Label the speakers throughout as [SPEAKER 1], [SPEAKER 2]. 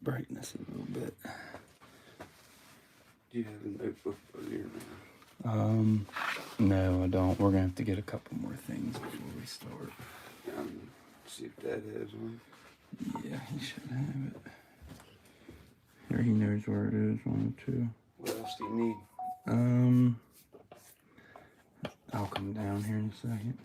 [SPEAKER 1] brightness a little bit.
[SPEAKER 2] Do you have a notebook here
[SPEAKER 1] now? No, I don't. We're gonna have to get a couple more things before we start.
[SPEAKER 2] See if Dad has one.
[SPEAKER 1] Yeah, he should have it. Here, he knows where it is. 1, 2.
[SPEAKER 2] What else do you need?
[SPEAKER 1] I'll come down here in a second.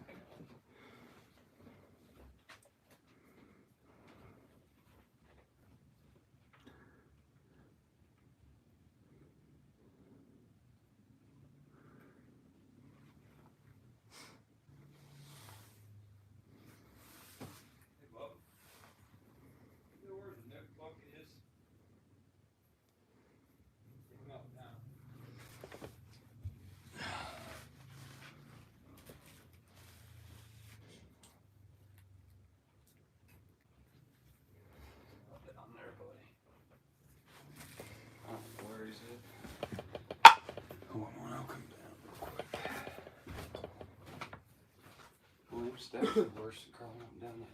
[SPEAKER 2] Steps are worse than crawling up and down that.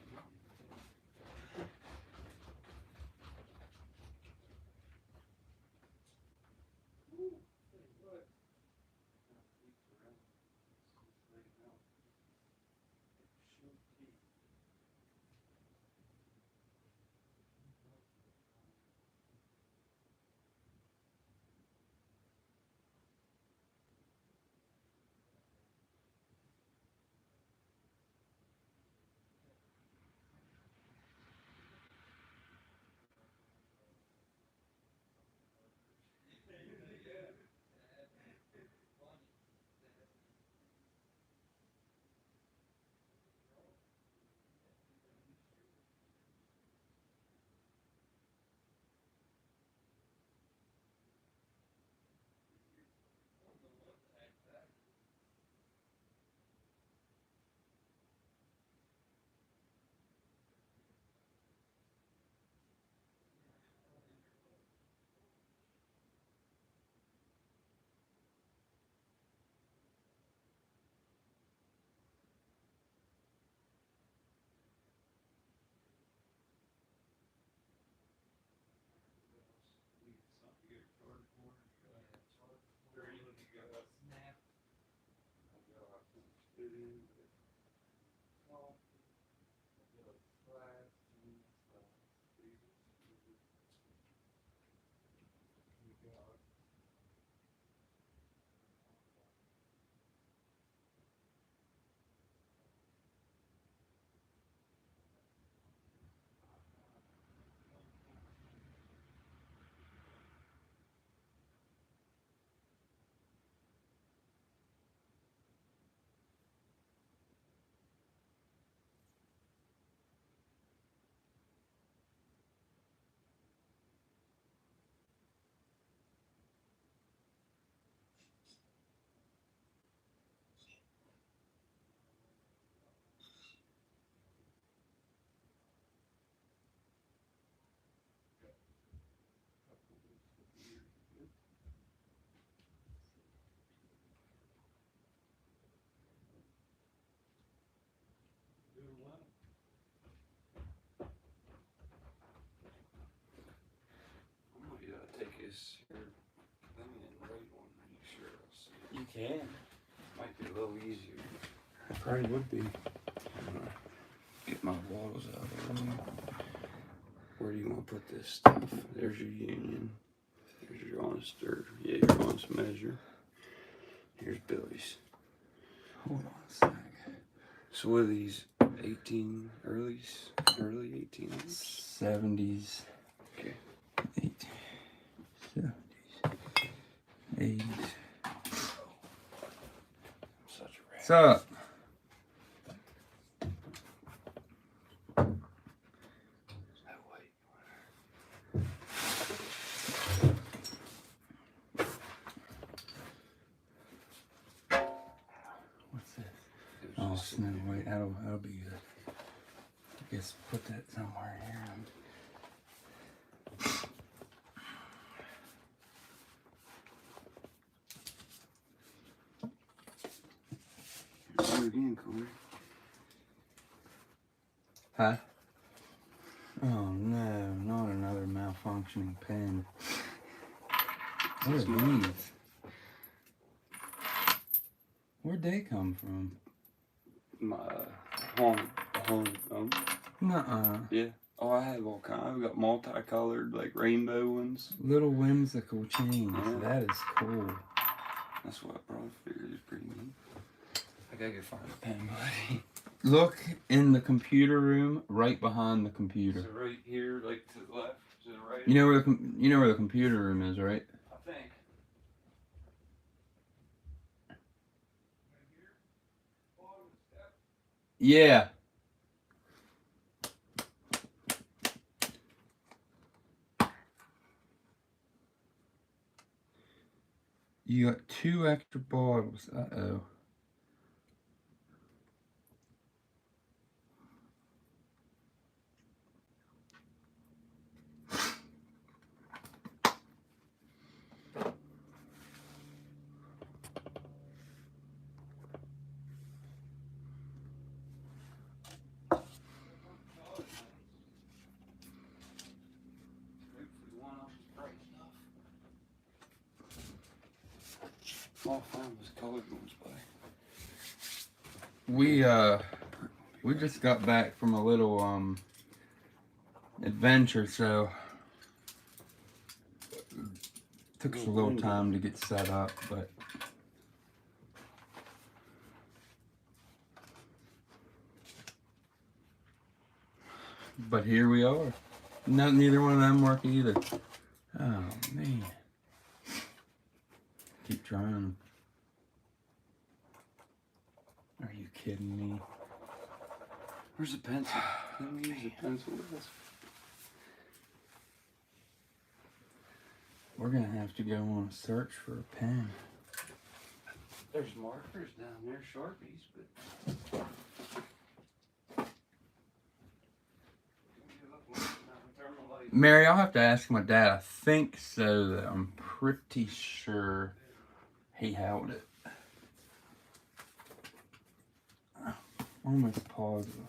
[SPEAKER 2] You can. Might be a little easier.
[SPEAKER 1] It probably would be. Get my bottles out of the way.
[SPEAKER 2] Where do you want to put this stuff? There's your union. There's your honest, or yeah, your honest measure. Here's Billy's.
[SPEAKER 1] Hold on a sec.
[SPEAKER 2] So what are these? 18 early 1800s?
[SPEAKER 1] 70s.
[SPEAKER 2] Okay.
[SPEAKER 1] 70s. 80s.
[SPEAKER 2] Such a rat.
[SPEAKER 1] What's up? What's this? Oh, Snow White. That'll be good. I guess put that somewhere here.
[SPEAKER 2] Do it again, Corey.
[SPEAKER 1] Huh? Oh no, not another malfunctioning pen. What are these? Where'd they come from?
[SPEAKER 2] My home.
[SPEAKER 1] Nuh-uh.
[SPEAKER 2] Yeah. Oh, I have all kinds. I've got multicolored, like rainbow ones.
[SPEAKER 1] Little whimsical chains.
[SPEAKER 2] Yeah.
[SPEAKER 1] That is cool.
[SPEAKER 2] That's what I probably figured is pretty neat. I gotta go find a pen, buddy.
[SPEAKER 1] Look in the computer room, right behind the computer.
[SPEAKER 2] So right here, like to the left, to the right.
[SPEAKER 1] You know where the computer room is, right?
[SPEAKER 2] I think.
[SPEAKER 1] Yeah. You got 2 extra bottles. Uh-oh.
[SPEAKER 2] All I found was colored ones, buddy.
[SPEAKER 1] We just got back from a little adventure, so took us a little time to get set up, but here we are. Neither one of them work either. Oh man. Keep trying. Are you kidding me?
[SPEAKER 2] Where's the pencil? Let me use a pencil with this.
[SPEAKER 1] We're gonna have to go on a search for a pen.
[SPEAKER 2] There's markers down there, Sharpies, but.
[SPEAKER 1] Mary, I'll have to ask my dad. I think so, though. I'm pretty sure he held it. Almost positive.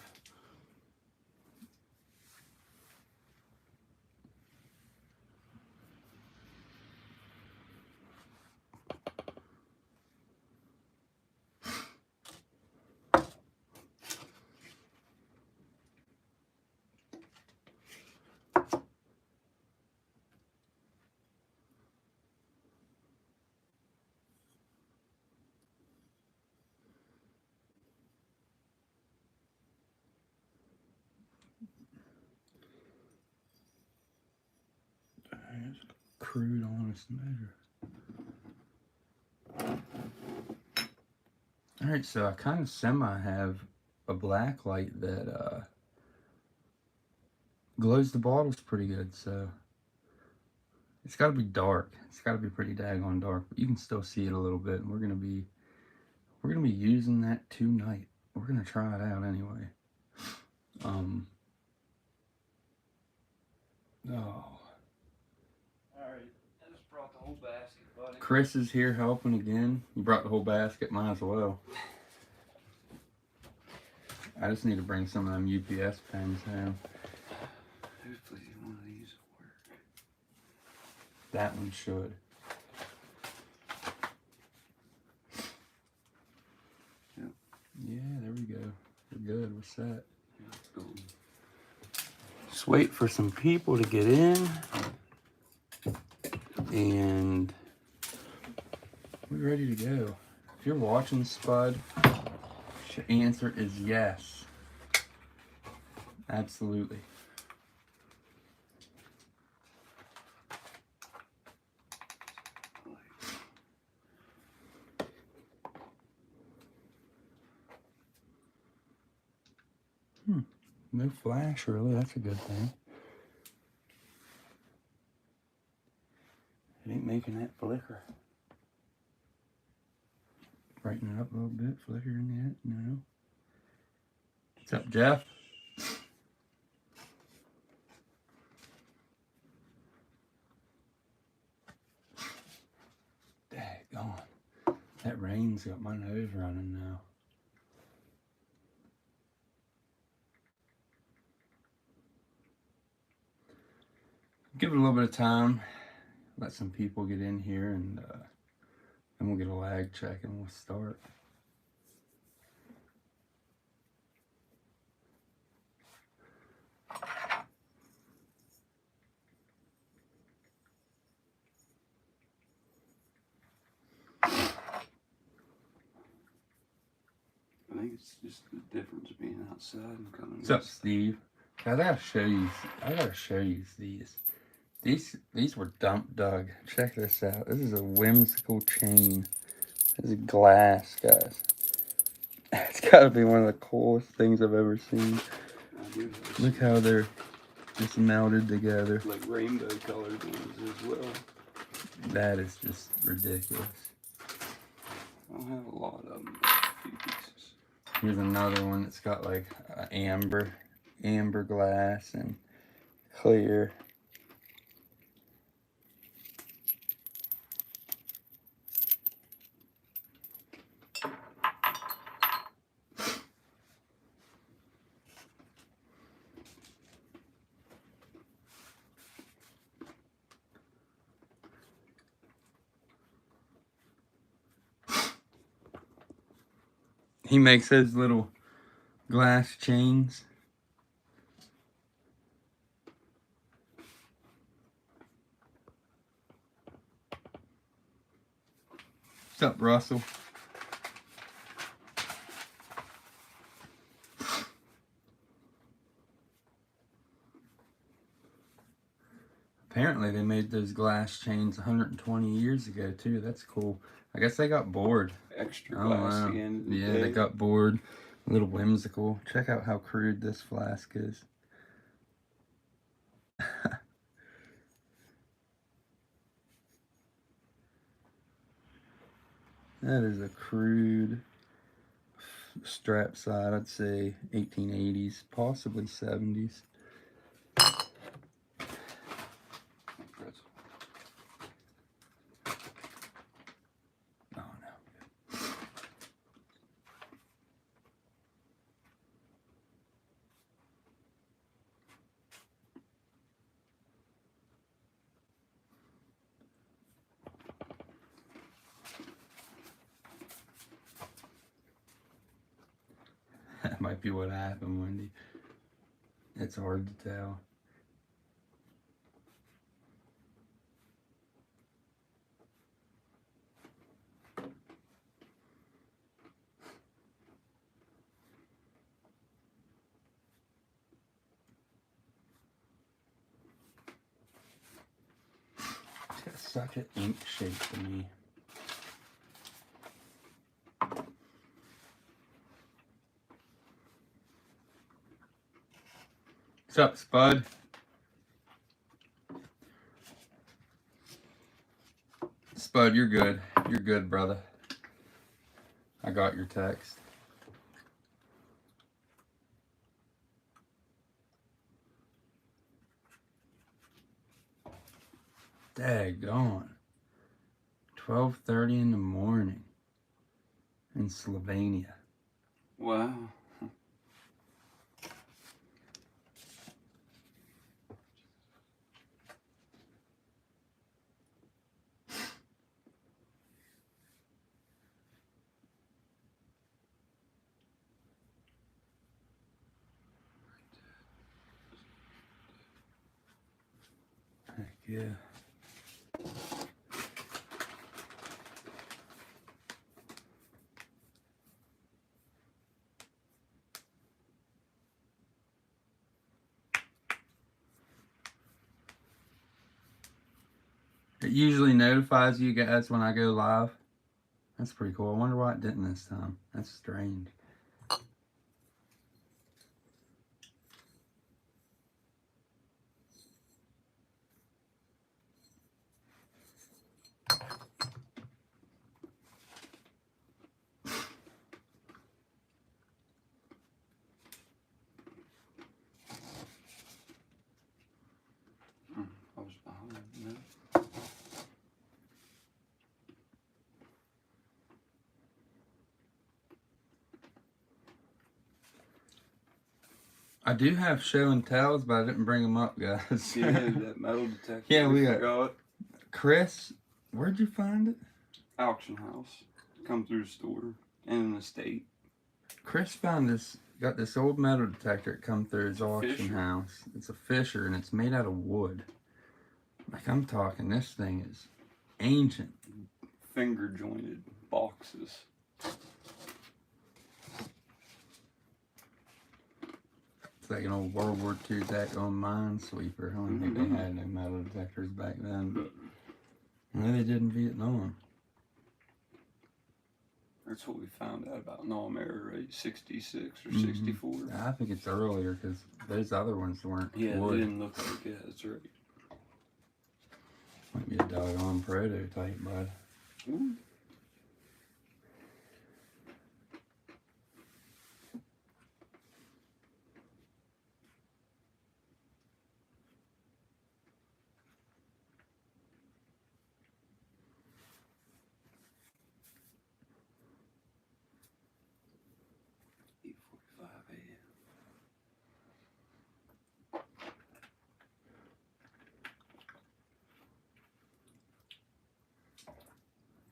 [SPEAKER 1] It's crude, honest measure. Alright, so I kind of have a black light that glows the bottles pretty good, so it's got to be dark. It's got to be pretty daggone dark, but you can still see it a little bit, and we're gonna be using that tonight. We're gonna try it out anyway. Oh.
[SPEAKER 2] Alright, I just brought the whole basket, buddy.
[SPEAKER 1] Chris is here helping again. You brought the whole basket, might as well. I just need to bring some of them UPS pens home.
[SPEAKER 2] Hopefully one of these will work.
[SPEAKER 1] That one should.
[SPEAKER 2] Yep.
[SPEAKER 1] Yeah, there we go. We're good. We're set.
[SPEAKER 2] Go.
[SPEAKER 1] Just wait for some people to get in. And we're ready to go. If you're watching, Spud, your answer is yes. Absolutely. No flash, really. That's a good thing. It ain't making that flicker. Brighten it up a little bit. Flickering yet? No. What's up, Jeff? Daggone. That rain's got my nose running now. Give it a little bit of time. Let some people get in here, and then we'll get a lag check and we'll start.
[SPEAKER 2] I think it's just the difference being outside and coming.
[SPEAKER 1] What's up, Steve? Guys, I gotta show you these. These were dump dug. Check this out. This is a whimsical chain. This is glass, guys. It's gotta be one of the coolest things I've ever seen. Look how they're just melded together.
[SPEAKER 2] Like rainbow colored ones as well.
[SPEAKER 1] That is just ridiculous.
[SPEAKER 2] I don't have a lot of them, but a few pieces.
[SPEAKER 1] Here's another one that's got like amber glass and clear. He makes those little glass chains. What's up, Russell? Apparently they made those glass chains 120 years ago too. That's cool. I guess they got bored.
[SPEAKER 2] Extra glass again.
[SPEAKER 1] Yeah, they got bored. A little whimsical. Check out how crude this flask is. That is a crude strap side. I'd say 1880s, possibly 70s. That might be what happened, Wendy. It's hard to tell. It's got such an ink shape to me. What's up, Spud? Spud, you're good. You're good, brother. I got your text. Daggone. 12:30 in the morning in Slovenia.
[SPEAKER 2] Wow.
[SPEAKER 1] Heck yeah. It usually notifies you guys when I go live. That's pretty cool. I wonder why it didn't this time. That's strange.
[SPEAKER 2] I was behind. No.
[SPEAKER 1] I do have show and tells, but I didn't bring them up, guys.
[SPEAKER 2] Yeah, that metal detector.
[SPEAKER 1] Yeah, we got
[SPEAKER 2] forgot.
[SPEAKER 1] Chris. Where'd you find it?
[SPEAKER 2] Auction house. Come through the store and in the state.
[SPEAKER 1] Chris found this. Got this old metal detector. It come through his auction
[SPEAKER 2] Fisher.
[SPEAKER 1] house. It's a Fisher, and it's made out of wood. Like I'm talking, this thing is ancient.
[SPEAKER 2] Finger jointed boxes.
[SPEAKER 1] It's like an old World War II tack-on minesweeper. I don't think they had no metal detectors back then, but no, they did in Vietnam.
[SPEAKER 2] That's what we found out about Nam era, right? 66 or 64.
[SPEAKER 1] I think it's earlier because those other ones weren't
[SPEAKER 2] Yeah,
[SPEAKER 1] wood.
[SPEAKER 2] they didn't look like it. That's right.
[SPEAKER 1] Might be a doggone prototype, bud.
[SPEAKER 2] Ooh.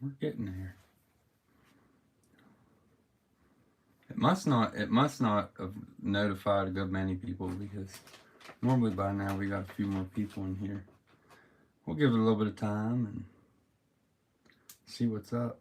[SPEAKER 1] We're getting there. It must not have notified a good many people because normally by now we got a few more people in here. We'll give it a little bit of time and see what's up.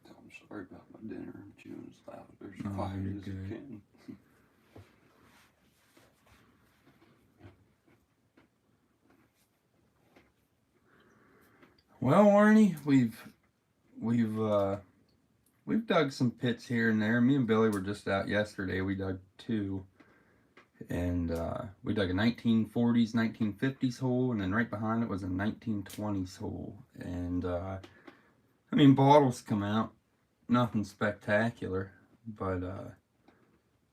[SPEAKER 2] I'm sorry about my dinner. I'm chewing as loud. There's
[SPEAKER 1] Oh,
[SPEAKER 2] quiet
[SPEAKER 1] you're
[SPEAKER 2] as
[SPEAKER 1] good.
[SPEAKER 2] I can.
[SPEAKER 1] Well, Arnie, we've dug some pits here and there. Me and Billy were just out yesterday. We dug 2. And we dug a 1940s, 1950s hole, and then right behind it was a 1920s hole. And I mean, bottles come out, nothing spectacular, but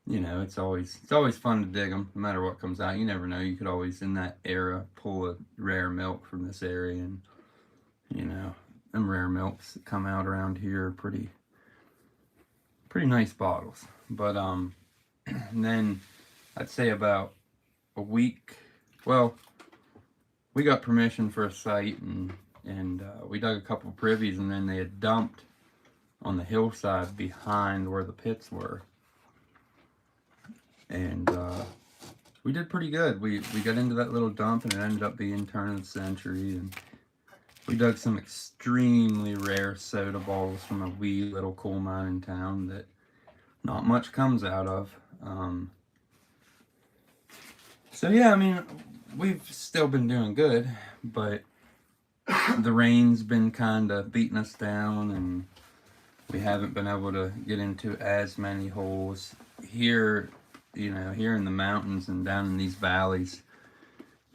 [SPEAKER 1] you know, it's always fun to dig them, no matter what comes out. You never know. You could always, in that era, pull a rare milk from this area, and you know, them rare milks that come out around here are pretty nice bottles. But and then I'd say about a week. Well, we got permission for a site, and we dug a couple of privies, and then they had dumped on the hillside behind where the pits were, and we did pretty good. We got into that little dump, and it ended up being turn of the century, and we dug some extremely rare soda bottles from a wee little coal mine in town that not much comes out of. So yeah, I mean, we've still been doing good, but the rain's been kind of beating us down, and we haven't been able to get into as many holes here. You know, here in the mountains and down in these valleys,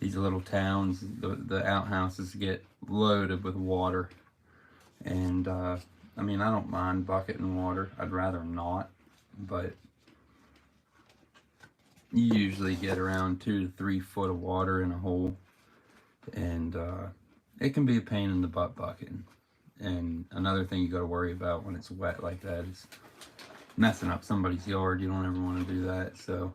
[SPEAKER 1] these little towns, the outhouses get loaded with water, and I mean, I don't mind bucketing water. I'd rather not, but you usually get around 2 to 3 foot of water in a hole, and it can be a pain in the butt bucketing. And another thing you got to worry about when it's wet like that is messing up somebody's yard. You don't ever want to do that. So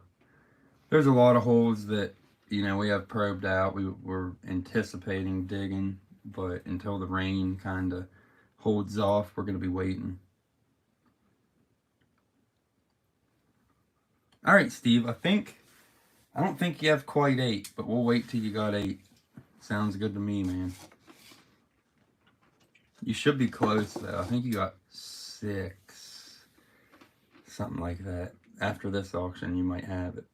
[SPEAKER 1] there's a lot of holes that, you know, we have probed out. We were anticipating digging, but until the rain kind of holds off, we're going to be waiting. All right, Steve, I don't think you have quite 8, but we'll wait till you got 8. Sounds good to me, man. You should be close, though. I think you got 6. Something like that. After this auction, you might have it.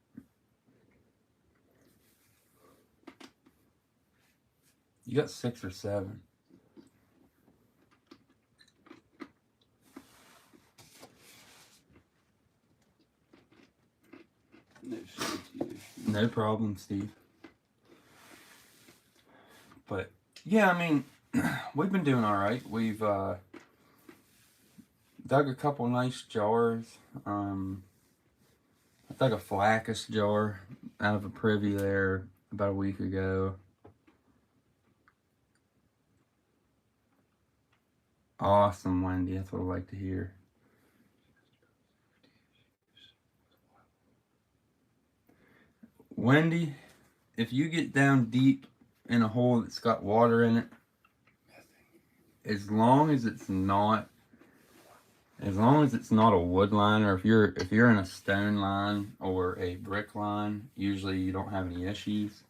[SPEAKER 1] You got 6 or 7. No problem, Steve. But yeah, I mean, we've been doing all right. We've dug a couple nice jars. I took a flasks jar out of a privy there about a week ago. Awesome, Wendy. That's what I like to hear. Wendy, if you get down deep in a hole that's got water in it, as long as it's not a wood line, or if you're in a stone line or a brick line, usually you don't have any issues.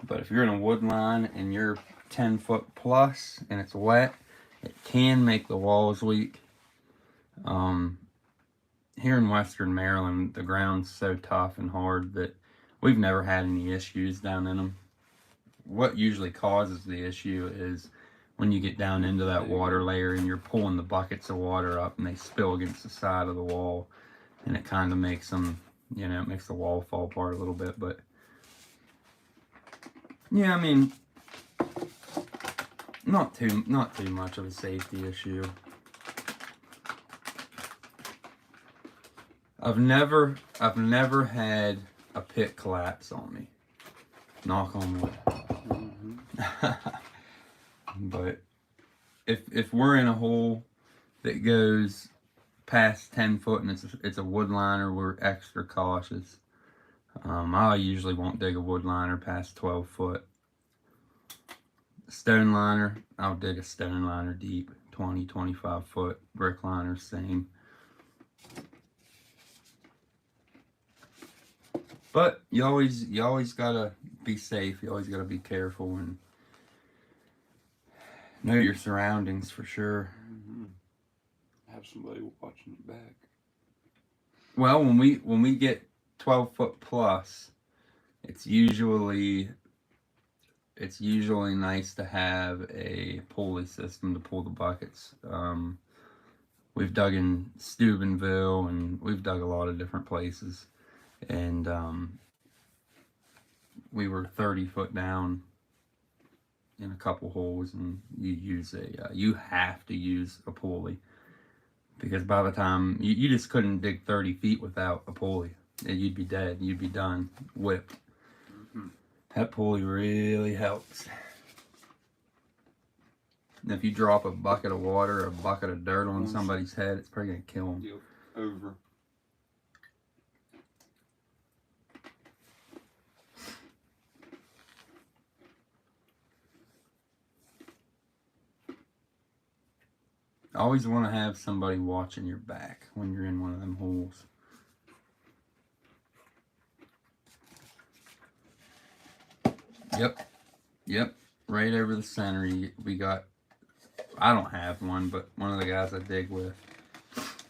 [SPEAKER 1] But if you're in a wood line and you're 10 foot plus and it's wet, it can make the walls weak. Here in Western Maryland, the ground's so tough and hard that we've never had any issues down in them. What usually causes the issue is when you get down into that water layer and you're pulling the buckets of water up and they spill against the side of the wall, and it kind of makes them, it makes the wall fall apart a little bit. But yeah, I mean, not too much of a safety issue. I've never had a pit collapse on me. Knock on wood. But if we're in a hole that goes past 10 foot and it's a wood liner, we're extra cautious. I usually won't dig a wood liner past 12 foot. Stone liner, I'll dig a stone liner deep, 20, 25 foot. Brick liner, same. But you always gotta be safe. You always gotta be careful and know your surroundings for sure.
[SPEAKER 2] Have somebody watching your back.
[SPEAKER 1] Well, when we get 12 foot plus, it's usually nice to have a pulley system to pull the buckets. We've dug in Steubenville and we've dug a lot of different places, and we were 30 foot down in a couple holes, and you have to use a pulley, because by the time you just couldn't dig 30 feet without a pulley. You'd be dead. You'd be done, whipped. That pulley really helps. And if you drop a bucket of water or a bucket of dirt on somebody's head, it's probably gonna kill them.
[SPEAKER 2] Yep. Over.
[SPEAKER 1] I always want to have somebody watching your back when you're in one of them holes. Yep, right over the center. We got, I don't have one, but one of the guys I dig with,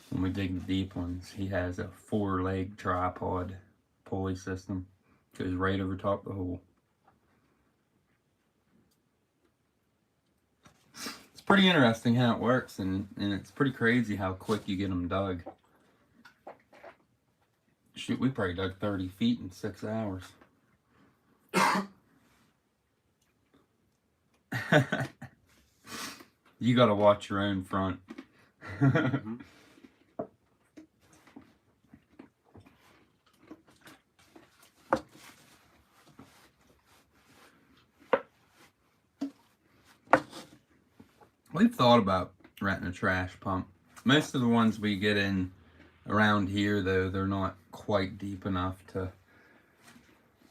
[SPEAKER 1] when we dig the deep ones, he has a 4-leg tripod pulley system. Goes right over top of the hole. It's pretty interesting how it works, and it's pretty crazy how quick you get them dug. Shoot, we probably dug 30 feet in 6 hours. You gotta watch your own front. We've thought about renting a trash pump. Most of the ones we get in around here, though, they're not quite deep enough to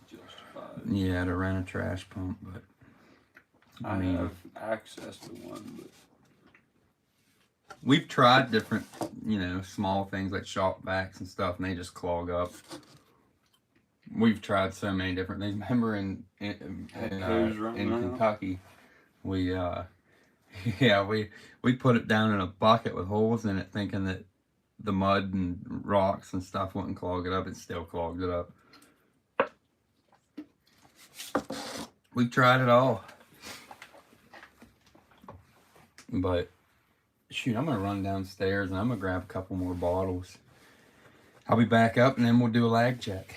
[SPEAKER 2] Justified.
[SPEAKER 1] Yeah, to rent a trash pump. But
[SPEAKER 2] I have access to one, but
[SPEAKER 1] we've tried different, small things like shop vacs and stuff, and they just clog up. We've tried so many different things. Remember in Kentucky, we put it down in a bucket with holes in it, thinking that the mud and rocks and stuff wouldn't clog it up. It still clogged it up. We've tried it all. But shoot, I'm gonna run downstairs and I'm gonna grab a couple more bottles. I'll be back up and then we'll do a lag check.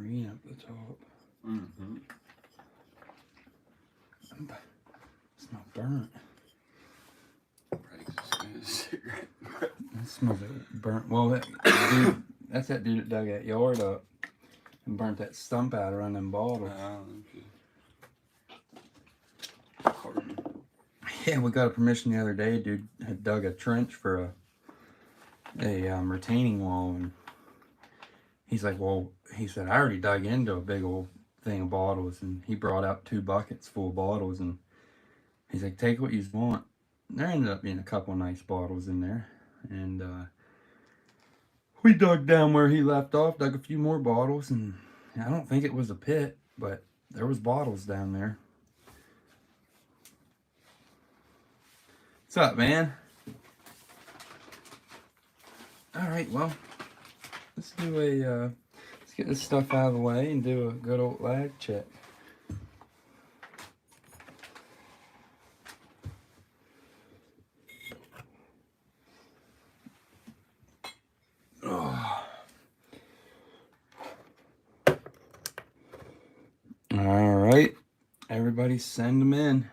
[SPEAKER 1] green up the top.
[SPEAKER 2] Mm-hmm.
[SPEAKER 1] It's not burnt.
[SPEAKER 2] Cigarette.
[SPEAKER 1] It smells like burnt. Well, that's that dude that dug that yard up and burnt that stump out around them bottles.
[SPEAKER 2] Carton.
[SPEAKER 1] Yeah, we got a permission the other day. Dude had dug a trench for a retaining wall, and he's like, well, he said, I already dug into a big old thing of bottles, and he brought out 2 buckets full of bottles, and he's like, take what you want. And there ended up being a couple nice bottles in there, and we dug down where he left off, dug a few more bottles, and I don't think it was a pit, but there was bottles down there. What's up, man? All right, well, let's do let's get this stuff out of the way and do a good old lag check. Oh. All right, everybody send them in.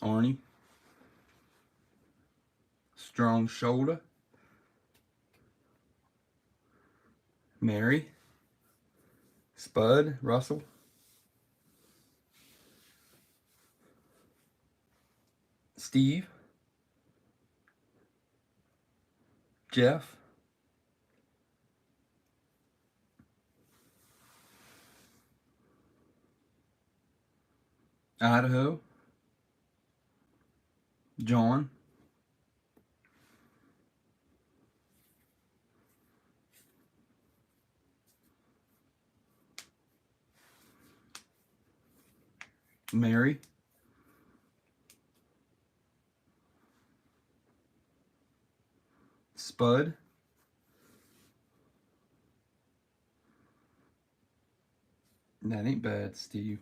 [SPEAKER 1] Arnie, strong shoulder. Mary, Spud, Russell, Steve, Jeff, Idaho, John, Mary, Spud, that ain't bad, Steve.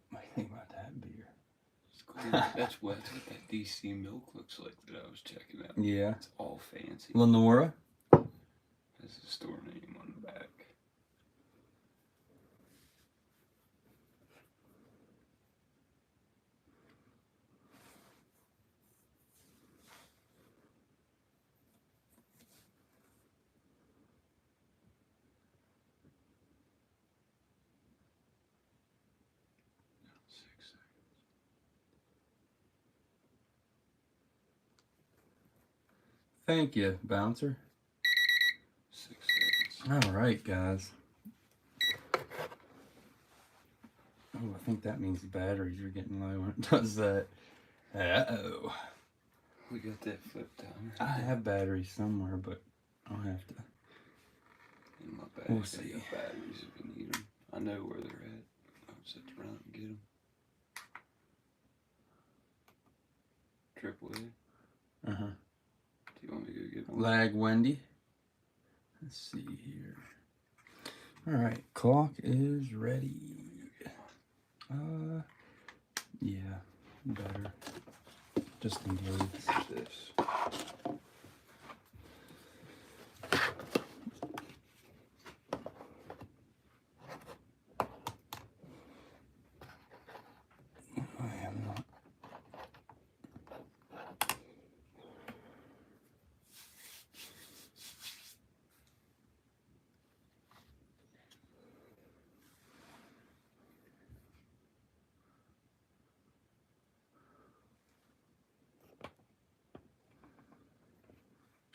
[SPEAKER 1] What do you think about that beer?
[SPEAKER 2] It's cool. That's what that DC milk looks like that I was checking out.
[SPEAKER 1] Yeah.
[SPEAKER 2] It's all fancy.
[SPEAKER 1] Lenora.
[SPEAKER 2] That's the store name on the back.
[SPEAKER 1] Thank you, bouncer.
[SPEAKER 2] 6 seconds.
[SPEAKER 1] All right, guys. Oh, I think that means the batteries are getting low when it does that. Uh-oh.
[SPEAKER 2] We got that flipped down.
[SPEAKER 1] I have batteries somewhere, but I'll have to.
[SPEAKER 2] In my bag.
[SPEAKER 1] We'll see.
[SPEAKER 2] I got batteries if you need them. I know where they're at. I'll just have to run out and get them. AAA.
[SPEAKER 1] Uh-huh.
[SPEAKER 2] Do you want me to go get one?
[SPEAKER 1] Lag Wendy. Let's see here. All right, clock is ready. Yeah, better. Just in case.
[SPEAKER 2] What's this?
[SPEAKER 1] I am not.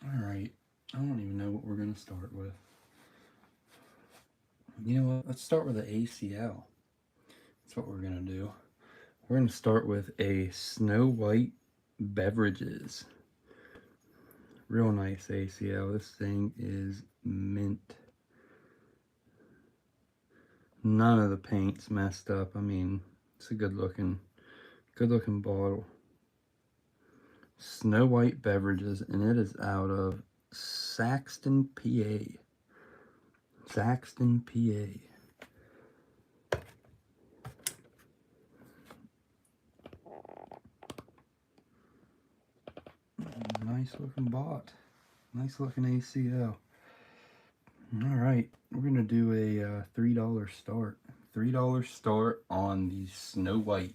[SPEAKER 1] All right, I don't even know what we're gonna start with. You know what? Let's start with the ACL. That's what we're gonna do. We're gonna start with a Snow White Beverages. Real nice ACL. This thing is mint. None of the paint's messed up. I mean, It's a good looking bottle. Snow White Beverages, and it is out of Saxton, PA. Saxton, PA. Nice looking bot. Nice looking ACO. Alright, we're going to do a $3 start. $3 start on the Snow White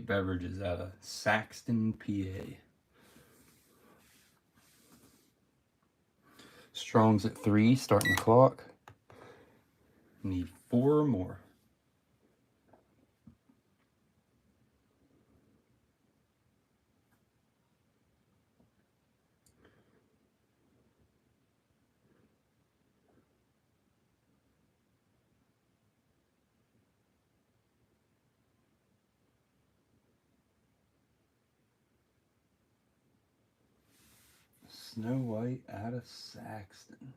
[SPEAKER 1] Beverages out of Saxton, PA. Strong's at 3, starting the clock. Need 4 more. Snow White out of Saxton.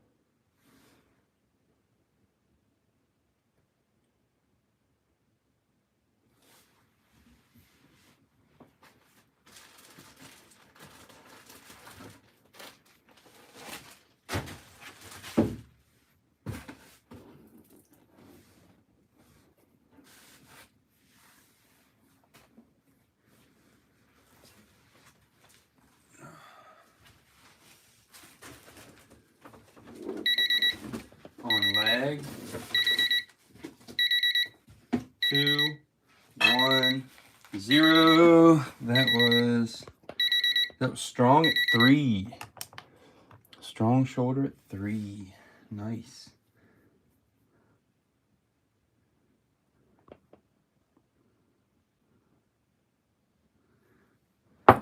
[SPEAKER 1] On leg. 2, 1, 0. That was strong at 3. Strong shoulder at 3. Nice. I'm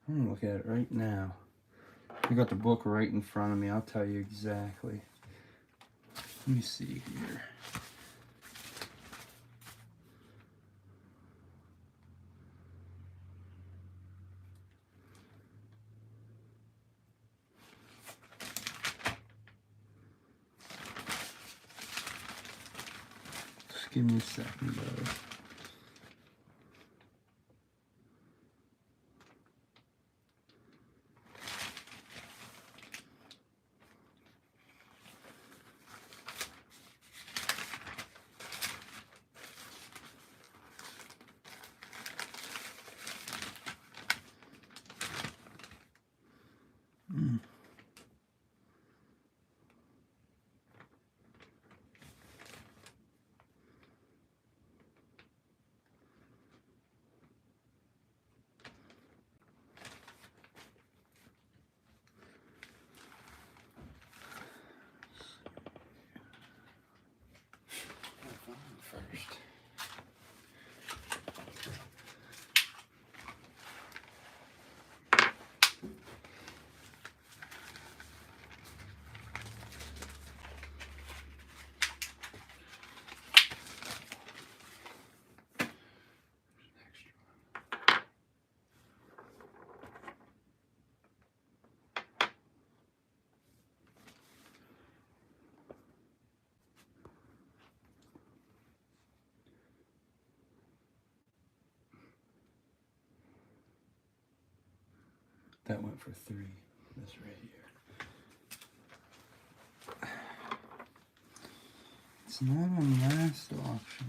[SPEAKER 1] gonna look at it right now. I got the book right in front of me. I'll tell you exactly. Let me see here. Just give me a second, though. First. That went for 3. This right here. It's not on last auction.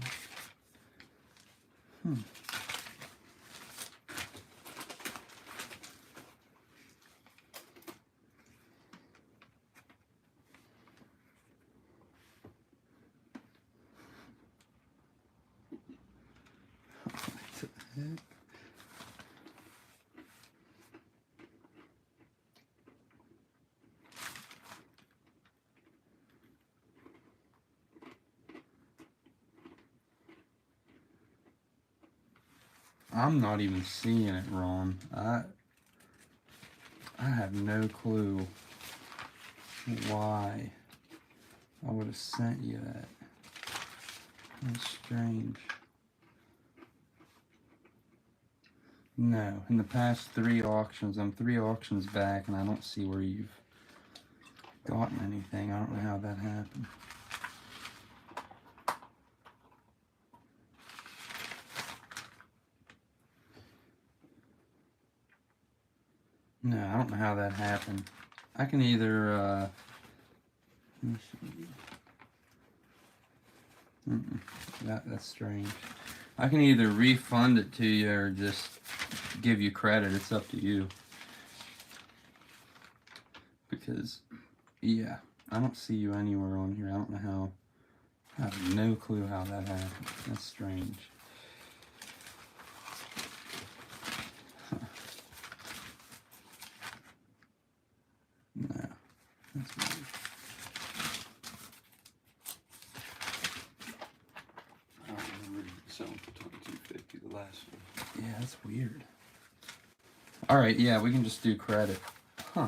[SPEAKER 1] What the heck? I'm not even seeing it, Ron. I have no clue why I would have sent you that. That's strange. No, in the past 3 auctions, I'm 3 auctions back, and I don't see where you've gotten anything. I don't know how that happened. No, I don't know how that happened. I can either, let me see. That's strange. I can either refund it to you or just give you credit. It's up to you. Because, yeah, I don't see you anywhere on here. I don't know how. I have no clue how that happened. That's strange. Huh. No, that's weird.
[SPEAKER 2] I don't remember selling for $22.50 the last one.
[SPEAKER 1] Yeah, that's weird. All right, yeah, we can just do credit. Huh.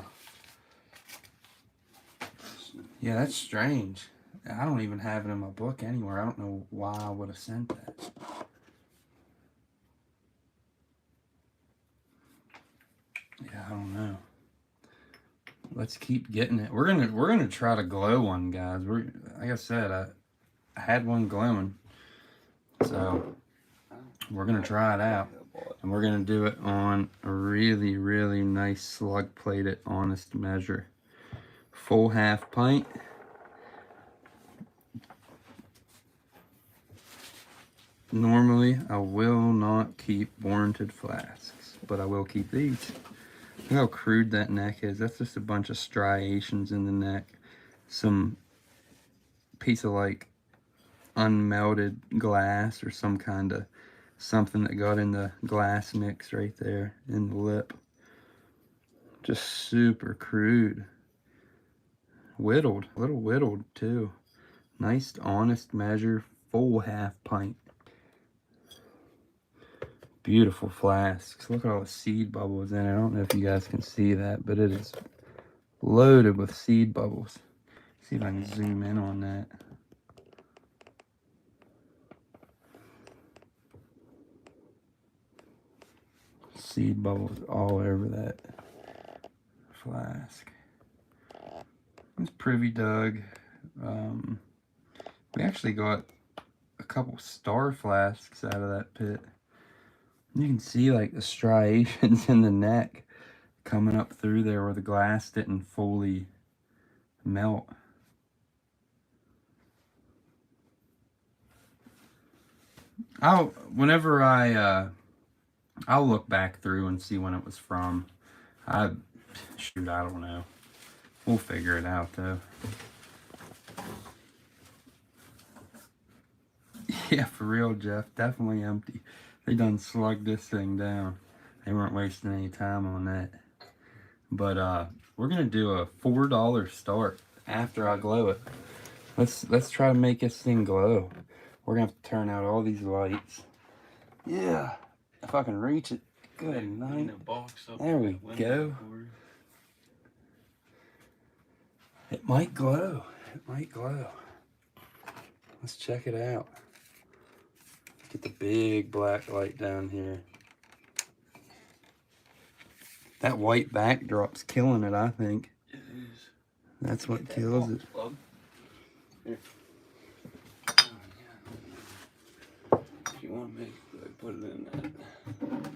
[SPEAKER 1] Yeah, that's strange. I don't even have it in my book anywhere. I don't know why I would have sent that. Yeah, I don't know. Let's keep getting it. We're gonna try to glow one, guys. Like I said, I had one glowing, so we're gonna try it out, and we're gonna do it on a really, really nice slug plated honest measure, full half pint. Normally, I will not keep warranted flasks, but I will keep these. Look how crude that neck is. That's just a bunch of striations in the neck. Some piece of like unmelted glass or some kind of something that got in the glass mix right there in the lip. Just super crude. Whittled, a little whittled too. Nice honest measure, full half pint. Beautiful flasks. Look at all the seed bubbles in it. I don't know if you guys can see that, but it is loaded with seed bubbles. See if I can zoom in on that. Seed bubbles all over that flask. It's Privy Dug. We actually got a couple star flasks out of that pit. You can see like the striations in the neck coming up through there where the glass didn't fully melt. I'll look back through and see when it was from. I don't know. We'll figure it out though. Yeah, for real, Jeff. Definitely empty. They done slugged this thing down. They weren't wasting any time on that. But we're gonna do a $4 start after I glow it. Let's try to make this thing glow. We're gonna have to turn out all these lights. Yeah, if I can reach it. Good night. There we go. It might glow. It might glow. Let's check it out. Get the big black light down here. That white backdrop's killing it, I think.
[SPEAKER 2] It is.
[SPEAKER 1] That's what kills it.
[SPEAKER 2] Here. If you want to make it, put it in that.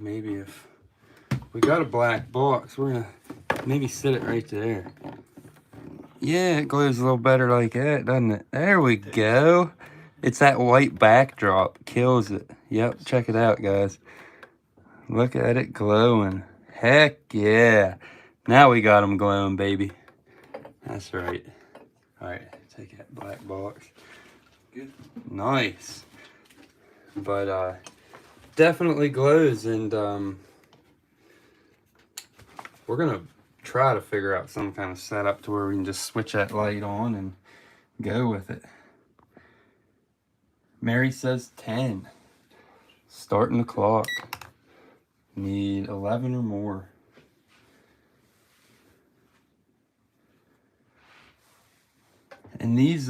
[SPEAKER 1] Maybe if we got a black box, we're gonna maybe sit it right there. Yeah, it glows a little better like that, doesn't it? There we go. It's that white backdrop. Kills it. Yep, check it out, guys. Look at it glowing. Heck yeah. Now we got them glowing, baby. That's right. All right, take that black box.
[SPEAKER 2] Good.
[SPEAKER 1] Nice. But definitely glows, and we're gonna try to figure out some kind of setup to where we can just switch that light on and go with it. Mary says 10. Starting the clock. Need 11 or more. And these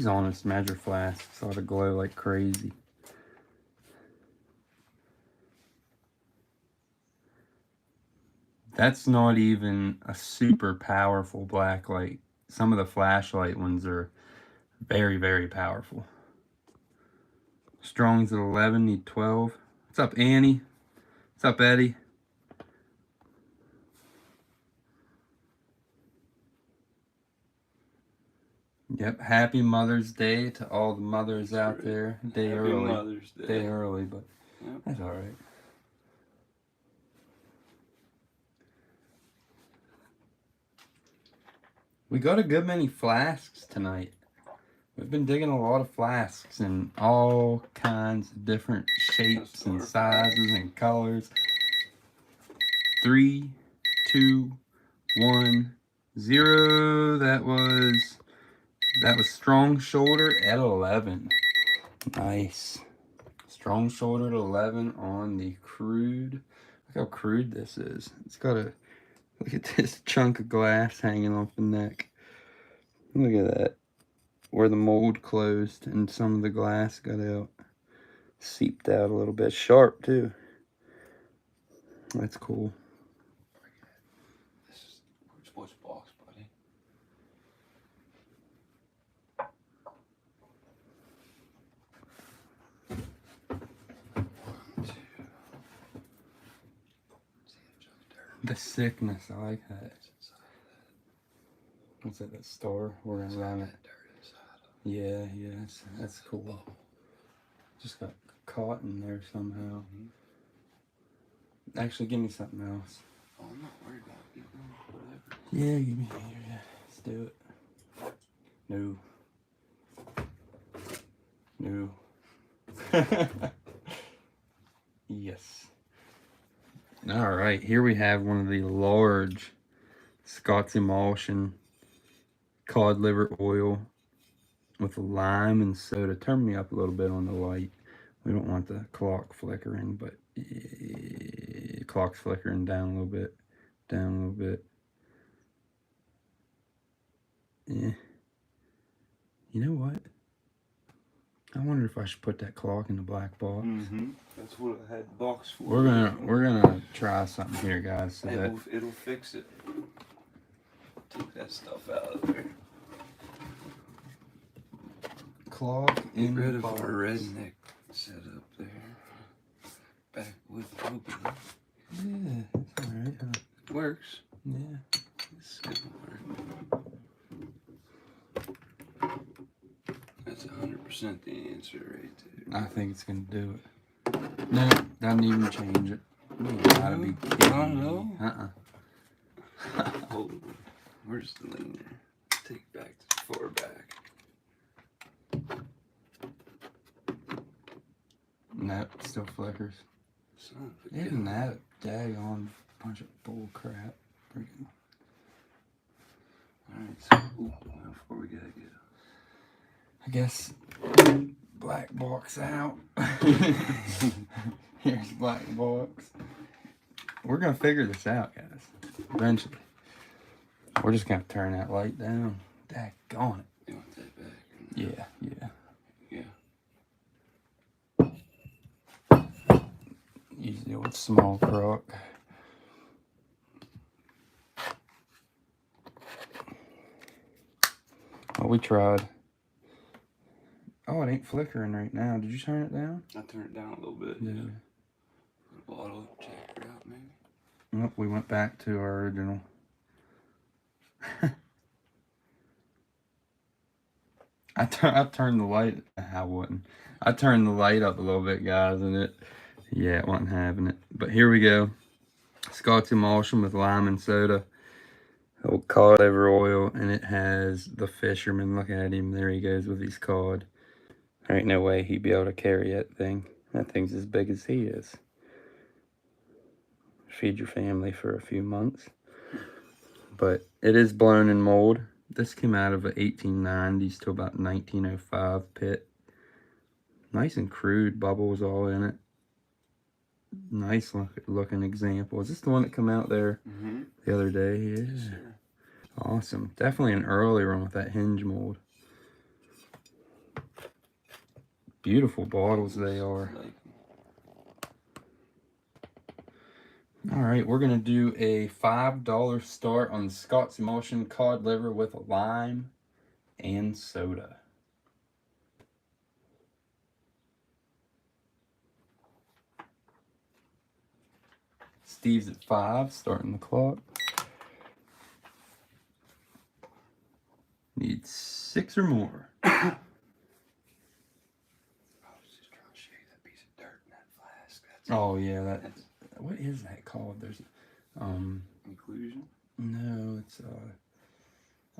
[SPEAKER 1] honest measure flasks ought to glow like crazy. That's not even a super powerful black light. Some of the flashlight ones are very, very powerful. Strong's at 11, need 12. What's up, Annie? What's up, Eddie? Yep, happy Mother's Day to all the mothers out there. Day
[SPEAKER 2] Happy
[SPEAKER 1] early.
[SPEAKER 2] Mother's Day.
[SPEAKER 1] Day early, but
[SPEAKER 2] Yep.
[SPEAKER 1] that's all right. We got a good many flasks tonight. We've been digging a lot of flasks in all kinds of different shapes and sizes and colors. 3, 2, 1, 0. That was strong shoulder at 11. Nice. Strong shoulder at 11 on the crude. Look how crude this is. It's got a, look at this chunk of glass hanging off the neck. Look at that. Where the mold closed and some of the glass got out. Seeped out a little bit. Sharp too. That's cool.
[SPEAKER 2] This is which box, buddy?
[SPEAKER 1] The sickness, I like that. What's at that store? We're gonna run it. Yeah, that's cool. Just got caught in there somehow. Actually, give me something else.
[SPEAKER 2] Oh, I'm not worried about it. Whatever.
[SPEAKER 1] Yeah, give me here. Yeah, let's do it. No. Yes. All right, here we have one of the large Scott's emulsion cod liver oil with lime and soda. Turn me up a little bit on the light. We don't want the clock flickering, but clock's flickering down a little bit. Down a little bit. Yeah. You know what? I wonder if I should put that clock in the black box.
[SPEAKER 2] That's what I had the box for.
[SPEAKER 1] We're gonna try something here, guys. So
[SPEAKER 2] It'll fix it. Take that stuff out of there.
[SPEAKER 1] Clock in
[SPEAKER 2] Get rid
[SPEAKER 1] the
[SPEAKER 2] of
[SPEAKER 1] box.
[SPEAKER 2] our redneck setup there. Backwood propane.
[SPEAKER 1] Yeah, it's alright, huh?
[SPEAKER 2] Works.
[SPEAKER 1] Yeah.
[SPEAKER 2] It's good work. That's 100% the answer right there.
[SPEAKER 1] I think it's gonna do it. No, doesn't even change it. You gotta be kidding me.
[SPEAKER 2] Hold on. Where's the leaner? Take back to far back.
[SPEAKER 1] Nope, still flickers.
[SPEAKER 2] Son of a
[SPEAKER 1] Isn't
[SPEAKER 2] gun.
[SPEAKER 1] that a daggone bunch of bull crap? Freaking.
[SPEAKER 2] Alright, so how far we gotta go?
[SPEAKER 1] I guess black box out. Here's black box. We're gonna figure this out, guys. Eventually. We're just gonna turn that light down. Daggone it.
[SPEAKER 2] You want that back?
[SPEAKER 1] Yeah. Use the old small crock. Oh, we tried. Oh, it ain't flickering right now. Did you turn it down?
[SPEAKER 2] I turned it down a little bit.
[SPEAKER 1] Yeah.
[SPEAKER 2] The bottle, check her out maybe.
[SPEAKER 1] Nope, we went back to our original. I turned the light. I wouldn't. I turned the light up a little bit, guys, and it wasn't having it. But here we go. Scott's emulsion with lime and soda. Old cod liver oil, and it has the fisherman. Look at him. There he goes with his cod. There ain't no way he'd be able to carry that thing. That thing's as big as he is. Feed your family for a few months. But it is blown in mold. This came out of the 1890s to about 1905 pit. Nice and crude, bubbles all in it. Nice looking example. Is this the one that came out there the other day? Yeah.
[SPEAKER 2] Yes, sir.
[SPEAKER 1] Awesome. Definitely an early one with that hinge mold. Beautiful bottles they are. All right, we're going to do a $5 start on Scott's Emulsion cod liver with lime and soda. Steve's at 5, starting the clock. Need 6 or more.
[SPEAKER 2] I was just trying to show you that piece of dirt in that flask.
[SPEAKER 1] Oh yeah, what is that called? There's
[SPEAKER 2] inclusion.
[SPEAKER 1] no, it's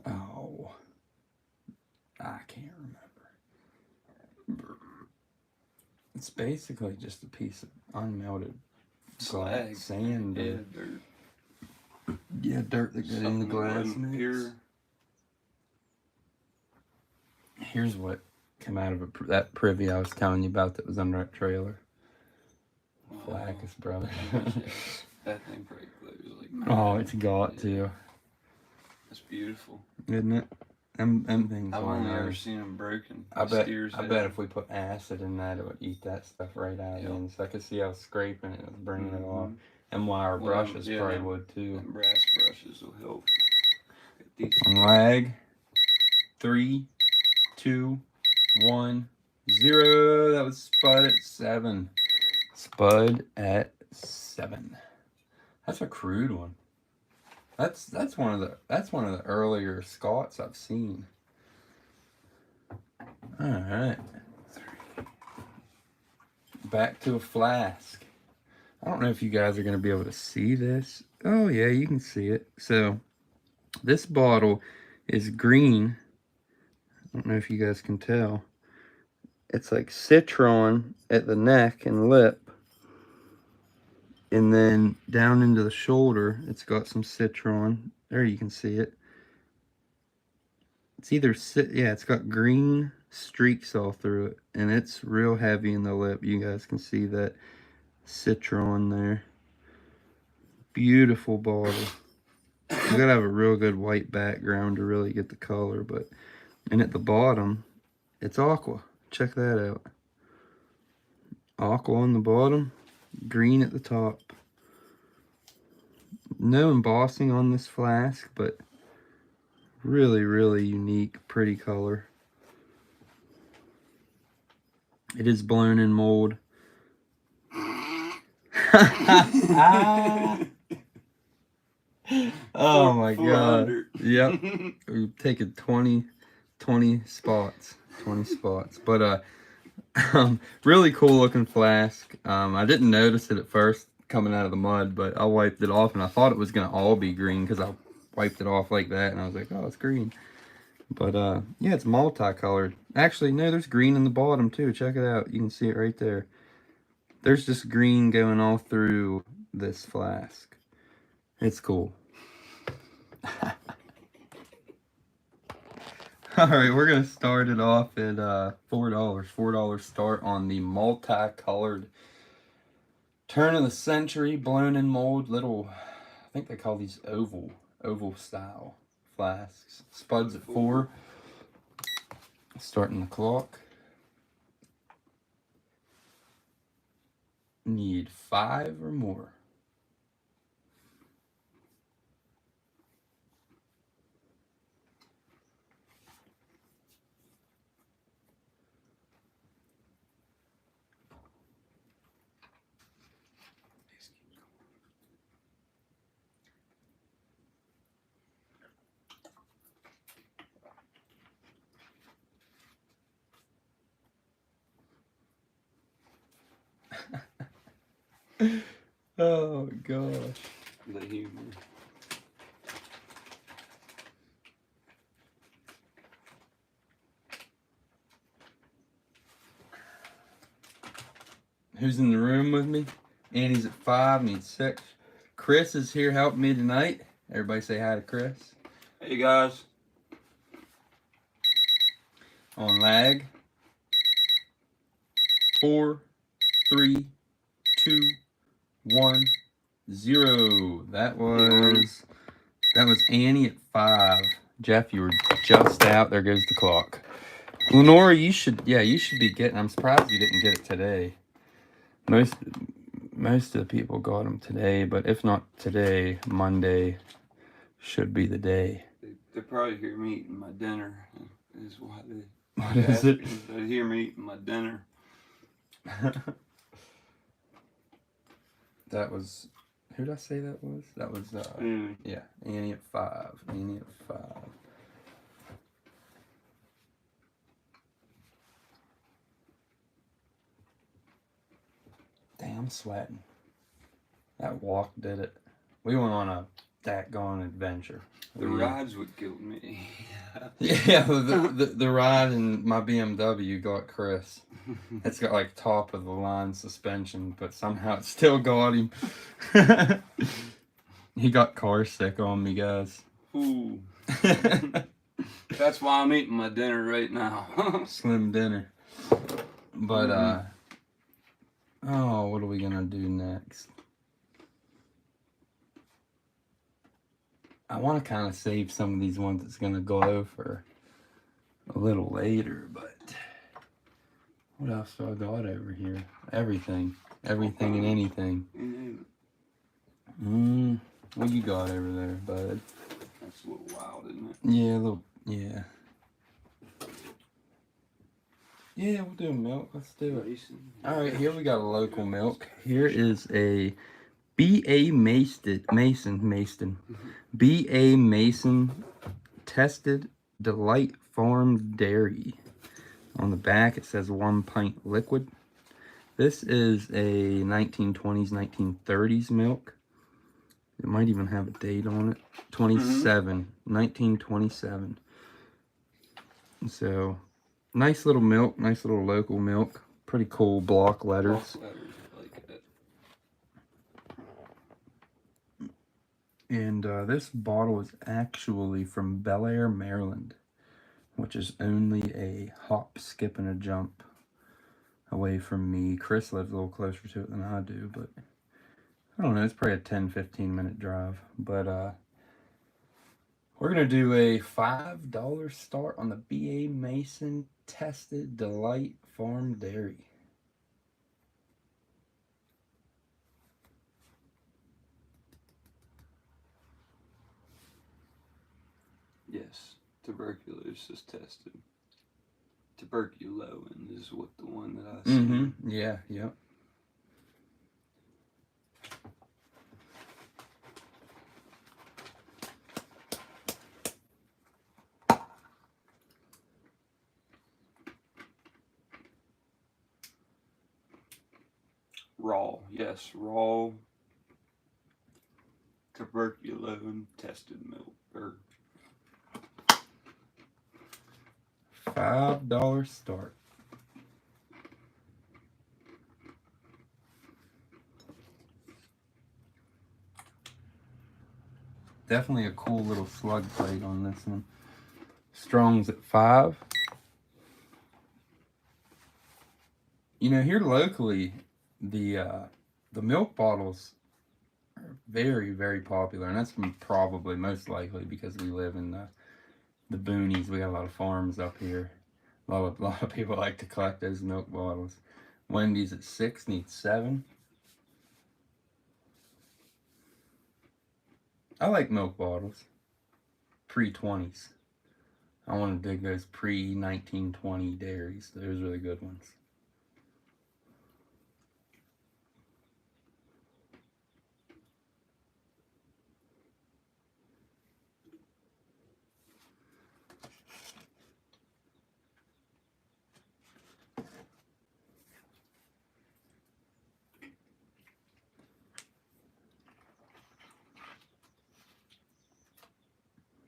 [SPEAKER 1] oh, I can't remember. It's basically just a piece of unmelted
[SPEAKER 2] Slag.
[SPEAKER 1] sand.
[SPEAKER 2] Yeah, dirt.
[SPEAKER 1] Yeah, dirt that got in the glass mix.
[SPEAKER 2] Pure.
[SPEAKER 1] Here's what came out of that privy I was telling you about that was under that trailer. Flasks, brother.
[SPEAKER 2] That thing probably glows like
[SPEAKER 1] oh, it's got to.
[SPEAKER 2] That's beautiful.
[SPEAKER 1] Isn't it? Them things
[SPEAKER 2] I've
[SPEAKER 1] are
[SPEAKER 2] only
[SPEAKER 1] nice.
[SPEAKER 2] ever seen them broken.
[SPEAKER 1] I bet if we put acid in that, it would eat that stuff right out of it. So I could see how scraping it was bringing it off. And wire brushes probably would too.
[SPEAKER 2] And brass brushes will help.
[SPEAKER 1] On lag. 3, 2, 1, 0. That was Spud at 7. Spud at 7. That's a crude one. That's one of the earlier Scots I've seen. All right. Back to a flask. I don't know if you guys are going to be able to see this. Oh yeah, you can see it. So this bottle is green. I don't know if you guys can tell. It's like citron at the neck and lip. And then down into the shoulder, it's got some citron. There you can see it. It's either, yeah, it's got green streaks all through it. And it's real heavy in the lip. You guys can see that citron there. Beautiful bottle. You gotta have a real good white background to really get the color. And at the bottom, it's aqua. Check that out. Aqua on the bottom, green at the top. No embossing on this flask, but really, really unique, pretty color. It is blown in mold. Oh my god. Yep. We've taken 20 spots. 20 spots. But really cool looking flask. I didn't notice it at first coming out of the mud, but I wiped it off and I thought it was gonna all be green because I wiped it off like that and I was like, oh, it's green. But yeah, it's multicolored. Actually, no, there's green in the bottom too. Check it out. You can see it right there. There's just green going all through this flask. It's cool. Alright, we're going to start it off at $4. $4 start on the multicolored turn of the century blown in mold little, I think they call these oval style flasks. Spuds at 4. Starting the clock. Need 5 or more. Oh gosh.
[SPEAKER 2] The humor.
[SPEAKER 1] Who's in the room with me? Annie's at 5, needs 6. Chris is here helping me tonight. Everybody say hi to Chris.
[SPEAKER 2] Hey guys.
[SPEAKER 1] On lag. 4, 3, 2, 1, 0. That was Annie at 5. Jeff, you were just out. There goes the clock. Lenora, you should be getting. I'm surprised you didn't get it today. Most of the people got them today, but if not today, Monday should be the day.
[SPEAKER 2] They probably hear me eating my dinner. Is why they.
[SPEAKER 1] What is it?
[SPEAKER 2] They hear me eating my dinner.
[SPEAKER 1] That was Who did I say that was? That was, yeah, Annie at 5. Annie at 5. Damn, I'm sweating. That walk did it. We went on a that-gone adventure.
[SPEAKER 2] The rides would kill me.
[SPEAKER 1] Yeah, the ride in my BMW got Chris. It's got like top of the line suspension, but somehow it still got him. He got car sick on me, guys.
[SPEAKER 2] Ooh. That's why I'm eating my dinner right now.
[SPEAKER 1] Slim dinner. But oh, what are we gonna do next? I want to kind of save some of these ones that's gonna go for a little later, but what else do I got over here? Everything and anything. What you got over there, bud?
[SPEAKER 2] That's a little wild, isn't it?
[SPEAKER 1] Yeah, a little. Yeah. Yeah, we'll do milk. Let's do it. All right, here we got a local milk. Here is a B.A. Mason. B.A. Mason tested Delight Farm Dairy. On the back, it says 1 pint liquid. This is a 1920s, 1930s milk. It might even have a date on it. 1927. So, nice little milk, nice little local milk. Pretty cool block letters.
[SPEAKER 2] I like it.
[SPEAKER 1] And this bottle is actually from Bel Air, Maryland, which is only a hop, skip, and a jump away from me. Chris lives a little closer to it than I do, but I don't know, it's probably a 10-15 minute drive. But we're going to do a $5 start on the B.A. Mason Tested Delight Farm Dairy.
[SPEAKER 2] Yes, tuberculosis tested. Tuberculin is what the one that I see.
[SPEAKER 1] Mm-hmm. Yeah, yep.
[SPEAKER 2] Raw, yes, raw tuberculin tested milk. Or
[SPEAKER 1] $5 start. Definitely a cool little slug plate on this one. Strong's at 5. You know, here locally, the milk bottles are very, very popular, and that's probably most likely because we live in the boonies. We got a lot of farms up here. A lot of people like to collect those milk bottles. Wendy's at 6, needs 7. I like milk bottles. Pre-20s. I want to dig those pre-1920 dairies. Those are the good ones.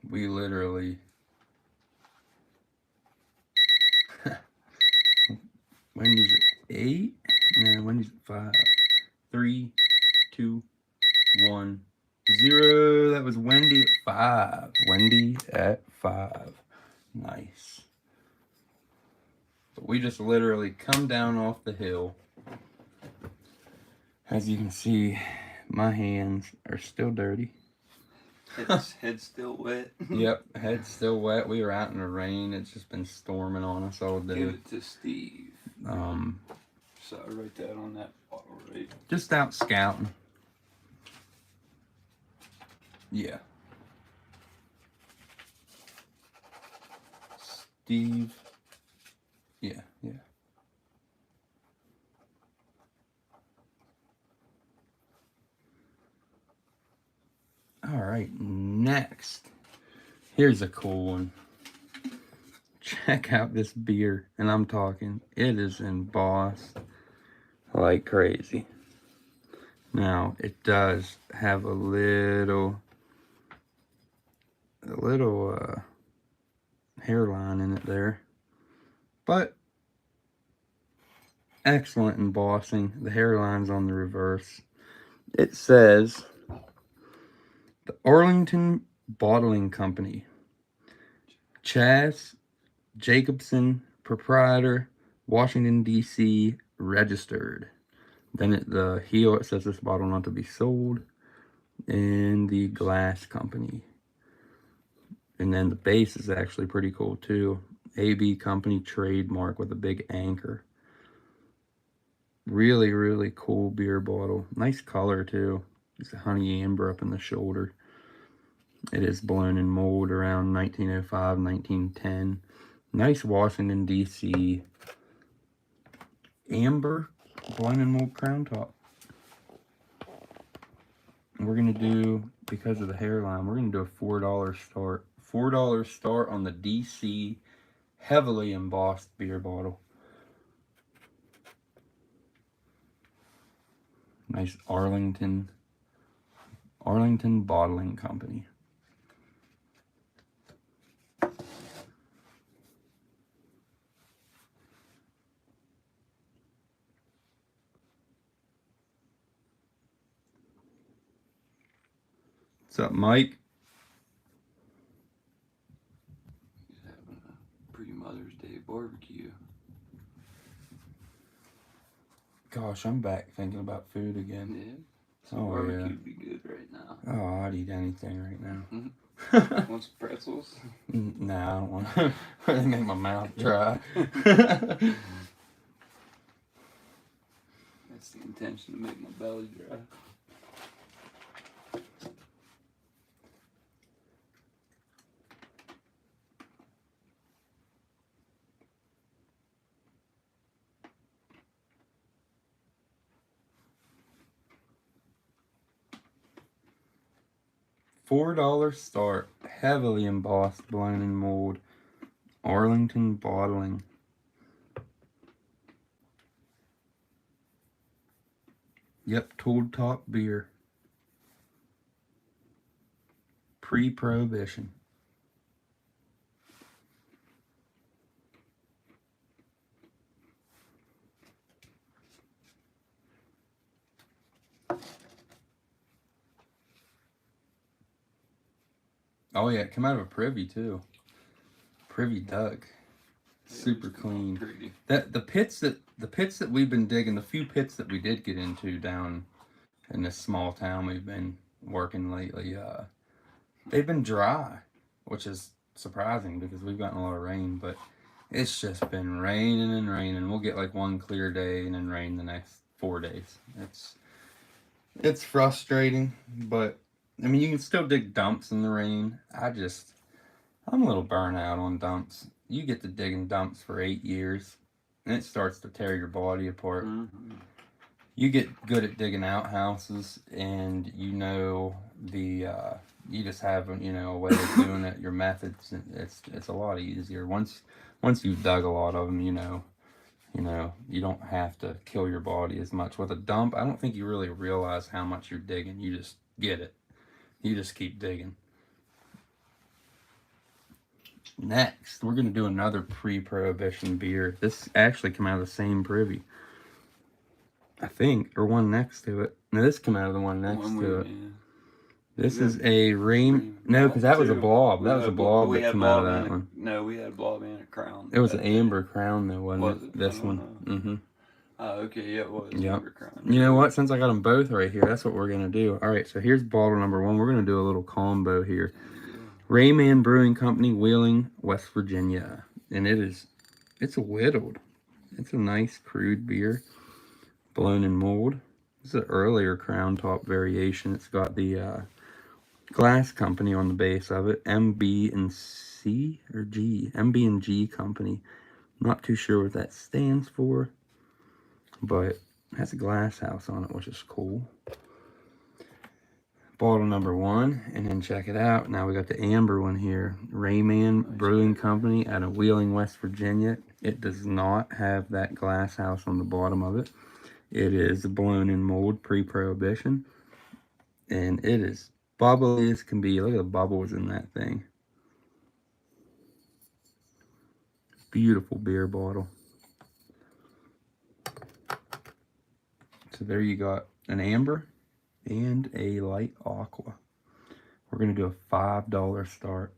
[SPEAKER 1] We literally Wendy's at 8, and Wendy's at 5. 3, 2, 1, 0. That was Wendy at 5. Wendy at 5. Nice. But we just literally come down off the hill. As you can see, my hands are still dirty.
[SPEAKER 2] Head's still wet.
[SPEAKER 1] Yep, head's still wet. We were out in the rain. It's just been storming on us all day.
[SPEAKER 2] Give it to Steve. So I write that on that bottle, right?
[SPEAKER 1] Just out scouting. Yeah. Steve. Yeah. All right, next. Here's a cool one. Check out this beer, and I'm talking, it is embossed like crazy. Now, it does have a little hairline in it there, but excellent embossing. The hairline's on the reverse. It says the Arlington Bottling Company, Chas Jacobson, proprietor, Washington, D.C., registered. Then at the heel, it says this bottle not to be sold. And the glass company. And then the base is actually pretty cool too. AB Company trademark with a big anchor. Really, really cool beer bottle. Nice color too. It's a honey amber up in the shoulder. It is blown in mold around 1905, 1910. Nice Washington, D.C. amber blown in mold crown top. We're going to do, because of the hairline, we're going to do a $4 start. $4 start on the D.C. heavily embossed beer bottle. Nice Arlington Bottling Company. What's up, Mike?
[SPEAKER 2] He's having a pre-Mother's Day barbecue.
[SPEAKER 1] Gosh, I'm back thinking about food again.
[SPEAKER 2] Yeah. So barbecue would be good right now.
[SPEAKER 1] Oh, I'd eat anything right now.
[SPEAKER 2] Want some pretzels?
[SPEAKER 1] No, I don't want to. They make my mouth dry.
[SPEAKER 2] That's the intention, to make my belly dry.
[SPEAKER 1] $4 start, heavily embossed, blown in mold, Arlington Bottling. Yep, tooled top beer. Pre-prohibition. Oh yeah, it came out of a privy too. Privy duck. Super clean.
[SPEAKER 2] Pretty.
[SPEAKER 1] The pits that we've been digging, the few pits that we did get into down in this small town we've been working lately, they've been dry, which is surprising because we've gotten a lot of rain, but it's just been raining and raining. We'll get like one clear day and then rain the next 4 days. It's frustrating, but I mean, you can still dig dumps in the rain. I'm a little burnt out on dumps. You get to digging dumps for 8 years, and it starts to tear your body apart.
[SPEAKER 2] Mm-hmm.
[SPEAKER 1] You get good at digging outhouses, and you know you just have a way of doing it. Your methods, it's a lot easier once you've dug a lot of them. You don't have to kill your body as much. With a dump, I don't think you really realize how much you're digging. You just get it. You just keep digging. Next, we're going to do another pre-prohibition beer. This actually came out of the same privy, I think, or one next to it. No, this came out of the one next to it. Yeah. This is a rain. No, because that was a blob. That was a blob that came out of that one.
[SPEAKER 2] No, we had a blob and a crown.
[SPEAKER 1] It was an amber crown, though, wasn't it? This one. Mm-hmm.
[SPEAKER 2] Oh, okay, yeah, it was.
[SPEAKER 1] Yep.
[SPEAKER 2] Amber crown.
[SPEAKER 1] You know what? Since I got them both right here, that's what we're going to do. All right, so here's bottle number one. We're going to do a little combo here. Rayman Brewing Company, Wheeling, West Virginia. And it's whittled. It's a nice crude beer, blown in mold. This is an earlier crown top variation. It's got the glass company on the base of it, MB and C or G, MB and G Company. Not too sure what that stands for, but it has a glass house on it, which is cool. bottle number 1, and then check it out. Now we got the amber one here. Rayman Brewing Company out of Wheeling, West Virginia. It does not have that glass house on the bottom of it. It is blown in mold pre-prohibition, and it is bubbly as can be. Look at the bubbles in that thing. Beautiful beer bottle. So there you got an amber and a light aqua. We're going to do a $5 start.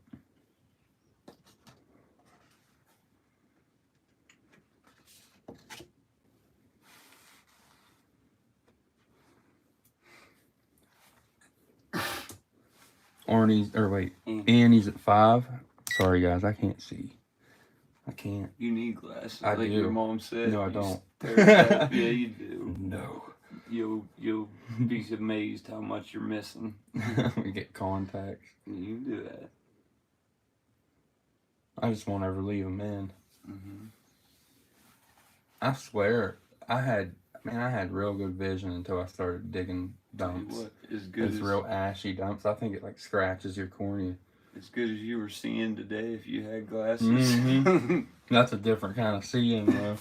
[SPEAKER 1] Annie's at 5. Sorry guys, I can't see. I can't.
[SPEAKER 2] You need glasses.
[SPEAKER 1] I
[SPEAKER 2] like
[SPEAKER 1] do.
[SPEAKER 2] Your mom said.
[SPEAKER 1] No, I don't.
[SPEAKER 2] Yeah, you do.
[SPEAKER 1] No.
[SPEAKER 2] You'll be amazed how much you're missing.
[SPEAKER 1] We get contacts.
[SPEAKER 2] You can do that.
[SPEAKER 1] I just won't ever leave them in.
[SPEAKER 2] Mm-hmm.
[SPEAKER 1] I swear, I had real good vision until I started digging dumps.
[SPEAKER 2] What, as good
[SPEAKER 1] it's
[SPEAKER 2] as
[SPEAKER 1] real ashy dumps. I think it like scratches your cornea.
[SPEAKER 2] As good as you were seeing today, if you had glasses.
[SPEAKER 1] Mm-hmm. That's a different kind of seeing, though.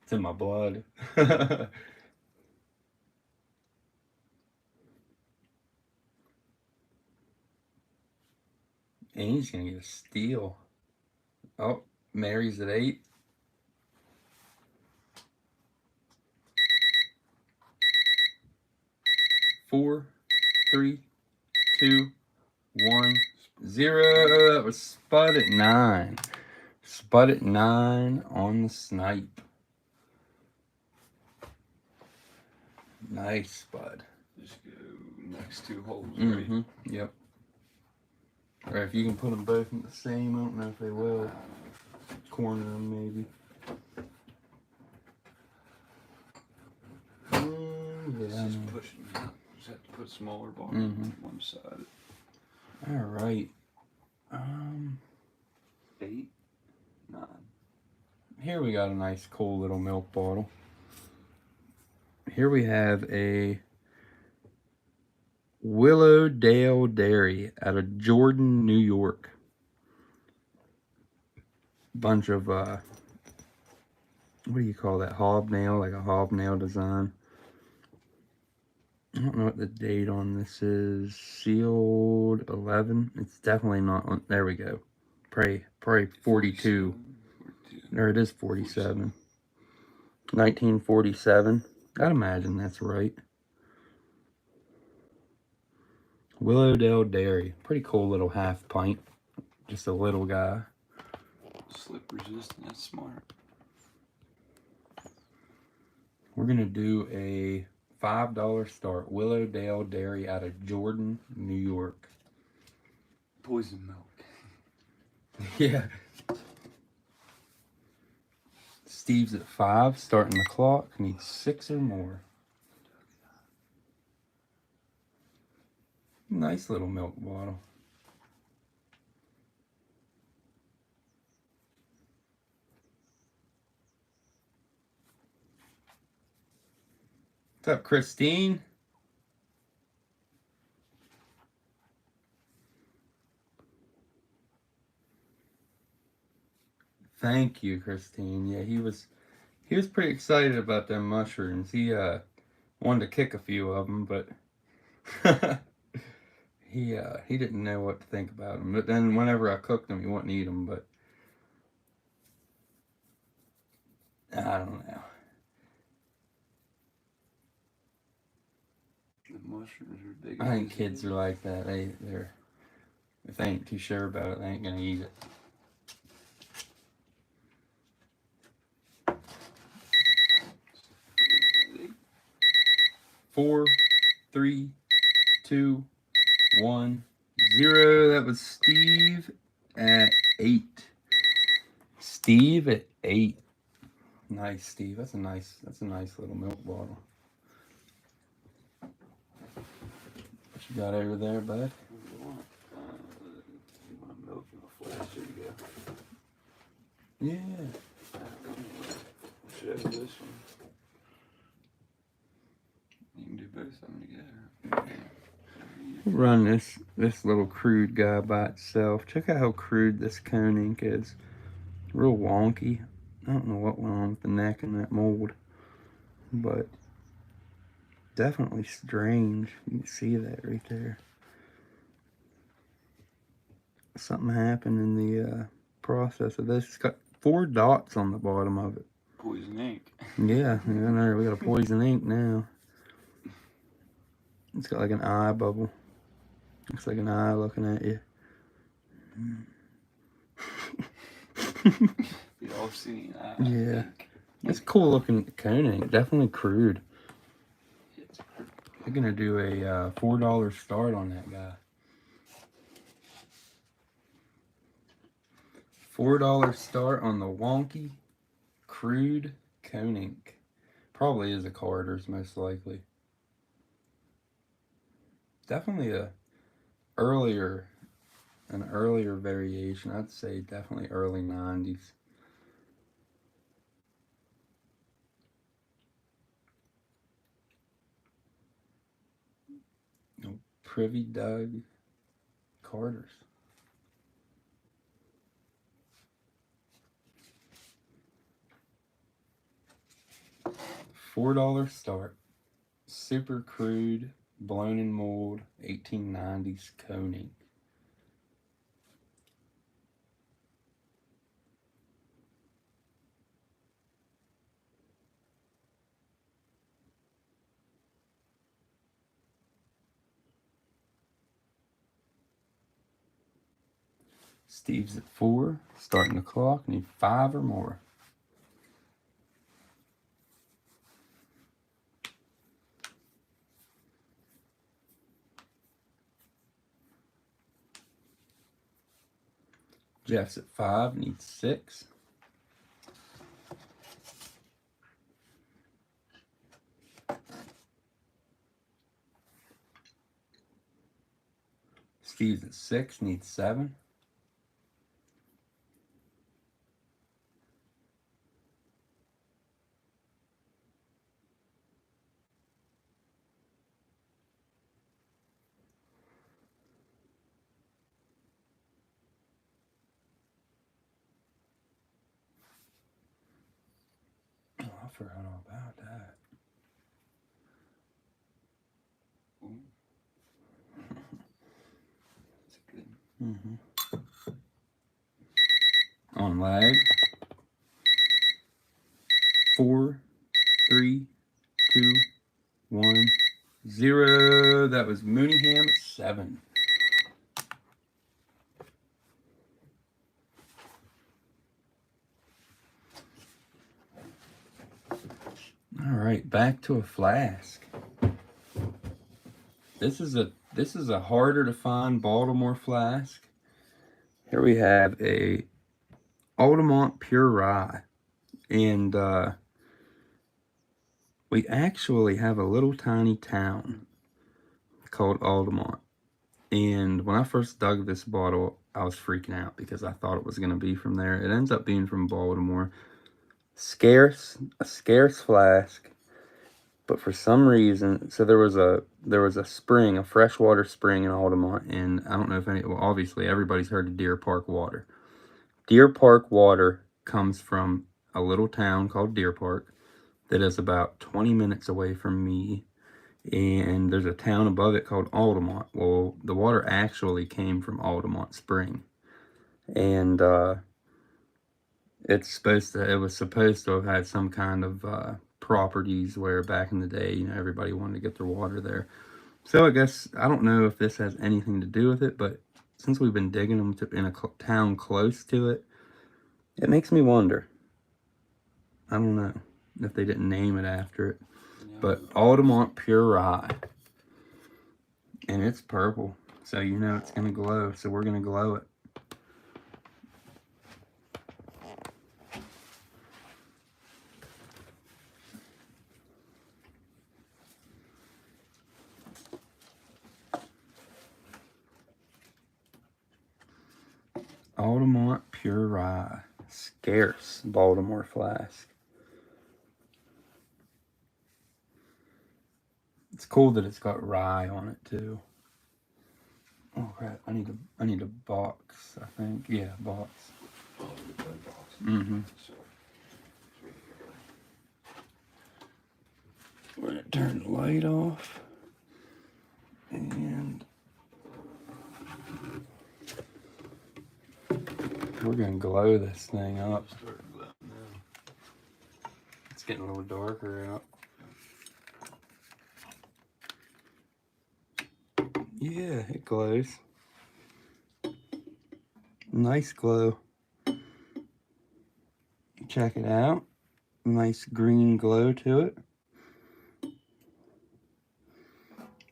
[SPEAKER 1] It's in my blood. And he's gonna get a steal. Oh, Mary's at 8. Four, 3, 2, 1, 0. That was Spud at 9. Spud at 9 on the snipe. Nice, Spud.
[SPEAKER 2] Just go next 2 holes, right?
[SPEAKER 1] Mm-hmm. Yep. Or if you can put them both in the same, I don't know if they will. Corner them, maybe. Yeah.
[SPEAKER 2] Just pushing out. Just have to put smaller ball
[SPEAKER 1] Mm-hmm.
[SPEAKER 2] on one side.
[SPEAKER 1] All right.
[SPEAKER 2] 8, 9.
[SPEAKER 1] Here we got a nice, cool little milk bottle. Here we have a Willowdale Dairy out of Jordan, New York. Bunch of, what do you call that? Hobnail, like a hobnail design. I don't know what the date on this is. Sealed 11. It's definitely not on. There we go. Probably 42. Or it is 47. 1947. I'd imagine that's right. Willowdale Dairy. Pretty cool little half pint. Just a little guy.
[SPEAKER 2] Slip resistant. That's smart.
[SPEAKER 1] We're going to do a $5 start. Willowdale Dairy out of Jordan, New York.
[SPEAKER 2] Poison milk.
[SPEAKER 1] Yeah. Steve's at 5, starting the clock. Needs 6 or more. Nice little milk bottle. What's up, Christine? Thank you, Christine. Yeah, he was pretty excited about them mushrooms. He wanted to kick a few of them, but he didn't know what to think about them. But then whenever I cooked them, he wouldn't eat them. But I don't know.
[SPEAKER 2] The mushrooms are big.
[SPEAKER 1] I think kids are like that. They're if they ain't too sure about it, they ain't gonna eat it. Four, 3, 2, 1, 0. That was Steve at 8. Steve at 8. Nice, Steve. That's a nice little milk bottle. What you got over there, bud?
[SPEAKER 2] Milk in a flask. There you go.
[SPEAKER 1] Yeah.
[SPEAKER 2] Should have this one. You can do both of them together.
[SPEAKER 1] Run this little crude guy by itself. Check out how crude this cone ink is. Real wonky. I don't know what went on with the neck in that mold, but definitely strange. You can see that right there. Something happened in the process of this. It's got 4 dots on the bottom of it.
[SPEAKER 2] Poison ink.
[SPEAKER 1] Yeah, I know. We got a poison ink now. It's got like an eye bubble. Looks like an eye looking at you.
[SPEAKER 2] The all-seeing eye.
[SPEAKER 1] Yeah. It's cool looking cone ink. Definitely crude. They're gonna do a $4 start on that guy. $4 start on the wonky, crude cone ink. Probably is a Carter's most likely. Definitely an earlier variation. I'd say definitely early 90s. Privy Doug Carter's. $4 start. Super crude, blown in mold, 1890s cone ink. Steve's at 4, starting the clock. Need 5 or more. Jeff's at 5, needs 6. Steve's at 6, needs 7. Oh, I forgot all about that.
[SPEAKER 2] That's good.
[SPEAKER 1] On lag. 4, 3, 2, 1, 0. That was Mooneyham at 7. All right, back to a flask. This is a harder to find Baltimore flask. Here we have a Altamont Pure Rye, and we actually have a little tiny town called Altamont. And when I first dug this bottle, I was freaking out because I thought it was going to be from there. It ends up being from Baltimore. A scarce flask, but for some reason, so there was a spring, a freshwater spring in Altamont, and I don't know if well, obviously everybody's heard of Deer Park water. Deer Park water comes from a little town called Deer Park that is about 20 minutes away from me, and there's a town above it called Altamont. Well, the water actually came from Altamont Spring, and it was supposed to have had some kind of properties where back in the day, everybody wanted to get their water there. So I guess, I don't know if this has anything to do with it, but since we've been digging them in a town close to it, it makes me wonder. I don't know if they didn't name it after it. Yeah. But Altamont Pure Rye. And it's purple, so it's going to glow, so we're going to glow it. Altamont Pure Rye. scarce Baltimore flask. It's cool that it's got rye on it too. Oh crap! I need a box. I think box. Mm-hmm. We're gonna turn the light off, and we're gonna glow this thing up. It's getting a little darker out. Yeah, it glows. Nice glow. Check it out. Nice green glow to it.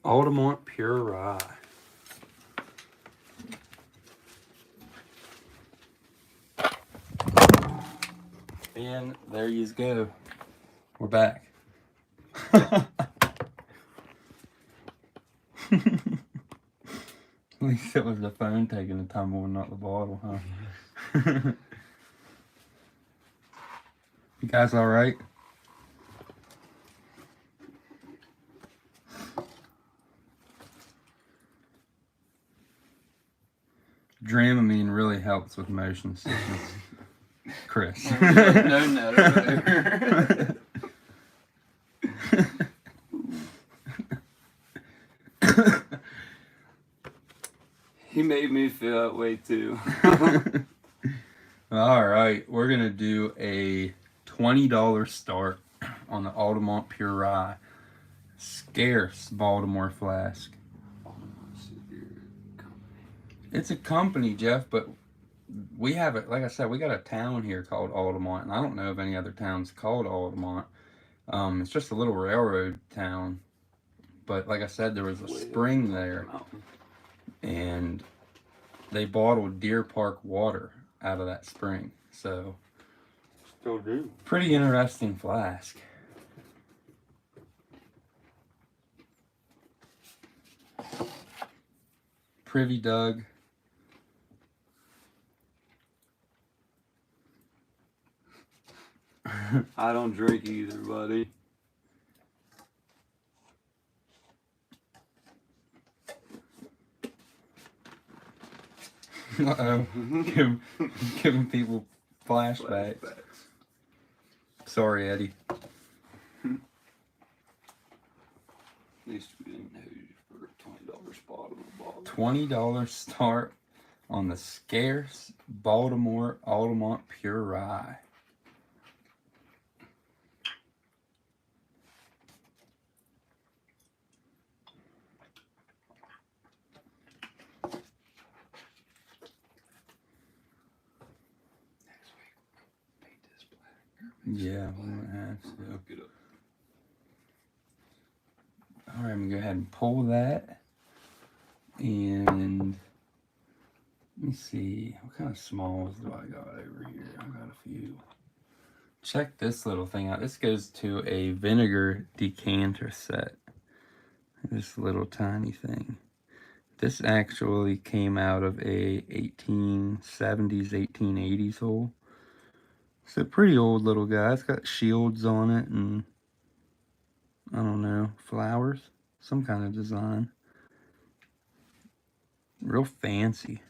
[SPEAKER 1] Altamont Pure Rye. And there you go. We're back. At least it was the phone taking the tumble and not the bottle, huh? You guys all right? Dramamine really helps with motion sickness. Chris. No.
[SPEAKER 2] He made me feel that way too.
[SPEAKER 1] All right, we're gonna do a $20 start on the Altamont Pure Rye, scarce Baltimore flask. It's a company, Jeff, but we have it. Like I said, we got a town here called Altamont, and I don't know of any other towns called Altamont. It's just a little railroad town, but like I said, there was a spring there, and they bottled Deer Park water out of that spring. So,
[SPEAKER 2] Still do.
[SPEAKER 1] Pretty interesting flask. Privy Doug.
[SPEAKER 2] I don't drink either, buddy.
[SPEAKER 1] Uh-oh. Giving people flashbacks. Sorry, Eddie.
[SPEAKER 2] At least we didn't know you for a $20 spot on the bottle.
[SPEAKER 1] $20 start on the scarce Baltimore Altamont Pure Rye. Yeah, we might have to. Alright, I'm going to go ahead and pull that. And let me see. What kind of smalls do I got over here? I got a few. Check this little thing out. This goes to a vinegar decanter set. This little tiny thing. This actually came out of a 1870s, 1880s hole. It's a pretty old little guy. It's got shields on it and, I don't know, flowers. Some kind of design. Real fancy.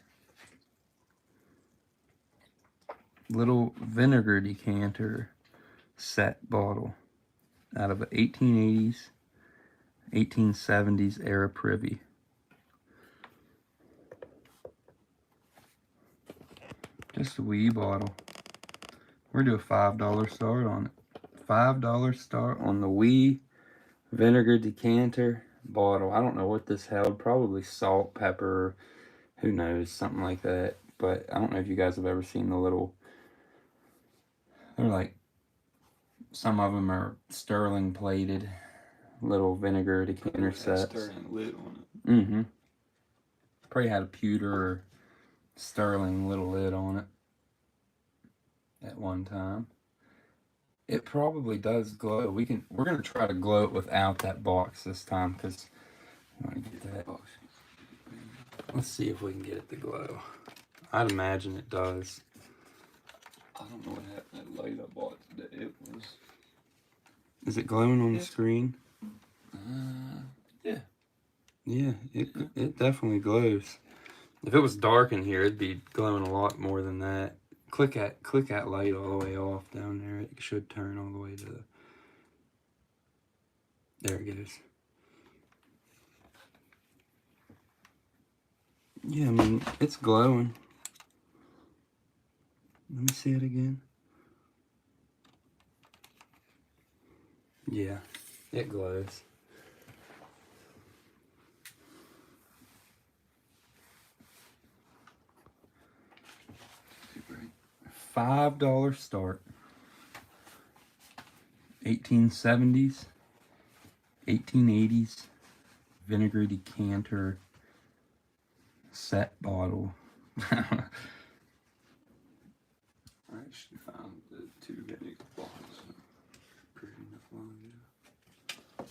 [SPEAKER 1] Little vinegar decanter set bottle out of an 1880s, 1870s era privy. Just a wee bottle. We're going to do a $5 start on it. $5 start on the wee vinegar decanter bottle. I don't know what this held. Probably salt, pepper, who knows, something like that. But I don't know if you guys have ever seen the little, they're like, some of them are sterling plated little vinegar decanter sets.
[SPEAKER 2] Sterling lid on it.
[SPEAKER 1] Mm-hmm. Probably had a pewter or sterling little lid on it at one time. It probably does glow. We're gonna try to glow it without that box this time because I want to get that box. Let's see if we can get it to glow. I'd imagine it does.
[SPEAKER 2] I don't know what happened to that light I bought today. It was...
[SPEAKER 1] Is it glowing on the screen?
[SPEAKER 2] Yeah.
[SPEAKER 1] Yeah, it definitely glows. If it was dark in here, it'd be glowing a lot more than that. Click that light all the way off down there. It should turn all the way to the... There it goes. Yeah, I mean, it's glowing. Let me see it again. Yeah, it glows. $5 start. 1870s, 1880s, vinegar decanter set bottle.
[SPEAKER 2] I actually found the 2 vinegar bottles pretty enough long ago.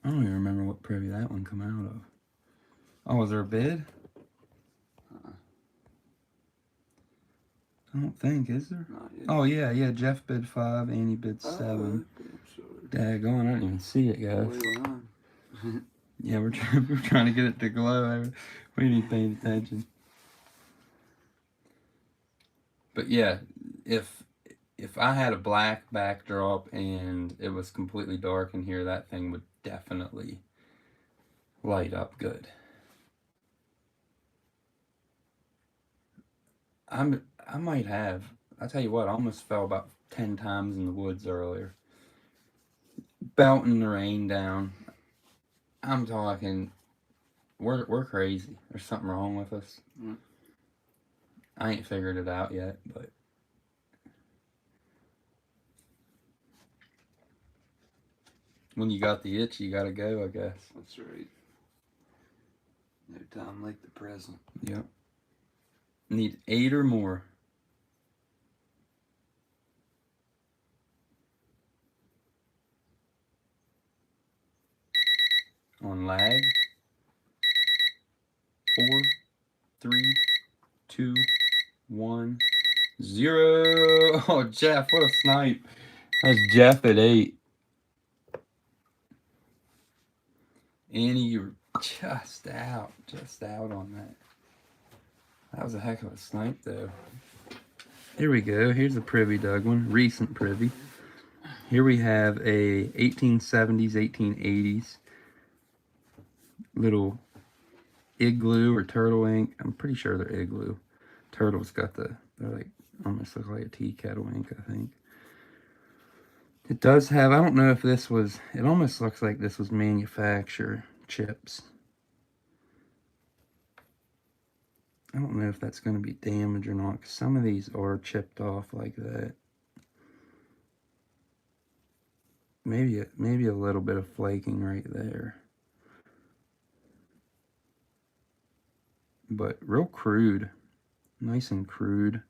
[SPEAKER 1] I don't even remember what privy that one come out of. Oh, was there a bid? I don't think, is there?
[SPEAKER 2] Not yet.
[SPEAKER 1] Oh, yeah. Jeff bid 5, Annie bid 7. Daggone, I didn't even see it, guys. Yeah, we're trying to get it to glow. We need paying attention. But yeah, if I had a black backdrop and it was completely dark in here, that thing would definitely light up good. I might have. I tell you what, I almost fell about 10 times in the woods earlier. Belting the rain down. I'm talking, we're crazy. There's something wrong with us. I ain't figured it out yet, but when you got the itch, you gotta go, I guess.
[SPEAKER 2] That's right. No time like the present.
[SPEAKER 1] Yep. Need 8 or more. On lag. 4, 3, 2, 1, 0. Oh, Jeff, what a snipe. That's Jeff at 8. Annie, you were just out on that. That was a heck of a snipe, though. Here we go. Here's a privy dug one. Recent privy. Here we have a 1870s, 1880s little igloo or turtle ink. I'm pretty sure they're igloo. Turtle's got they're like, almost look like a tea kettle ink, I think. It does have, I don't know if this was, it almost looks like this was manufacturer chips. I don't know if that's going to be damaged or not, because some of these are chipped off like that. Maybe a little bit of flaking right there. But real crude. Nice and crude.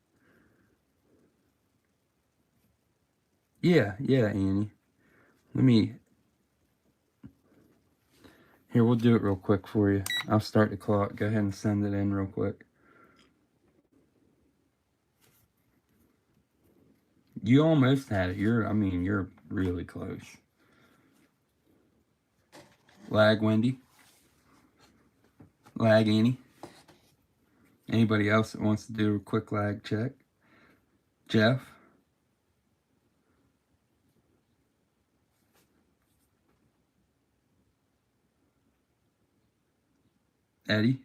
[SPEAKER 1] Yeah, Annie. Here, we'll do it real quick for you. I'll start the clock. Go ahead and send it in real quick. You almost had it. You're really close. Lag, Wendy. Lag, Annie. Anybody else that wants to do a quick lag check? Jeff? Eddie?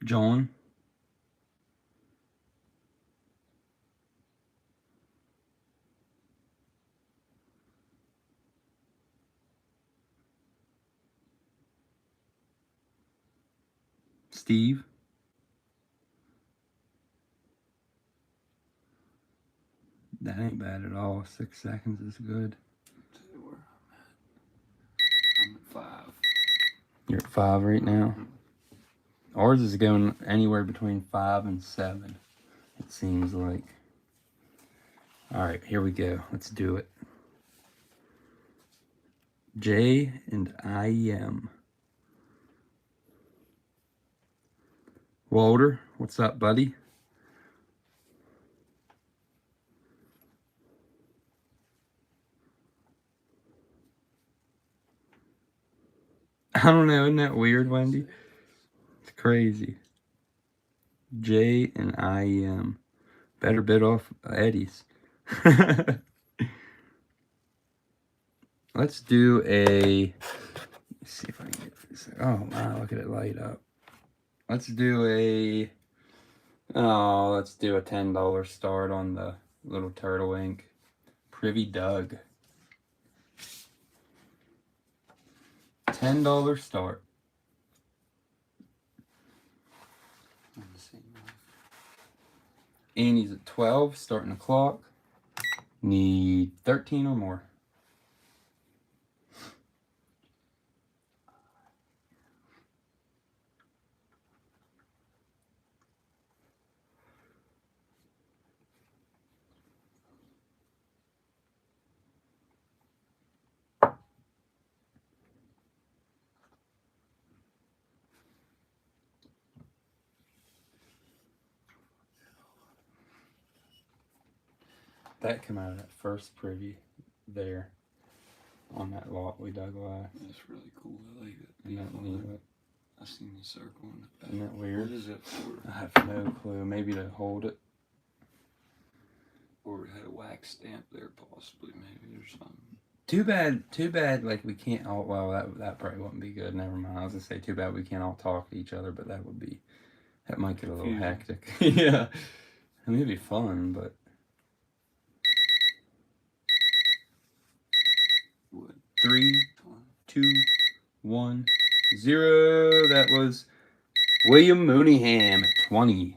[SPEAKER 1] John? Steve? That ain't bad at all. 6 seconds is good.
[SPEAKER 2] Tell you where I'm at 5.
[SPEAKER 1] You're at 5 right now? Ours is going anywhere between 5 and 7, it seems like. Alright, here we go. Let's do it. J and IM. Walter, what's up, buddy? I don't know, isn't that weird, Wendy? It's crazy. J and IM. Better bit off Eddie's. Let's do a. Let's see if I can get this. Oh wow, look at it light up. Let's do a. Oh, let's do a $10 start on the little turtle ink. Privy Doug. $10 start. Annie's at 12, starting the clock. Need 13 or more. That came out of that first privy there on that lot we dug last.
[SPEAKER 2] That's really cool. I like it.
[SPEAKER 1] Isn't that neat?
[SPEAKER 2] I seen the circle in the back.
[SPEAKER 1] Isn't that weird?
[SPEAKER 2] What is that for?
[SPEAKER 1] I have no clue. Maybe to hold it.
[SPEAKER 2] Or it had a wax stamp there, possibly, maybe, or something.
[SPEAKER 1] Too bad, like, we can't all, well, that probably wouldn't be good, never mind. I was gonna say, too bad we can't all talk to each other, but that might get a little hectic. Yeah. I mean, it'd be fun, but.
[SPEAKER 2] What?
[SPEAKER 1] 3, 2, 1, 0. That was William Mooneyham at 20.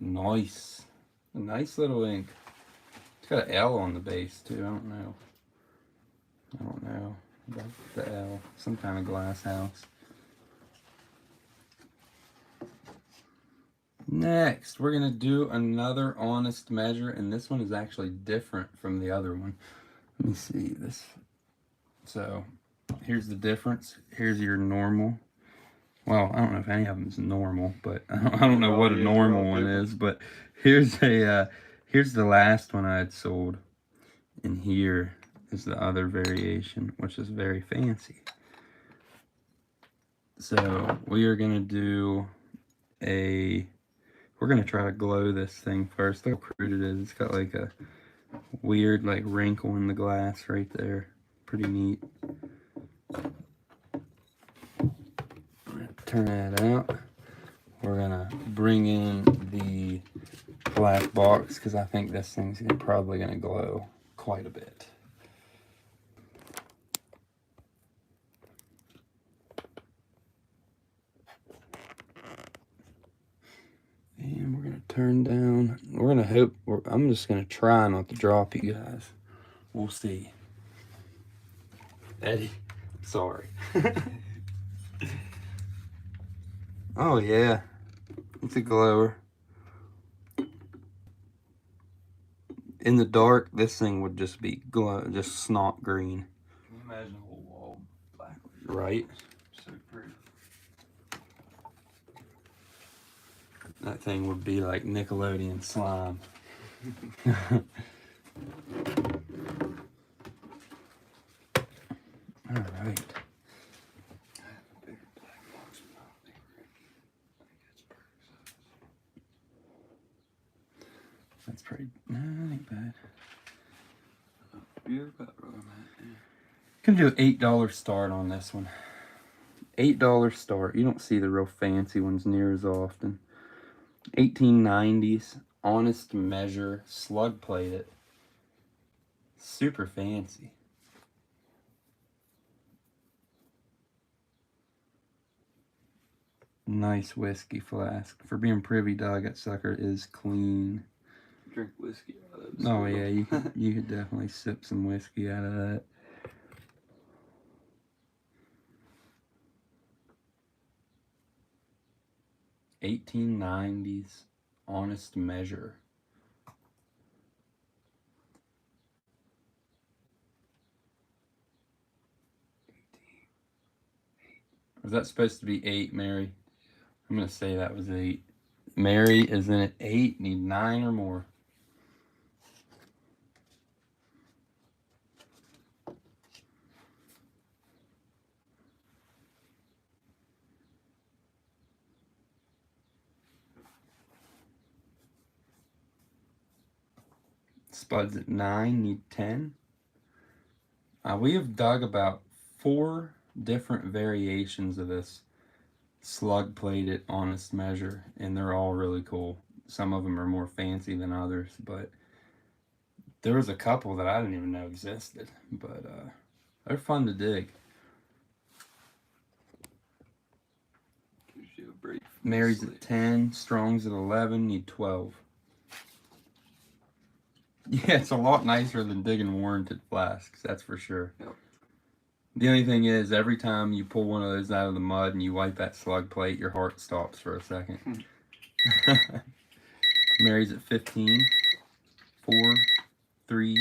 [SPEAKER 1] Nice. A nice little ink. It's got an L on the base, too. I don't know about the L. Some kind of glass house. Next, we're going to do another honest measure, and this one is actually different from the other one. Let me see this. So, here's the difference. Here's your normal. Well, I don't know if any of them is normal, but I don't know what a normal one is. But here's here's the last one I had sold, and here is the other variation, which is very fancy. So we are gonna do we're gonna try to glow this thing first. Look how crude it is. It's got like a weird like wrinkle in the glass right there. Pretty neat. Turn that out. We're gonna bring in the black box because I think this thing's probably gonna glow quite a bit. And we're gonna turn down. We're gonna hope. I'm just gonna try not to drop you guys. We'll see. Eddie, sorry. Oh yeah, it's a glower. In the dark, this thing would just be just snot green.
[SPEAKER 2] Can you imagine a whole wall black?
[SPEAKER 1] Right.
[SPEAKER 2] So pretty.
[SPEAKER 1] That thing would be like Nickelodeon slime. All right. That's pretty. No, that ain't bad.
[SPEAKER 2] You're about right, man.
[SPEAKER 1] Can do an $8 start on this one. $8 start. You don't see the real fancy ones near as often. 1890s, honest measure, slug plated. Super fancy. Nice whiskey flask. For being Privy Doug, that sucker is clean.
[SPEAKER 2] Drink whiskey out of it.
[SPEAKER 1] Oh yeah, you could definitely sip some whiskey out of that. $1890s, honest measure. Was that supposed to be 8, Mary? I'm going to say that was 8. Mary is in at 8. Need 9 or more. Spud's at 9. Need 10. We have dug about 4 different variations of this slug plated honest measure, and they're all really cool. Some of them are more fancy than others, but there was a couple that I didn't even know existed, but they're fun to dig.
[SPEAKER 2] Gives you a break.
[SPEAKER 1] Mary's at 10, Strong's at 11, need 12. Yeah, it's a lot nicer than digging warranted flasks, that's for sure.
[SPEAKER 2] Yep.
[SPEAKER 1] The only thing is, every time you pull one of those out of the mud and you wipe that slug plate, your heart stops for a second. Mary's at 15. 4, 3,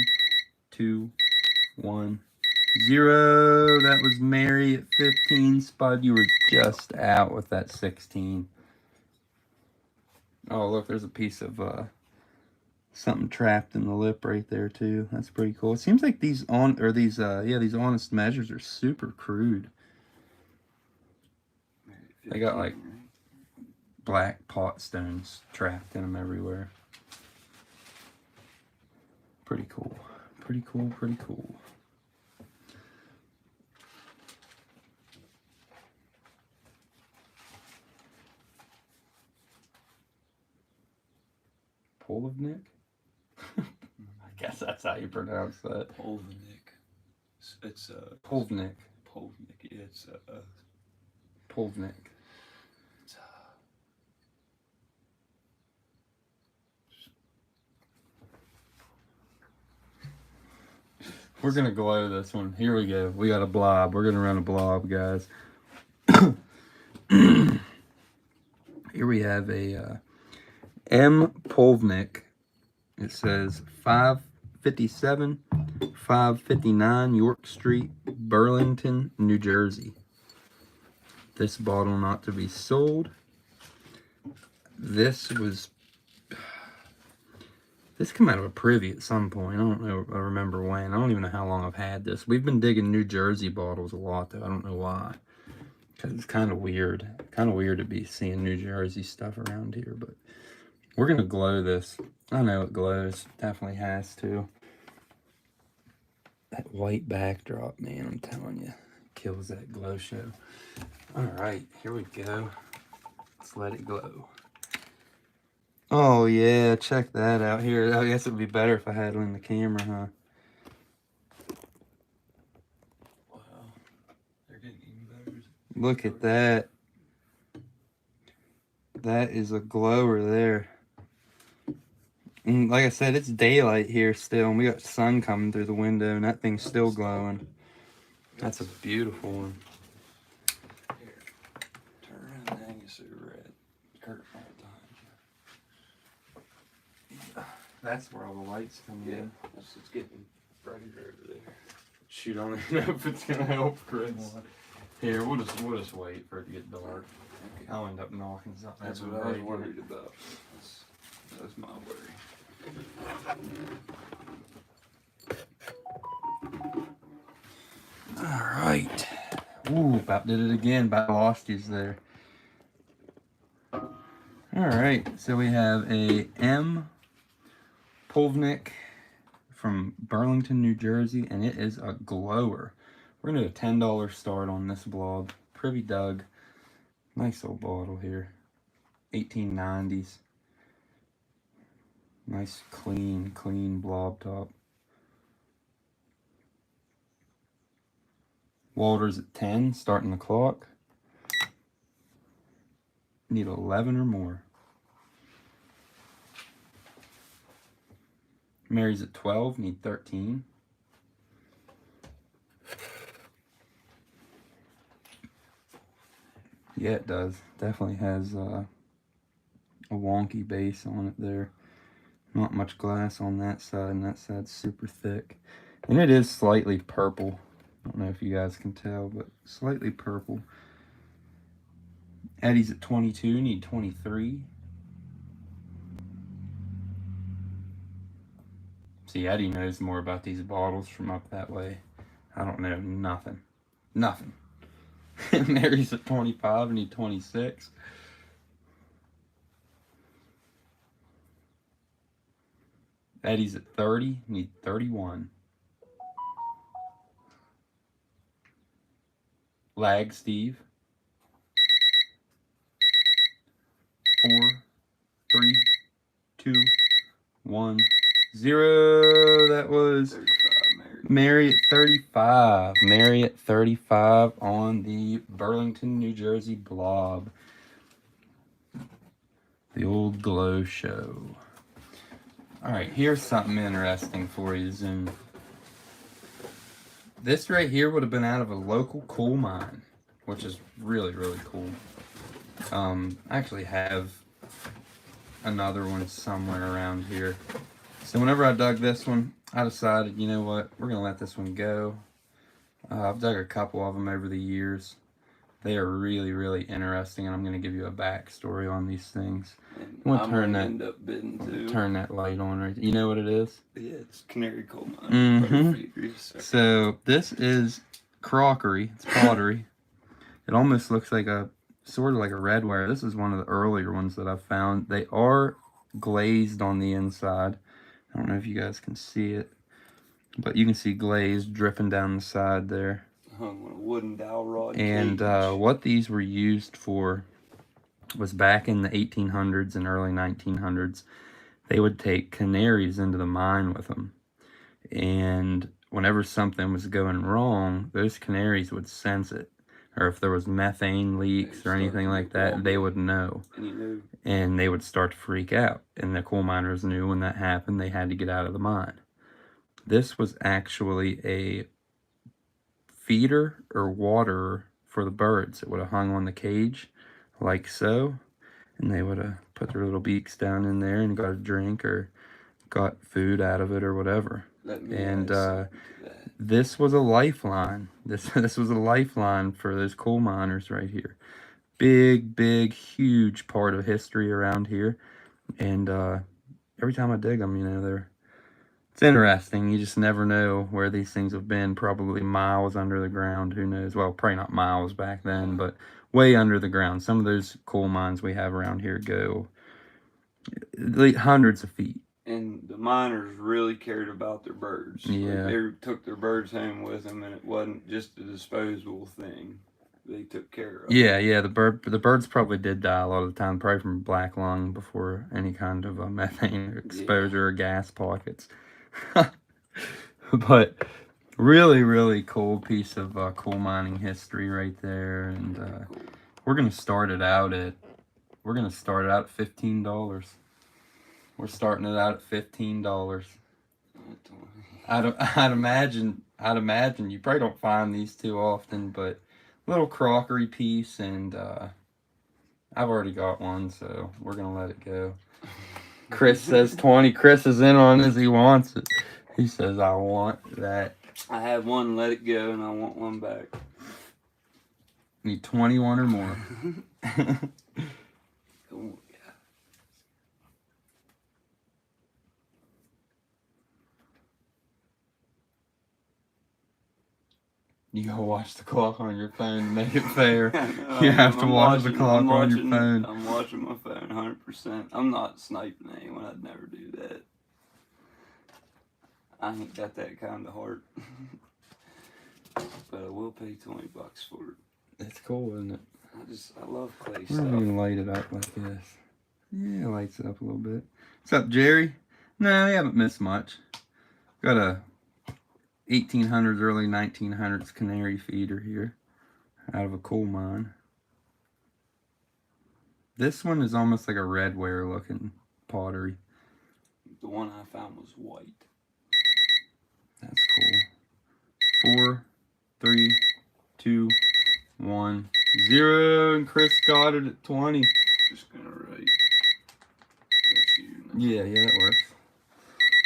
[SPEAKER 1] 2, 1, 0. That was Mary at 15. Spud, you were just out with that 16. Oh, look, there's a piece of something trapped in the lip right there too. That's pretty cool. It seems like these honest measures are super crude. They got like black pot stones trapped in them everywhere. Pretty cool. Pretty cool, pretty cool. Polovnik? I guess that's how you pronounce that.
[SPEAKER 2] Polvnik. It's
[SPEAKER 1] Polvnik.
[SPEAKER 2] Polvnik. Yeah, it's
[SPEAKER 1] Polvnik. We're gonna glow this one. Here we go. We got a blob. We're gonna run a blob, guys. Here we have a M. Polvnik. It says 557, 559 York Street, Burlington, New Jersey. This bottle not to be sold. This came out of a privy at some point. I don't know. I remember when. I don't even know how long I've had this. We've been digging New Jersey bottles a lot, though. I don't know why. Because it's kind of weird. Kind of weird to be seeing New Jersey stuff around here. But we're going to glow this. I know it glows. Definitely has to. That white backdrop, man, I'm telling you. Kills that glow show. Alright, here we go. Let's let it glow. Oh yeah, check that out here. I guess it would be better if I had it in the camera, huh?
[SPEAKER 2] wow. They're getting even better.
[SPEAKER 1] Look at that. That is a glower there. And like I said, it's daylight here still, and we got sun coming through the window, and that thing's still glowing. That's a beautiful one.
[SPEAKER 2] Here, turn around and hang a cigarette. Curtain all the time.
[SPEAKER 1] That's where all the lights come
[SPEAKER 2] Yeah,
[SPEAKER 1] in.
[SPEAKER 2] it's getting brighter over there.
[SPEAKER 1] Shoot, I don't even know if it's gonna help, Chris. Here, we'll just wait for it to get dark.
[SPEAKER 2] Okay.
[SPEAKER 1] I'll end up knocking something.
[SPEAKER 2] That's what I was worried about. That's my worry.
[SPEAKER 1] All right. Ooh, about did it again. About lost yous there. All right. So we have a M. Polvnik from Burlington, New Jersey, and it is a glower. We're gonna do a $10 start on this blob. Privy Doug. Nice old bottle here. 1890s. Nice clean blob top. Walters at 10, starting the clock. Need 11 or more. Mary's at 12, need 13. Yeah, it does. Definitely has a wonky base on it there. Not much glass on that side, and that side's super thick. And it is slightly purple. I don't know if you guys can tell, but slightly purple. Eddie's at 22, need 23. See, Eddie knows more about these bottles from up that way. I don't know nothing. Nothing. Mary's at 25, need 26. Eddie's at 30, need 31. Lag Steve. 4, 3, 2, 1, 0. That was
[SPEAKER 2] 35,
[SPEAKER 1] Mary at 35. Mary at 35 on the Burlington, New Jersey blob. The old glow show. Alright, here's something interesting for you, Zoom. This right here would have been out of a local coal mine, which is really, really cool. I actually have another one somewhere around here. So whenever I dug this one, I decided, you know what, we're going to let this one go. I've dug a couple of them over the years. They are really, really interesting, and I'm going to give you a backstory on these things.
[SPEAKER 2] I'm going to end up bidding too.
[SPEAKER 1] Turn that light on right there. You know what it is?
[SPEAKER 2] Yeah, it's canary coal mine.
[SPEAKER 1] So this is crockery. It's pottery. It almost looks like a sort of like a redware. This is one of the earlier ones that I've found. They are glazed on the inside. I don't know if you guys can see it, but you can see glaze dripping down the side there.
[SPEAKER 2] Hung on a wooden dowel rod.
[SPEAKER 1] And what these were used for was back in the 1800s and early 1900s, they would take canaries into the mine with them. And whenever something was going wrong, those canaries would sense it. Or if there was methane leaks or anything like that, they would know. And they would start to freak out. And the coal miners knew when that happened, they had to get out of the mine. This was actually a feeder or waterer for the birds. It would have hung on the cage like so, and they would have put their little beaks down in there and got a drink or got food out of it or whatever. And this was a lifeline. This was a lifeline for those coal miners right here. Big, huge part of history around here. And every time I dig them, you know, it's interesting. You just never know where these things have been. Probably miles under the ground. Who knows? Well, probably not miles back then, but way under the ground. Some of those coal mines we have around here go hundreds of feet.
[SPEAKER 2] And the miners really cared about their birds.
[SPEAKER 1] Yeah.
[SPEAKER 2] Like they took their birds home with them, and it wasn't just a disposable thing. They took care of.
[SPEAKER 1] Yeah. The birds probably did die a lot of the time, probably from black lung before any kind of methane exposure or gas pockets. But really cool piece of coal mining history right there, and cool. we're gonna start it out at $15. We're starting it out at $15. I'd imagine you probably don't find these too often, but little crockery piece, and I've already got one, so we're gonna let it go. Chris says 20. Chris is in on this. He wants it. He says, I want that.
[SPEAKER 2] I had one, let it go, and I want one back.
[SPEAKER 1] Need 21 or more.
[SPEAKER 2] Oh, yeah.
[SPEAKER 1] You gotta watch the clock on your phone to make it fair. You have to watch the clock on your phone.
[SPEAKER 2] I'm watching my phone 100%. I'm not sniping anyone. I'd never do that. I ain't got that kind of heart. But I will pay $20 for it.
[SPEAKER 1] It's cool, isn't it?
[SPEAKER 2] I love clay
[SPEAKER 1] We're
[SPEAKER 2] stuff.
[SPEAKER 1] gonna light it up like this. Yeah, it lights it up a little bit. What's up, Jerry? No, you haven't missed much. Got a 1800s, early 1900s canary feeder here out of a coal mine. This one is almost like a redware looking pottery.
[SPEAKER 2] The one I found was white.
[SPEAKER 1] That's cool. 4, 3, 2, 1, 0. And Chris got it at 20.
[SPEAKER 2] Just gonna write. That's you.
[SPEAKER 1] Yeah, that works.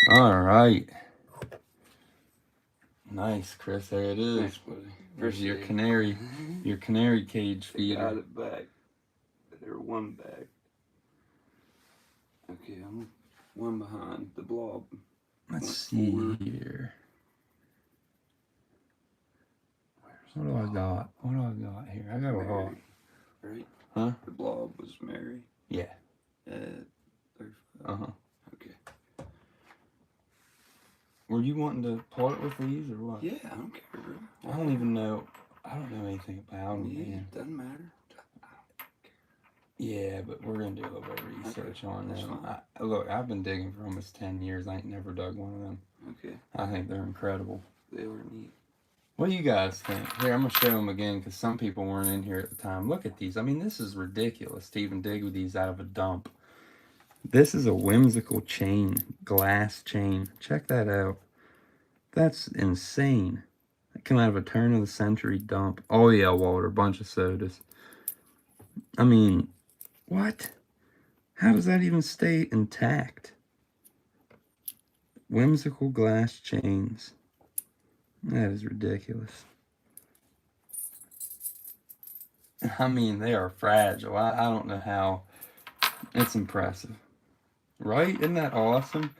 [SPEAKER 1] All right. Nice, Chris. There it is.
[SPEAKER 2] Thanks, buddy.
[SPEAKER 1] There's your canary cage feeder.
[SPEAKER 2] Got it back. They were one back. Okay, I'm one behind the blob.
[SPEAKER 1] Let's see here. What do I got? What do I got here? I got a lot.
[SPEAKER 2] Right?
[SPEAKER 1] Huh?
[SPEAKER 2] The blob was Mary.
[SPEAKER 1] Yeah.
[SPEAKER 2] 35.
[SPEAKER 1] Uh-huh.
[SPEAKER 2] Okay.
[SPEAKER 1] Were you wanting to part with these or what?
[SPEAKER 2] Yeah, I don't care, bro.
[SPEAKER 1] I don't even know. I don't know anything about them, man.
[SPEAKER 2] Doesn't matter.
[SPEAKER 1] Yeah, but we're going to do a little bit of research on them.
[SPEAKER 2] Look,
[SPEAKER 1] I've been digging for almost 10 years. I ain't never dug one of them.
[SPEAKER 2] Okay.
[SPEAKER 1] I think they're incredible.
[SPEAKER 2] They were neat.
[SPEAKER 1] What do you guys think? Here, I'm going to show them again because some people weren't in here at the time. Look at these. I mean, this is ridiculous to even dig with these out of a dump. This is a whimsical chain, glass chain. Check that out. That's insane. That came out of a turn-of-the-century dump. Oh, yeah, Walter, bunch of sodas. I mean, what? How does that even stay intact? Whimsical glass chains. That is ridiculous. I mean, they are fragile. I don't know how. It's impressive. Right? Isn't that awesome?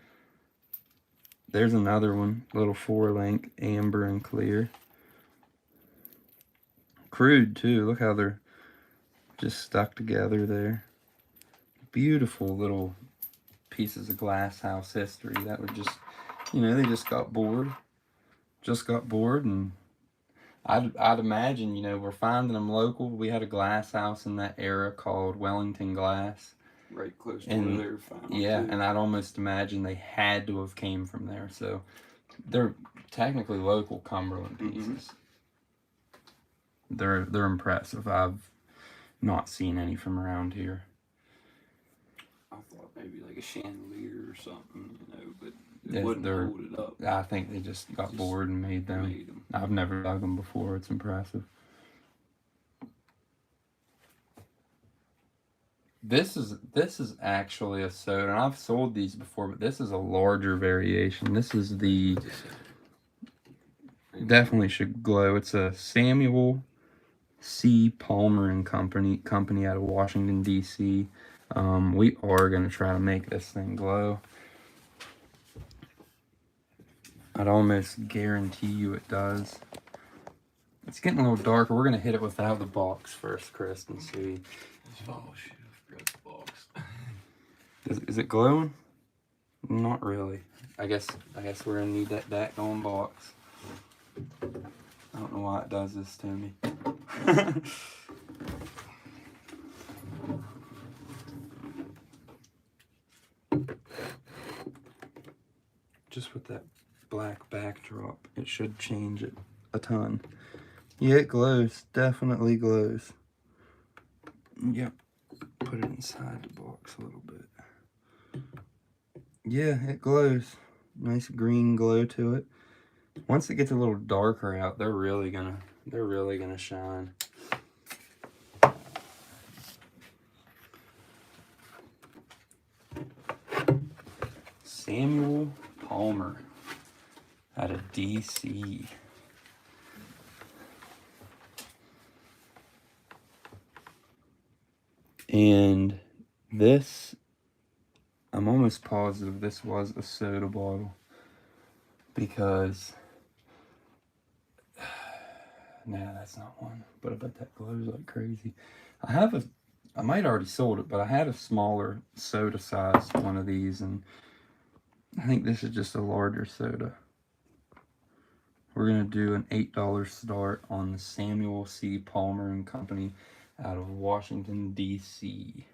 [SPEAKER 1] There's another one. Little 4-link, amber and clear. Crude, too. Look how they're just stuck together there. Beautiful little pieces of glass house history that were just, you know, they just got bored. And I'd imagine, you know, we're finding them local. We had a glass house in that era called Wellington Glass.
[SPEAKER 2] Right close to where they were found.
[SPEAKER 1] Yeah, too. And I'd almost imagine they had to have came from there. So they're technically local Cumberland pieces. Mm-hmm. They're impressive. I've not seen any from around here.
[SPEAKER 2] I thought maybe like a chandelier or something, you know, but it wouldn't hold it up.
[SPEAKER 1] I think they just got bored and made them. I've never dug them before. It's impressive. This is actually a soda, and I've sold these before, but this is a larger variation. This is the definitely should glow. It's a Samuel C. Palmer and company out of Washington D.C. We are gonna try to make this thing glow. I'd almost guarantee you it does. It's getting a little darker. We're gonna hit it without the box first, Chris, and see.
[SPEAKER 2] Oh shit, I forgot the box.
[SPEAKER 1] Is it glowing? Not really. I guess we're gonna need that daggone box. I don't know why it does this to me. Just with that black backdrop, it should change it a ton. Yeah, it glows. Definitely glows. Yep. Put it inside the box a little bit. Yeah, it glows. Nice green glow to it. Once it gets a little darker out, they're really gonna shine. Samuel Palmer out of DC. And this, I'm almost positive this was a soda bottle, because nah, that's not one, but I bet that glows like crazy. I might already sold it, but I had a smaller soda size one of these, and I think this is just a larger soda. We're gonna do an $8 start on the Samuel C. Palmer and Company out of Washington, D.C.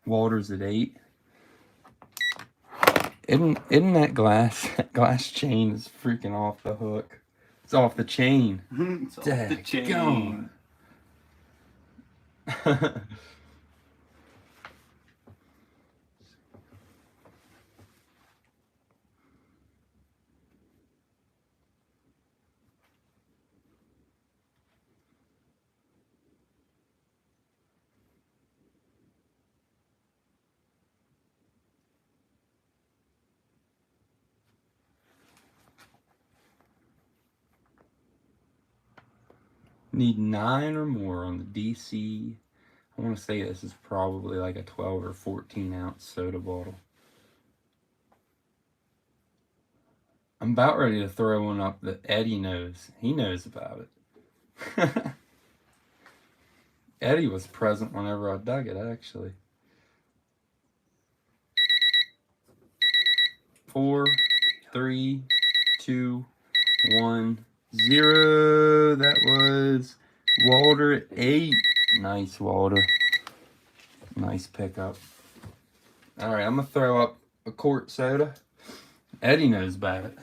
[SPEAKER 1] Walter's at 8. Isn't that glass chain is freaking off the hook? It's off the chain.
[SPEAKER 2] It's off the chain.
[SPEAKER 1] Need 9 or more on the DC. I want to say this is probably like a 12 or 14 ounce soda bottle. I'm about ready to throw one up that Eddie knows. He knows about it. Eddie was present whenever I dug it, actually. 4, 3, 2, 1, 0. That was Walter at 8. Nice, Walter. Nice pickup. All right, I'm going to throw up a quart soda. Eddie knows about it.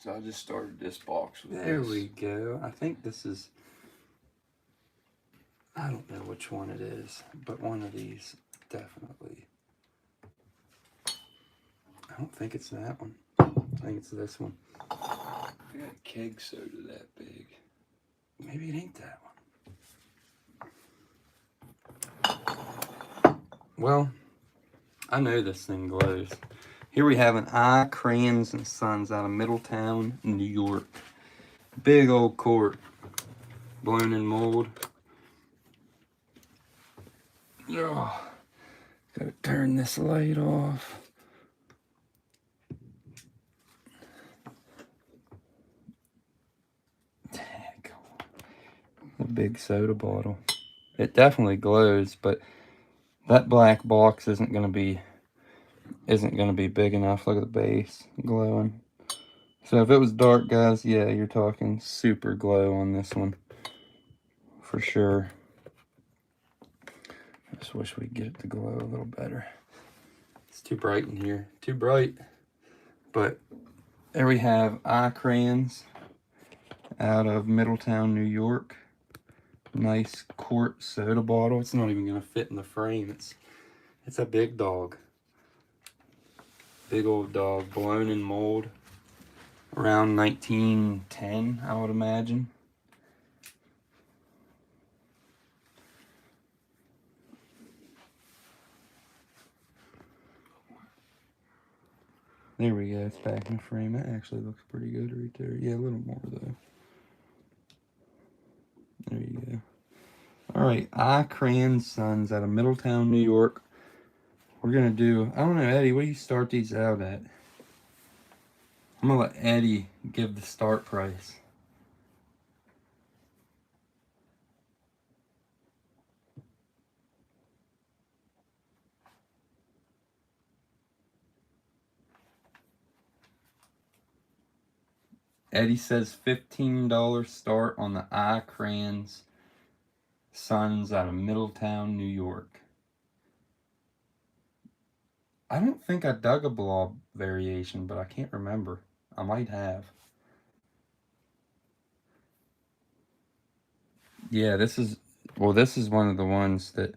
[SPEAKER 2] So I just started this box with
[SPEAKER 1] There
[SPEAKER 2] this.
[SPEAKER 1] we go. I think this is, I don't know which one it is, but one of these definitely. I don't think it's that one. I think it's this one.
[SPEAKER 2] I got keg soda that big.
[SPEAKER 1] Maybe it ain't that one. Well, I know this thing glows. Here we have an I, Crayons and Sons out of Middletown, New York. Big old quart. Blown in mold. Oh, gotta turn this light off. A big soda bottle. It definitely glows, but that black box isn't gonna be big enough. Look at the base glowing. So if it was dark, guys, yeah, you're talking super glow on this one for sure. I just wish we'd get it to glow a little better. It's too bright in here, too bright. But there we have I Crayons out of Middletown, New York. Nice quart soda bottle. It's not even gonna fit in the frame. It's a big dog. Big old dog, blown in mold. Around 1910, I would imagine. There we go, it's back in the frame. That actually looks pretty good right there. Yeah, a little more though. There you go. All right, I Crayons Sons out of Middletown, New York. We're gonna do, I don't know, Eddie, what do you start these out at? I'm gonna let Eddie give the start price. Eddie says $15 start on the I Crayons Sons out of Middletown, New York. I don't think I dug a blob variation, but I can't remember. I might have. Yeah, this is one of the ones that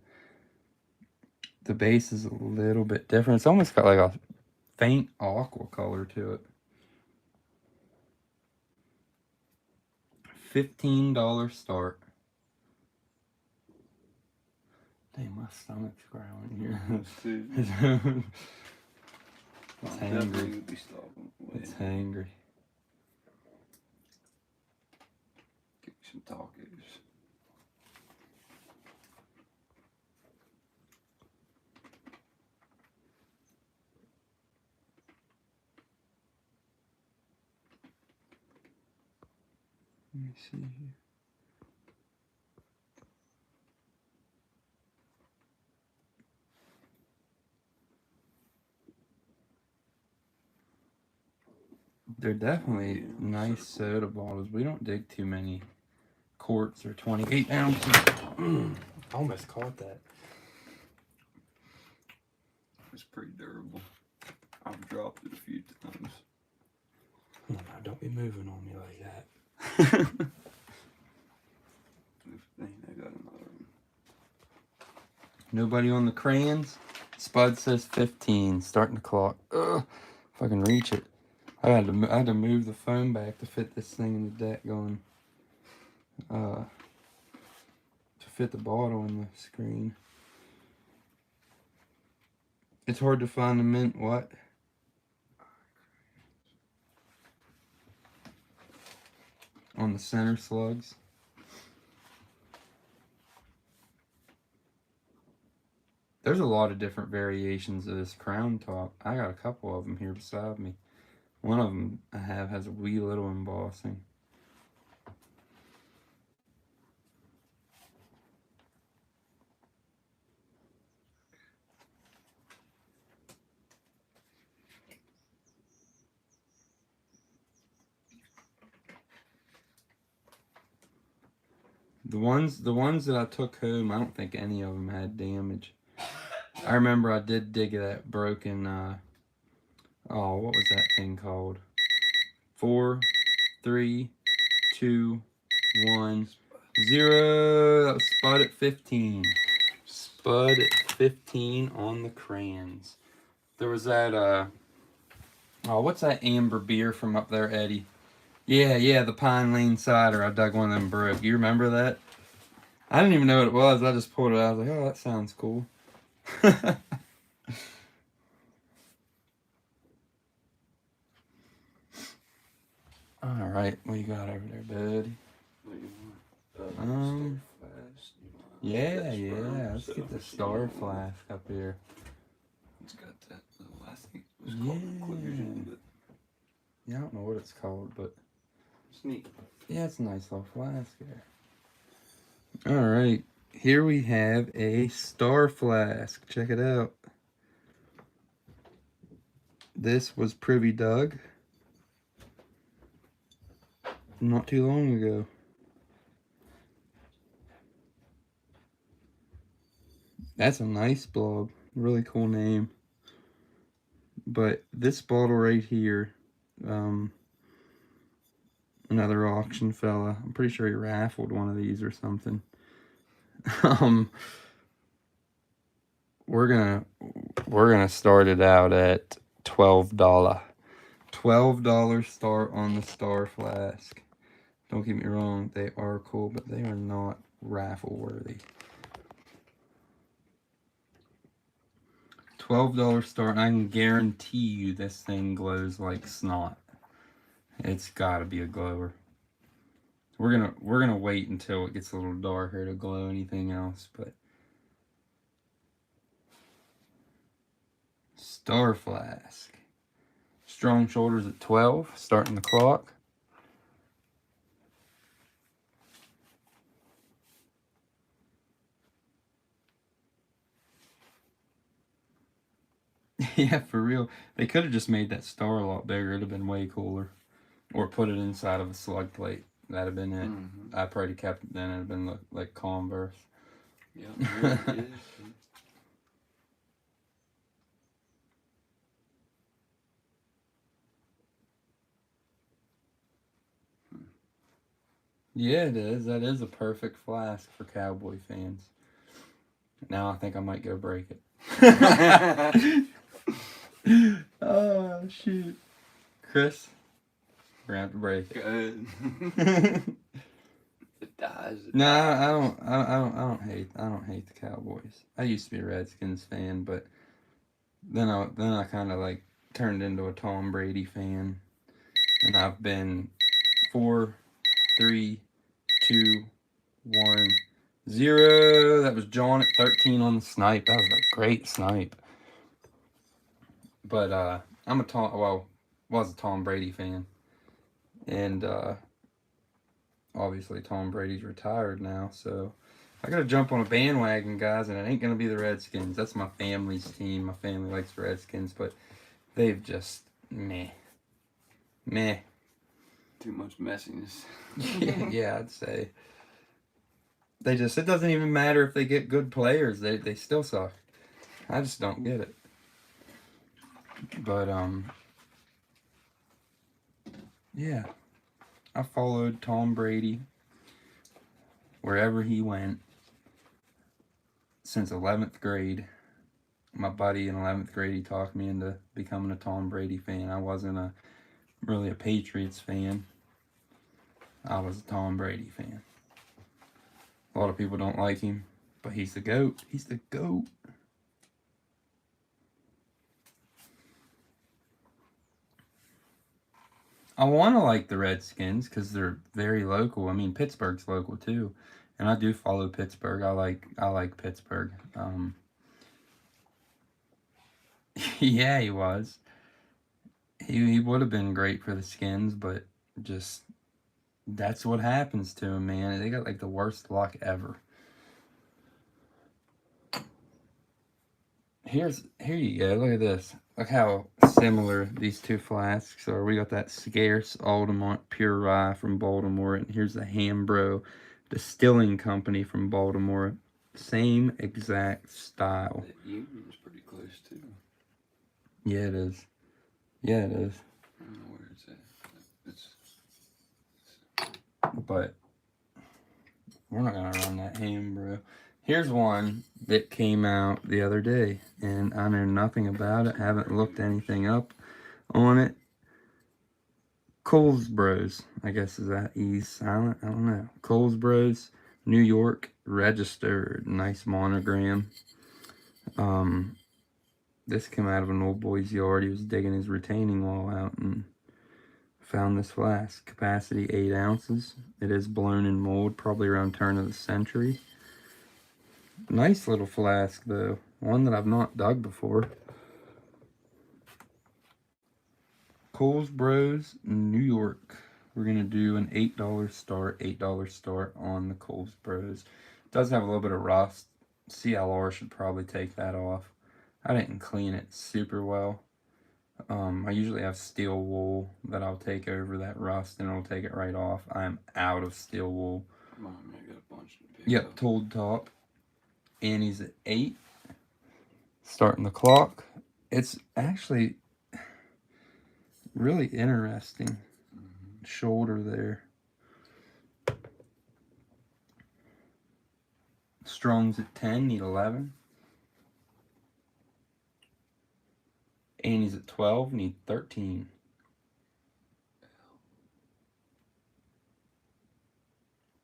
[SPEAKER 1] the base is a little bit different. It's almost got like a faint aqua color to it. $15 start. Dang, my stomach's growling here. It's hangry. It's hangry.
[SPEAKER 2] Get some tacos.
[SPEAKER 1] Let me see here. They're definitely nice soda bottles. We don't dig too many quarts or 28 ounces. Almost caught that.
[SPEAKER 2] It's pretty durable. I've dropped it a few times.
[SPEAKER 1] Oh, no, don't be moving on me like that.
[SPEAKER 2] I got another one.
[SPEAKER 1] Nobody on the Crayons? Spud says 15. Starting the clock. Ugh, if I can reach it. I had to move the phone back to fit this thing in the deck going. To fit the bottle in the screen. It's hard to find a mint what? on the center slugs. There's a lot of different variations of this crown top. I got a couple of them here beside me. One of them I have has a wee little embossing. The ones that I took home, I don't think any of them had damage. I remember I did dig that broken, oh, what was that thing called? 4, 3, 2, 1, 0. That was Spud at 15. Spud at 15 on the crayons. There was that, oh, what's that amber beer from up there, Eddie? Yeah, the Pine Lane Cider. I dug one of them broke. You remember that? I didn't even know what it was. I just pulled it out. I was like, oh, that sounds cool. All right, what you got over there, buddy?
[SPEAKER 2] What do you want?
[SPEAKER 1] Yeah. Let's get the star flask up here.
[SPEAKER 2] It's got that little, I think it was called inclusion, but
[SPEAKER 1] yeah, I don't know what it's called, but
[SPEAKER 2] it's neat.
[SPEAKER 1] Yeah, it's a nice little flask here. All right, here we have a star flask. Check it out. This was Privy Dug not too long ago. That's a nice blob. Really cool name. But this bottle right here, another auction fella, I'm pretty sure he raffled one of these or something. We're gonna start it out at $12. $12 start on the star flask. Don't get me wrong, they are cool, but they are not raffle worthy. $12 start, and I can guarantee you this thing glows like snot. It's gotta be a glower. We're gonna wait until it gets a little darker to glow anything else, but star flask. Strong shoulders at 12, starting the clock. Yeah, for real. They could have just made that star a lot bigger. It'd have been way cooler. Or put it inside of a slug plate. That'd have been it.
[SPEAKER 2] Mm-hmm.
[SPEAKER 1] I probably kept it then. It'd have been like Converse.
[SPEAKER 2] Yeah, it is.
[SPEAKER 1] Yeah, it is. That is a perfect flask for cowboy fans. Now I think I might go break it. Oh, shoot. Chris, we're gonna have to break it.
[SPEAKER 2] Good. It dies.
[SPEAKER 1] No, I don't hate the Cowboys. I used to be a Redskins fan, but then I kind of like turned into a Tom Brady fan, and I've been 4, 3, 2, 1, 0. That was John at 13 on the snipe. That was a great snipe. But I'm a was a Tom Brady fan, and obviously Tom Brady's retired now, so I gotta jump on a bandwagon, guys, and it ain't gonna be the Redskins. That's my family's team. My family likes the Redskins, but they've just meh.
[SPEAKER 2] Too much messiness.
[SPEAKER 1] Yeah, I'd say. It doesn't even matter if they get good players. They still suck. I just don't get it. But yeah. I followed Tom Brady wherever he went since 11th grade. My buddy in 11th grade, he talked me into becoming a Tom Brady fan. I wasn't really a Patriots fan. I was a Tom Brady fan. A lot of people don't like him, but he's the GOAT. He's the GOAT. I want to like the Redskins because they're very local. I mean, Pittsburgh's local too, and I do follow Pittsburgh. I like Pittsburgh. Yeah, he was. He would have been great for the Skins, but just that's what happens to him, man. They got like the worst luck ever. Here you go. Look at this. Look how similar these two flasks are. We got that scarce Altamont Pure Rye from Baltimore, and here's the Hambro Distilling Company from Baltimore. Same exact style.
[SPEAKER 2] That Union's pretty close too.
[SPEAKER 1] Yeah, it is. Yeah, it is.
[SPEAKER 2] I don't know where it's at. It's
[SPEAKER 1] But we're not gonna run that Hambro. Here's one that came out the other day, and I know nothing about it. Haven't looked anything up on it. Coles Bros, I guess, is that E's silent? I don't know. Coles Bros, New York, registered. Nice monogram. This came out of an old boy's yard. He was digging his retaining wall out and found this flask. Capacity 8 ounces. It is blown in mold, probably around turn of the century. Nice little flask, though. One that I've not dug before. Coles Bros, New York. We're going to do an $8 start on the Coles Bros. Does have a little bit of rust. CLR should probably take that off. I didn't clean it super well. I usually have steel wool that I'll take over that rust and it'll take it right off. I'm out of steel wool.
[SPEAKER 2] come on, man, I got a bunch to pick
[SPEAKER 1] Yep,
[SPEAKER 2] up.
[SPEAKER 1] told top. Annie's at 8. Starting the clock. It's actually really interesting. Shoulder there. Strong's at 10, need 11. Annie's at 12, need 13.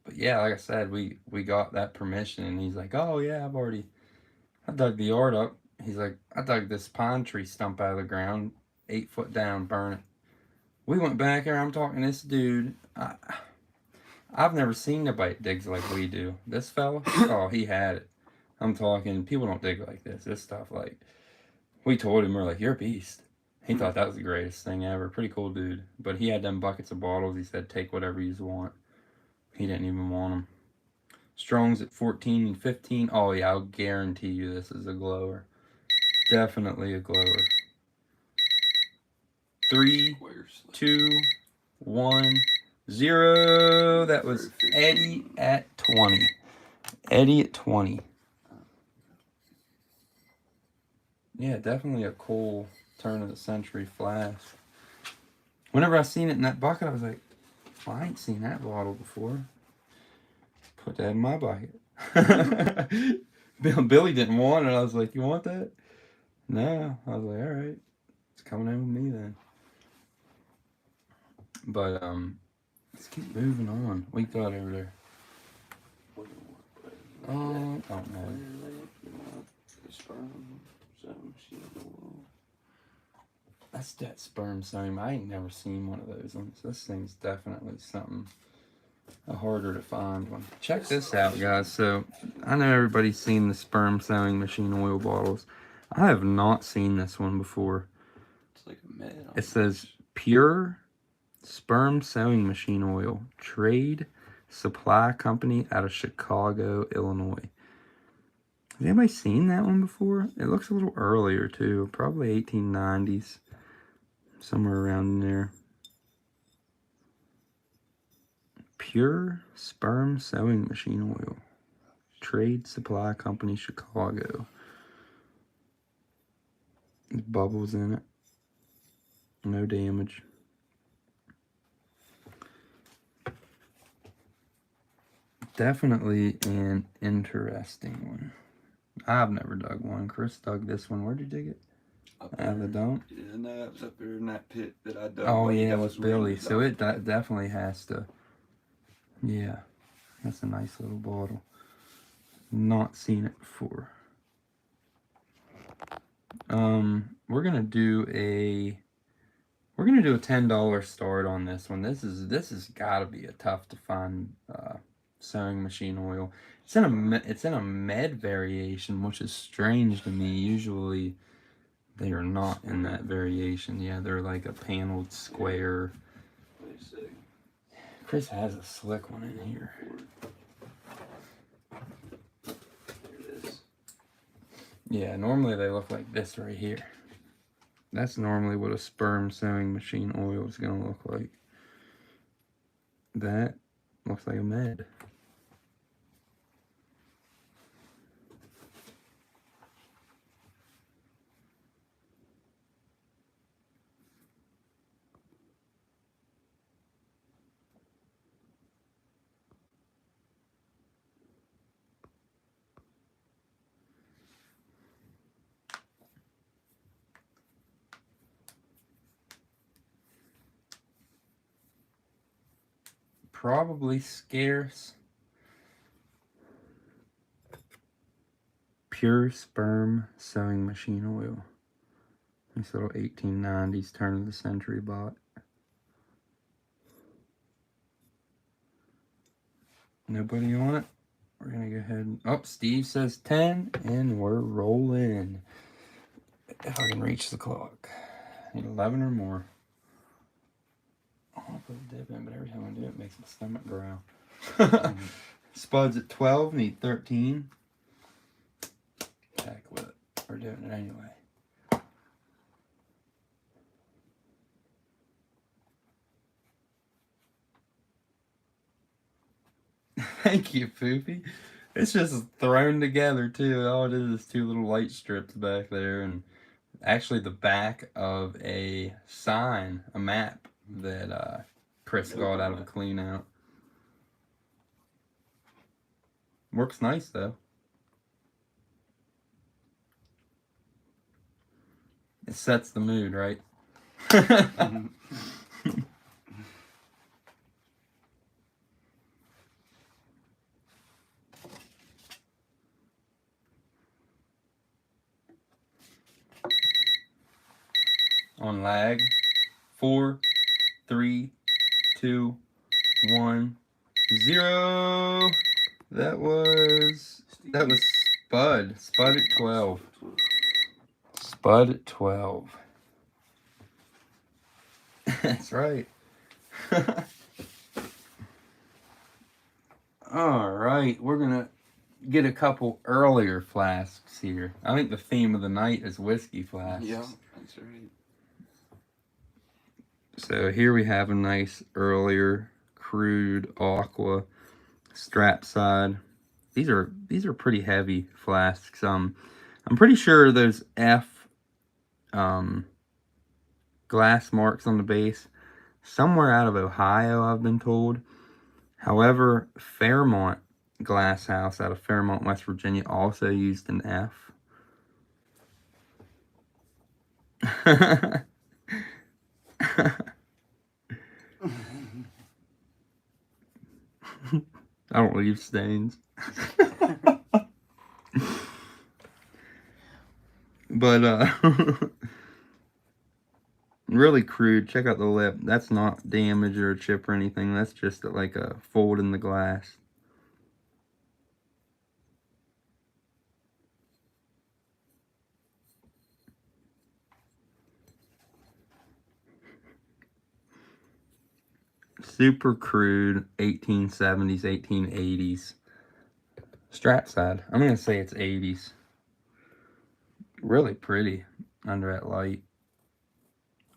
[SPEAKER 1] But yeah, like I said, we got that permission, and he's like, oh yeah, I dug the yard up. He's like, I dug this pine tree stump out of the ground, 8 foot down, burn it. We went back there, I'm talking to this dude. I've never seen nobody that digs like we do. This fella, oh, he had it. I'm talking, people don't dig like this. This stuff, like, we told him, we're like, you're a beast. He thought that was the greatest thing ever. Pretty cool dude. But he had them buckets of bottles. He said, take whatever you want. He didn't even want them. Strong's at 14 and 15. Oh, yeah, I'll guarantee you this is a glower. Definitely a glower. 3, 2, 1, 0. That was Eddie at 20. Eddie at 20. Yeah, definitely a cool turn of the century flask. Whenever I seen it in that bucket, I was like, well, I ain't seen that bottle before. Put that in my bucket. Billy didn't want it. I was like, you want that? No. I was like, all right. It's coming in with me then. But, let's keep moving on. What you got over there? I don't know. That's that sperm sewing. I ain't never seen one of those ones. This thing's definitely something a harder to find one. Check this out, guys. So I know everybody's seen the sperm sewing machine oil bottles. I have not seen this one before.
[SPEAKER 2] It's like a med.
[SPEAKER 1] It says pure sperm sewing machine oil, trade supply company out of Chicago, Illinois. Has anybody seen that one before? It looks a little earlier too, probably 1890s, somewhere around in there. Pure sperm sewing machine oil, trade supply company, Chicago. There's bubbles in it, no damage. Definitely an interesting one. I've never dug one. Chris dug this one. Where'd you dig it?
[SPEAKER 2] Up
[SPEAKER 1] Out of the
[SPEAKER 2] there.
[SPEAKER 1] dump?
[SPEAKER 2] Yeah, no, it was up there in that pit that I dug.
[SPEAKER 1] Oh
[SPEAKER 2] when you
[SPEAKER 1] yeah,
[SPEAKER 2] guys
[SPEAKER 1] with
[SPEAKER 2] were in
[SPEAKER 1] Billy.
[SPEAKER 2] the
[SPEAKER 1] So
[SPEAKER 2] dump.
[SPEAKER 1] it definitely has to. Yeah, that's a nice little bottle. Not seen it before. We're gonna do We're gonna do a $10 start on this one. This is gotta be a tough to find sewing machine oil. It's in a med variation, which is strange to me. Usually they are not in that variation. Yeah, they're like a paneled square. Chris has a slick one in here. Yeah, normally they look like this right here. That's normally what a sperm sewing machine oil is going to look like. That looks like a med. Probably scarce. Pure sperm sewing machine oil. This little 1890s turn of the century bot. Nobody on it? We're going to go ahead and... Oh, Steve says 10, and we're rolling. If I can reach the clock. Need 11 or more. I want to put a dip in, but every time I do it makes my stomach growl. Spuds at 12, need 13. Heck with it. We're doing it anyway. Thank you, Poopy. It's just thrown together, too. All it is two little light strips back there, and actually the back of a sign, a map that Chris got out of a clean out. Works nice, though. It sets the mood, right? On lag. 4, 3, 2, 1, 0. That was Spud. Spud at 12. Spud at 12. That's right. All right, we're gonna get a couple earlier flasks here. I think the theme of the night is whiskey flasks.
[SPEAKER 2] Yeah, that's right.
[SPEAKER 1] So here we have a nice earlier crude aqua strap side. These are pretty heavy flasks. I'm pretty sure those F glass marks on the base somewhere out of Ohio, I've been told. However, Fairmont Glass House out of Fairmont, West Virginia also used an F. I don't leave stains. But really crude. Check out the lip. That's not damage or a chip or anything. That's just like a fold in the glass. Super crude 1870s, 1880s. Strap side. I'm going to say it's 80s. Really pretty under that light.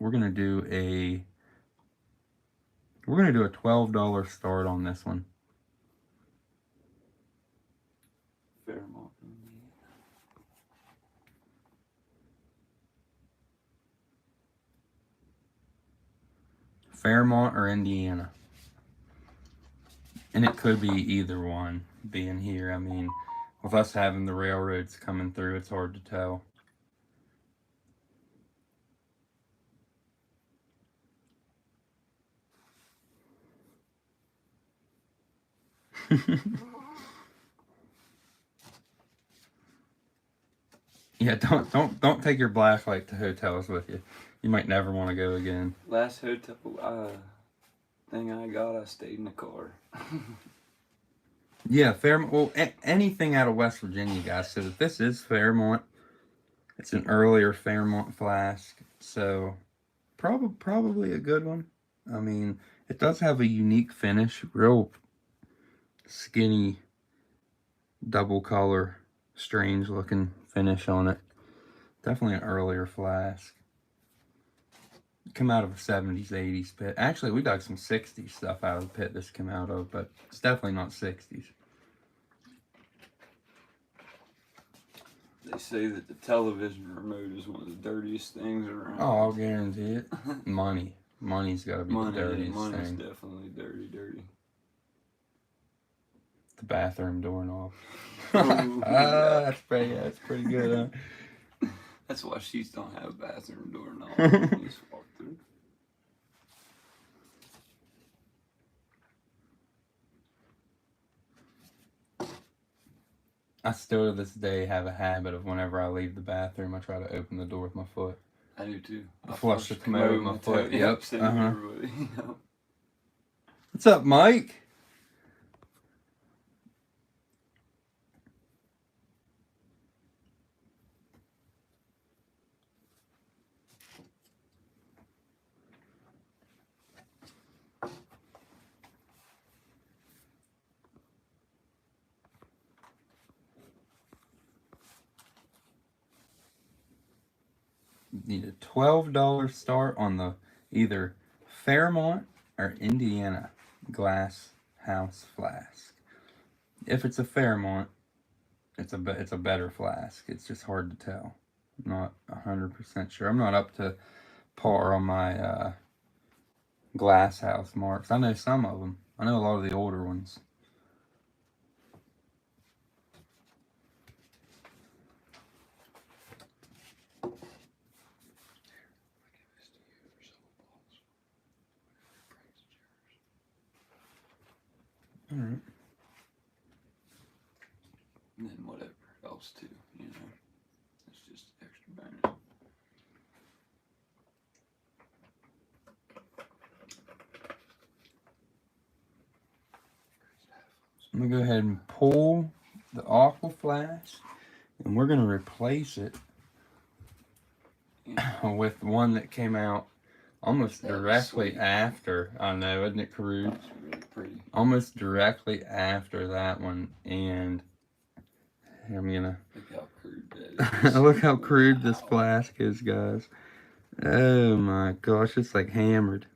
[SPEAKER 1] We're going to do a $12 start on this one.
[SPEAKER 2] Fairmont.
[SPEAKER 1] Fairmont or Indiana. And it could be either one being here. I mean, with us having the railroads coming through, it's hard to tell. Yeah, don't take your black light to hotels with you. You might never want to go again.
[SPEAKER 2] Last hotel thing I got, I stayed in the car.
[SPEAKER 1] Yeah, Fairmont. Well, anything out of West Virginia, guys. So this is Fairmont. It's an earlier Fairmont flask, so probably a good one. I mean, it does have a unique finish, real skinny, double color, strange looking finish on it. Definitely an earlier flask. Come out of a 70s, 80s pit. Actually, we dug some 60s stuff out of the pit this came out of, but it's definitely not 60s.
[SPEAKER 2] They say that the television remote is one of the dirtiest things around.
[SPEAKER 1] Oh, I'll guarantee it. Money's got to be the dirtiest
[SPEAKER 2] money's
[SPEAKER 1] thing.
[SPEAKER 2] Definitely dirty.
[SPEAKER 1] The bathroom doorknob.
[SPEAKER 2] Ooh,
[SPEAKER 1] That's pretty good, huh?
[SPEAKER 2] That's why sheets don't have a bathroom doorknob. Just walk through.
[SPEAKER 1] I still to this day have a habit of whenever I leave the bathroom, I try to open the door with my foot.
[SPEAKER 2] I do too.
[SPEAKER 1] I flush the commode with my foot. Yep.
[SPEAKER 2] Same with everybody.
[SPEAKER 1] What's up, Mike? Need a $12 start on the either Fairmont or Indiana glass house flask. If it's a Fairmont, it's a better flask. It's just hard to tell. I'm not 100% sure. I'm not up to par on my glass house marks. I know some of them. I know a lot of the older ones. All right.
[SPEAKER 2] And then whatever else too, you know. It's just extra bonus.
[SPEAKER 1] I'm going to go ahead and pull the aqua flask, and we're going to replace it with one that came out almost directly after. I know, isn't it crude?
[SPEAKER 2] It's really pretty.
[SPEAKER 1] Almost directly after that one, and I'm gonna
[SPEAKER 2] look how crude that is.
[SPEAKER 1] Look how crude this flask is, guys. Oh my gosh, it's like hammered.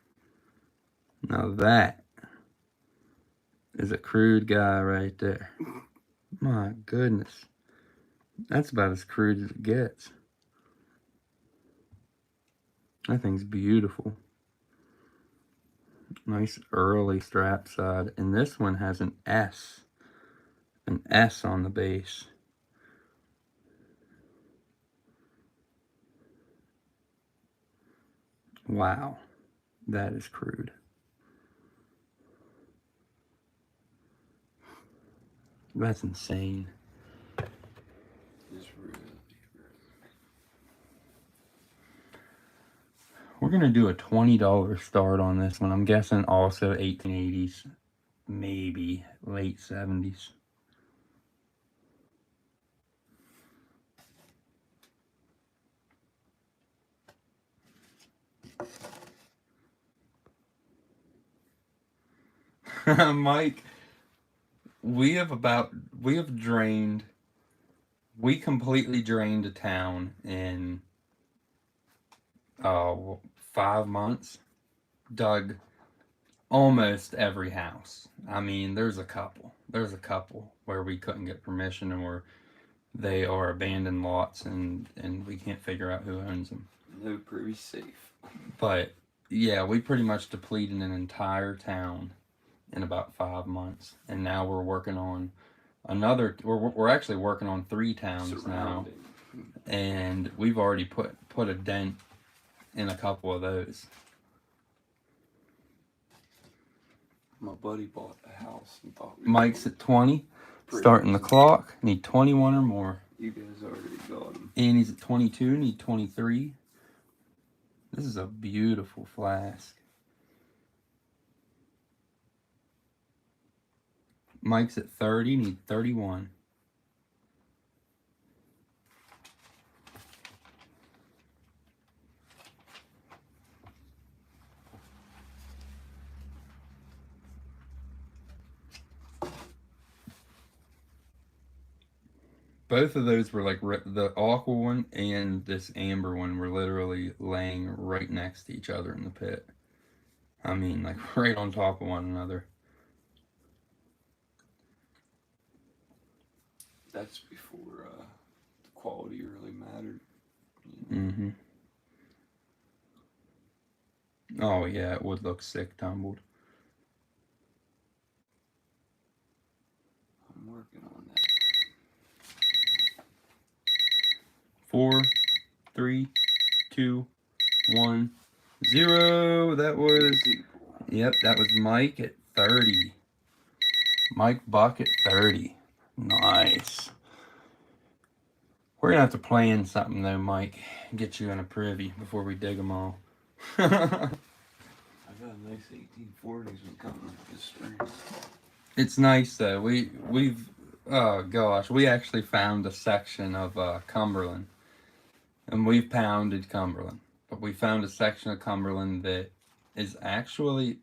[SPEAKER 1] Now that is a crude guy right there. My goodness, that's about as crude as it gets. That thing's beautiful. Nice early strap side, and this one has an S on the base. Wow, that is crude. That's insane.
[SPEAKER 2] It's really.
[SPEAKER 1] We're gonna do a $20 start on this one. I'm guessing also 1880s, maybe late 70s. Mike, we completely drained a town in 5 months. Dug almost every house. I mean, there's a couple where we couldn't get permission, or they are abandoned lots and we can't figure out who owns them.
[SPEAKER 2] No, pretty safe.
[SPEAKER 1] But yeah, we pretty much depleted an entire town in about 5 months, and now we're working on another. We're actually working on 3 towns now, and we've already put a dent in a couple of those.
[SPEAKER 2] My buddy bought a house and thought
[SPEAKER 1] Mike's at 20, starting the clock. Need 21 or more.
[SPEAKER 2] You guys already got them.
[SPEAKER 1] Annie's at 22, need 23. This is a beautiful flask. Mike's at 30, need 31. Both of those were like the aqua one and this amber one were literally laying right next to each other in the pit. I mean, like right on top of one another.
[SPEAKER 2] That's before the quality really mattered.
[SPEAKER 1] Mm-hmm. Oh yeah, it would look sick tumbled.
[SPEAKER 2] I'm working on that.
[SPEAKER 1] 4, 3, 2, 1, 0. That was, yep, that was Mike at 30. Mike Buck at 30. Nice. We're gonna have to plan something though, Mike. Get you in a privy before we dig them all.
[SPEAKER 2] I got a nice 1840s one coming this spring.
[SPEAKER 1] It's nice though. We've oh gosh, we actually found a section of Cumberland, and we've pounded Cumberland, but we found a section of Cumberland that is actually,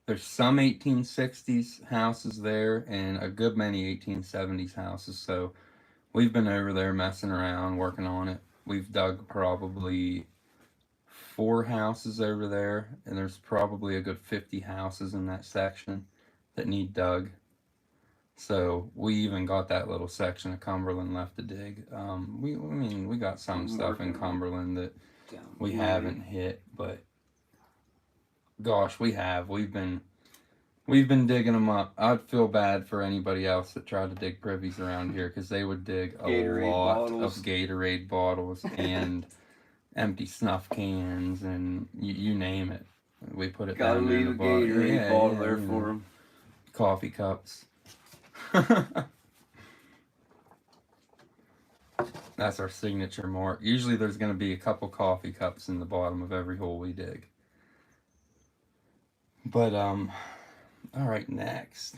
[SPEAKER 1] there's some 1860s houses there and a good many 1870s houses. So we've been over there messing around, working on it. We've dug probably 4 houses over there, and there's probably a good 50 houses in that section that need dug. So we even got that little section of Cumberland left to dig. I mean, we got some stuff in Cumberland that we haven't hit, but gosh, we have. We've been digging them up. I'd feel bad for anybody else that tried to dig privies around here because they would dig a lot of Gatorade bottles and empty snuff cans and you name it. We put it
[SPEAKER 2] Gotta
[SPEAKER 1] down
[SPEAKER 2] leave
[SPEAKER 1] in the
[SPEAKER 2] a Gatorade bottle there for them.
[SPEAKER 1] Coffee cups. That's our signature mark. Usually there's going to be a couple coffee cups in the bottom of every hole we dig. But all right, next.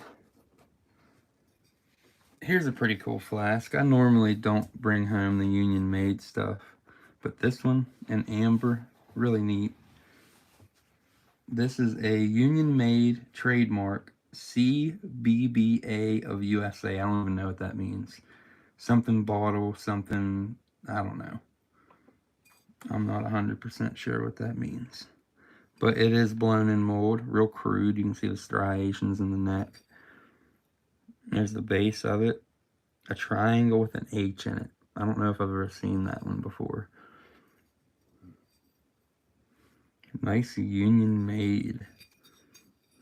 [SPEAKER 1] Here's a pretty cool flask. I normally don't bring home the Union made stuff, but this one, an amber, really neat. This is a Union made trademark CBBA of USA. I don't even know what that means. Something bottle, something, I don't know. I'm not 100% sure what that means. But it is blown in mold, real crude. You can see the striations in the neck. There's the base of it. A triangle with an H in it. I don't know if I've ever seen that one before. Nice Union made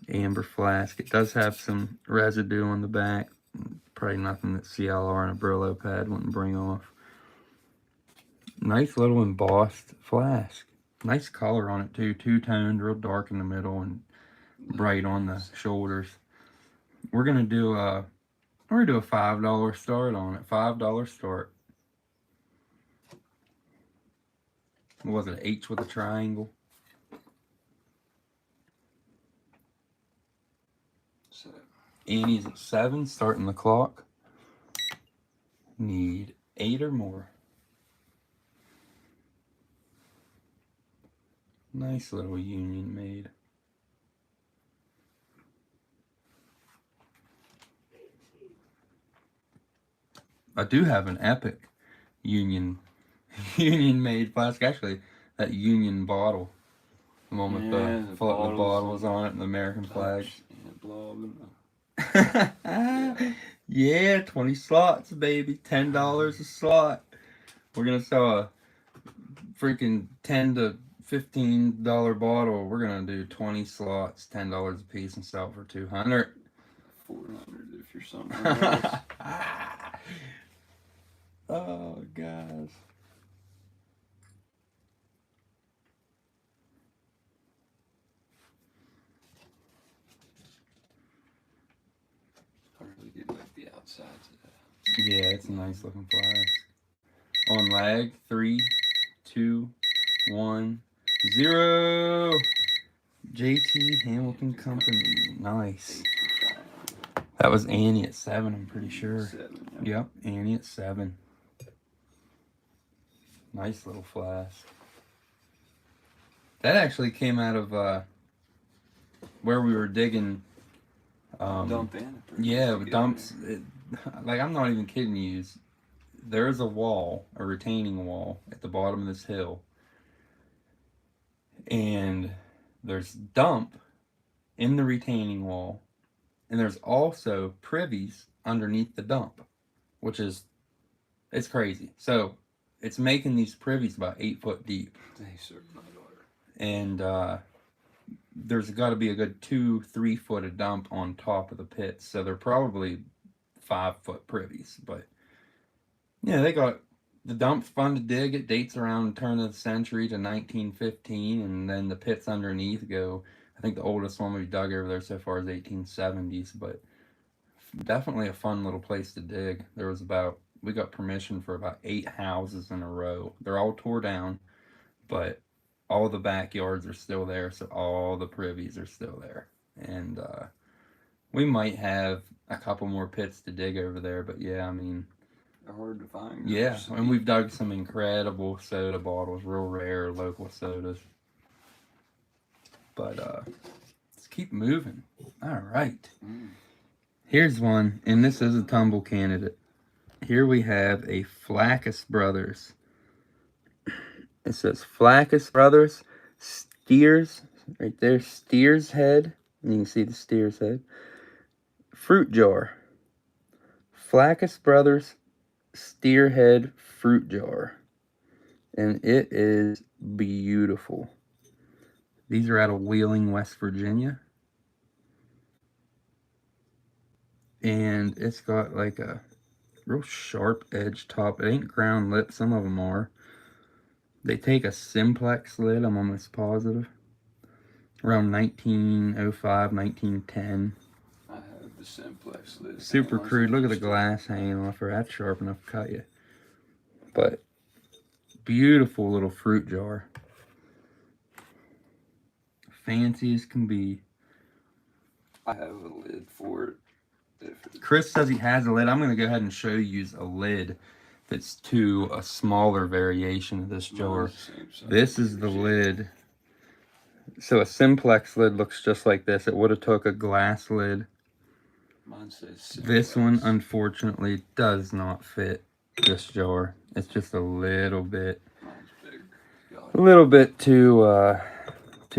[SPEAKER 1] amber flask. It does have some residue on the back. Probably nothing that CLR and a Brillo pad wouldn't bring off. Nice little embossed flask. Nice color on it too. Two-toned, real dark in the middle and bright on the shoulders. We're gonna do a $5 start on it. $5 start. What was it? H with a triangle. Annie's at 7, starting the clock. Need 8 or more. Nice little Union made. I do have an epic Union made flask. Actually, that Union bottle. The one with the floating bottles on it and the American flag.
[SPEAKER 2] Blob and
[SPEAKER 1] yeah, 20 slots, baby. $10 a slot. We're gonna sell a freaking $10 to $15 bottle. We're gonna do 20 slots, $10 a piece, and sell it for $200.
[SPEAKER 2] $400 if you're somewhere else.
[SPEAKER 1] Oh gosh.
[SPEAKER 2] I really did like the outsides of that.
[SPEAKER 1] Yeah, it's a nice looking flask. On lag, 3, 2, 1, 0. JT Hamilton Company. Nice. That was Annie at 7, I'm pretty sure.
[SPEAKER 2] 7.
[SPEAKER 1] Yep, Annie at 7. Nice little flask. That actually came out of where we were digging.
[SPEAKER 2] Dump in.
[SPEAKER 1] Yeah, with dumps. Like, I'm not even kidding you. There's a wall, a retaining wall, at the bottom of this hill. And there's dump in the retaining wall. And there's also privies underneath the dump, which is, it's crazy. So, it's making these privies about 8 foot deep.
[SPEAKER 2] They certainly are.
[SPEAKER 1] And there's got to be a good 2-3 foot of dump on top of the pits. So they're probably 5 foot privies. But yeah, they got the dump's fun to dig. It dates around the turn of the century to 1915, and then the pits underneath go. I think the oldest one we've dug over there so far is 1870s. But definitely a fun little place to dig. We got permission for about 8 houses in a row. They're all tore down, but all the backyards are still there, so all the privies are still there. And we might have a couple more pits to dig over there, but yeah, I mean,
[SPEAKER 2] they're hard to find.
[SPEAKER 1] Yeah, and we've dug some incredible soda bottles, real rare local sodas. But let's keep moving. All right. Here's one, and this is a tumble candidate. Here we have a Flasks Brothers. It says Flasks Brothers Steers, right there, Steers Head. And you can see the Steers Head. Fruit jar. Flasks Brothers Steerhead fruit jar. And it is beautiful. These are out of Wheeling, West Virginia. And it's got like a real sharp edge top. It ain't ground lit, some of them are. They take a simplex lid, I'm almost positive. Around 1905, 1910.
[SPEAKER 2] I have the simplex lid.
[SPEAKER 1] Super crude. Look at the glass hanging off her. That's sharp enough to cut you. But beautiful little fruit jar. Fancy as can be.
[SPEAKER 2] I have a lid for it.
[SPEAKER 1] Chris says he has a lid. I'm going to go ahead and show you a lid that's to a smaller variation of this jar. This is the lid. So a simplex lid looks just like this. It would have took a glass lid.
[SPEAKER 2] Mine says simplex.
[SPEAKER 1] This one, unfortunately, does not fit this jar. It's just a little bit.
[SPEAKER 2] Mine's big.
[SPEAKER 1] A little bit too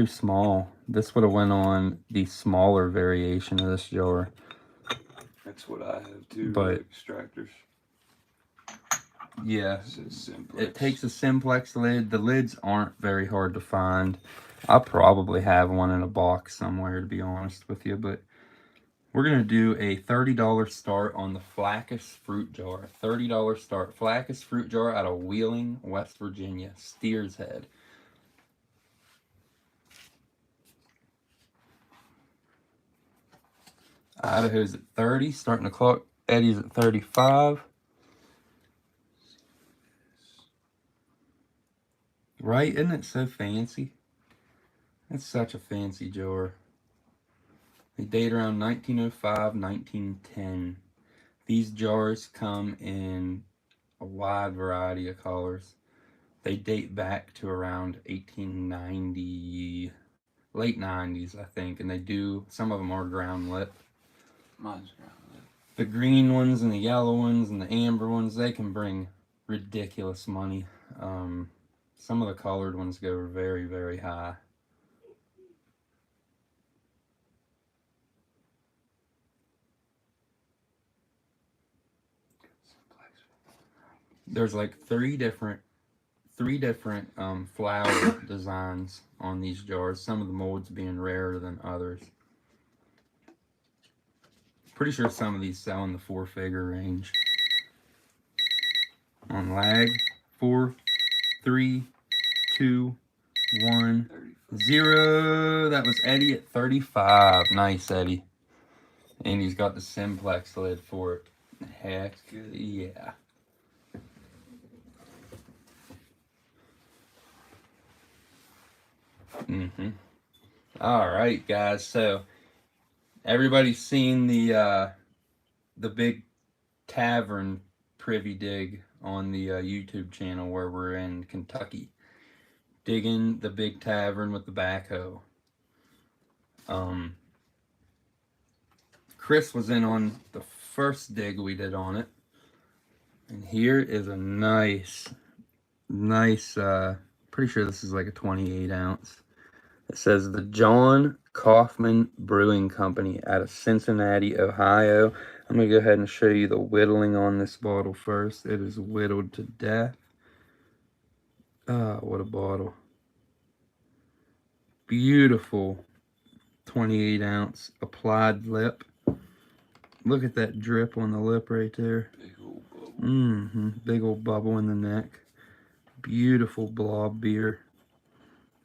[SPEAKER 1] small. This would have went on the smaller variation of this jar.
[SPEAKER 2] That's what I have too.
[SPEAKER 1] But
[SPEAKER 2] extractors.
[SPEAKER 1] Yeah,
[SPEAKER 2] Simplex.
[SPEAKER 1] It takes a simplex lid. The lids aren't very hard to find. I probably have one in a box somewhere, to be honest with you. But we're going to do a $30 start on the Flasks fruit jar. $30 start. Flasks fruit jar out of Wheeling, West Virginia. Steers Head. Idaho's at 30. Starting the clock. Eddie's at 35. Right? Isn't it so fancy? It's such a fancy jar. They date around 1905, 1910. These jars come in a wide variety of colors. They date back to around 1890, late 90s, I think. And some of them are ground lit.
[SPEAKER 2] Mine's ground lit.
[SPEAKER 1] The green ones and the yellow ones and the amber ones, they can bring ridiculous money. Some of the colored ones go very, very high. There's like three different flower designs on these jars. Some of the molds being rarer than others. Pretty sure some of these sell in the 4-figure range. On lag, 4, 3, 2, 1, 0. That was Eddie at 35. Nice, Eddie. And he's got the simplex lid for it. Heck
[SPEAKER 2] Good.
[SPEAKER 1] yeah. All right, guys. So everybody's seen the big tavern privy dig on the YouTube channel where we're in Kentucky, digging the big tavern with the backhoe. Um, Chris was in on the first dig we did on it, and here is a nice, pretty sure this is like a 28 ounce. It says the John Kaufman Brewing Company out of Cincinnati, Ohio. I'm going to go ahead and show you the whittling on this bottle first. It is whittled to death. Ah, what a bottle. Beautiful 28 ounce applied lip. Look at that drip on the lip right there.
[SPEAKER 2] Big old bubble.
[SPEAKER 1] Big old bubble in the neck. Beautiful blob beer.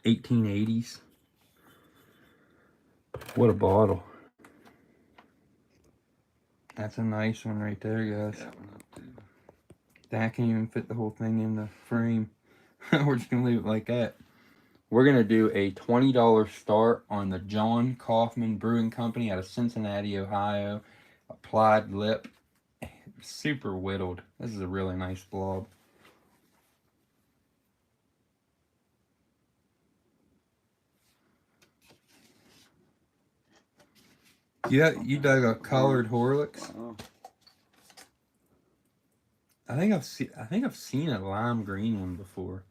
[SPEAKER 1] 1880s. What a bottle. That's a nice one right there, guys.
[SPEAKER 2] That one up too.
[SPEAKER 1] That can't even fit the whole thing in the frame. We're just going to leave it like that. We're going to do a $20 start on the John Kaufman Brewing Company out of Cincinnati, Ohio. Applied lip. Super whittled. This is a really nice blob. Yeah, you dug a colored Horlicks.
[SPEAKER 2] Wow.
[SPEAKER 1] I think I've seen a lime green one before.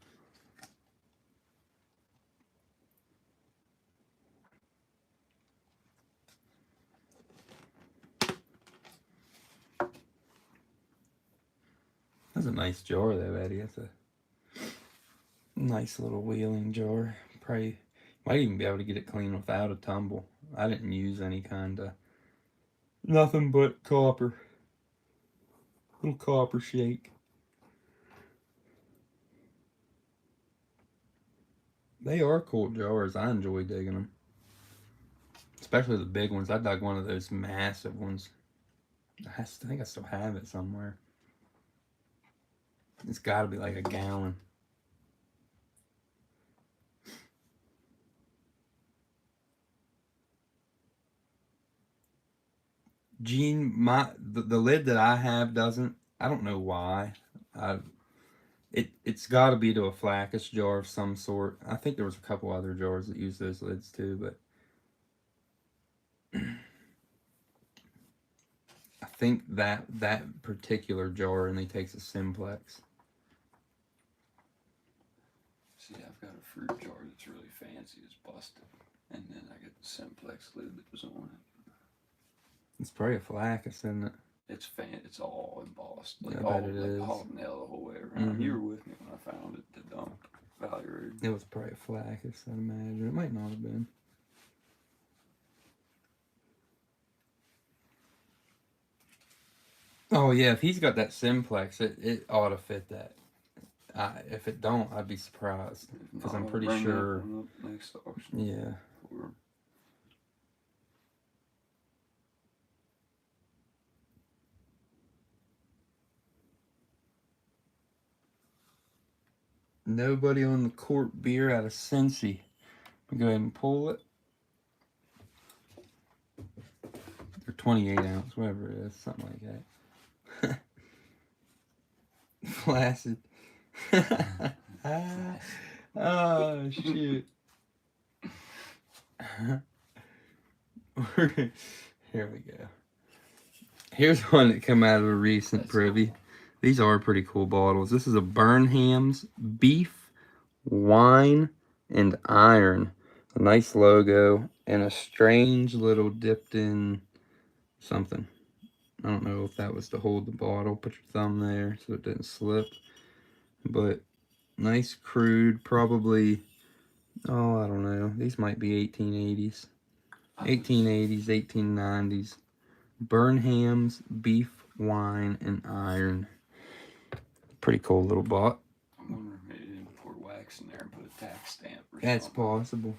[SPEAKER 1] That's a nice jar though, Eddie. That's a nice little wheeling jar. Probably might even be able to get it clean without a tumble. I didn't use any kind of nothing but copper. Little copper shake. They are cool jars. I enjoy digging them. Especially the big ones. I dug one of those massive ones. I think I still have it somewhere. It's got to be like a gallon. Gene, the lid that I have doesn't. I don't know why. It's got to be to a flasks jar of some sort. I think there was a couple other jars that use those lids too, but I think that particular jar only takes a simplex.
[SPEAKER 2] See, I've got a fruit jar that's really fancy. It's busted, and then I got the simplex lid that was on it.
[SPEAKER 1] It's probably a flask, isn't it?
[SPEAKER 2] It's all embossed. Like
[SPEAKER 1] I
[SPEAKER 2] all
[SPEAKER 1] bet it
[SPEAKER 2] like
[SPEAKER 1] is.
[SPEAKER 2] hot nail the whole way around.
[SPEAKER 1] Mhm.
[SPEAKER 2] You were with me when I found it at the dump. Valley Road.
[SPEAKER 1] It was probably a flask, I'd imagine. It might not have been. Oh yeah, if he's got that simplex, it ought to fit that. If it don't, I'd be surprised because I'm pretty sure.
[SPEAKER 2] Next auction.
[SPEAKER 1] Yeah.
[SPEAKER 2] Or
[SPEAKER 1] Nobody on the court beer out of Cincy. Go ahead and pull it. Or 28 ounce, whatever it is, something like that. Flaccid. Oh shoot. Here we go. Here's one that came out of a recent privy. Cool. These are pretty cool bottles. This is a Burnham's Beef, Wine, and Iron. A nice logo and a strange little dipped in something. I don't know if that was to hold the bottle. Put your thumb there so it didn't slip. But nice crude, probably, oh, I don't know. These might be 1880s. 1880s, 1890s. Burnham's Beef, Wine, and Iron. Pretty cool little bot.
[SPEAKER 2] I'm wondering if they didn't pour wax in there and put a tax stamp or
[SPEAKER 1] That's
[SPEAKER 2] something.
[SPEAKER 1] possible.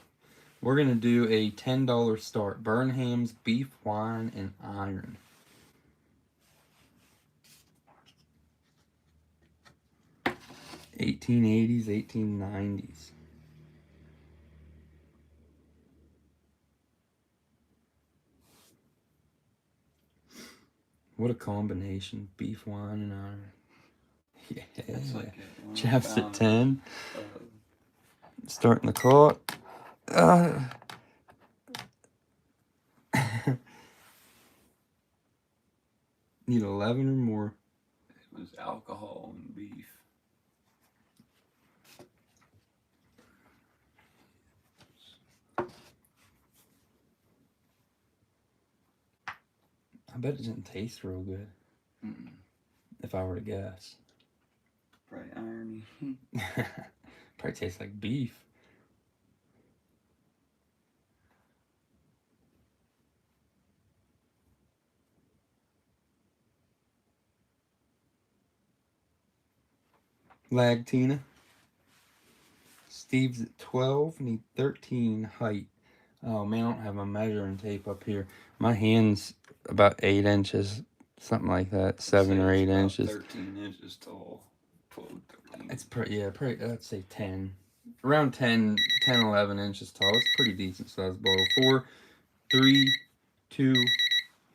[SPEAKER 1] We're going to do a $10 start. Burnham's Beef, Wine, and Iron. 1880s, 1890s. What a combination. Beef, wine, and iron. Yeah.
[SPEAKER 2] That's like that one I
[SPEAKER 1] Jeff's at
[SPEAKER 2] found,
[SPEAKER 1] 10. Starting the clock. Need 11 or more.
[SPEAKER 2] It was alcohol and beef.
[SPEAKER 1] I bet it didn't taste real good.
[SPEAKER 2] Mm-mm.
[SPEAKER 1] If I were to guess.
[SPEAKER 2] Probably irony.
[SPEAKER 1] Probably tastes like beef. Lag Tina. Steve's at 12. Need 13 height. Oh man, I don't have my measuring tape up here. My hand's about 8 inches, something like that. 7 or 8 inches.
[SPEAKER 2] 13 inches tall. 12, 13.
[SPEAKER 1] It's pretty, I'd say 10. Around 10, 11 inches tall. It's pretty decent sized bottle. 4, 3, 2,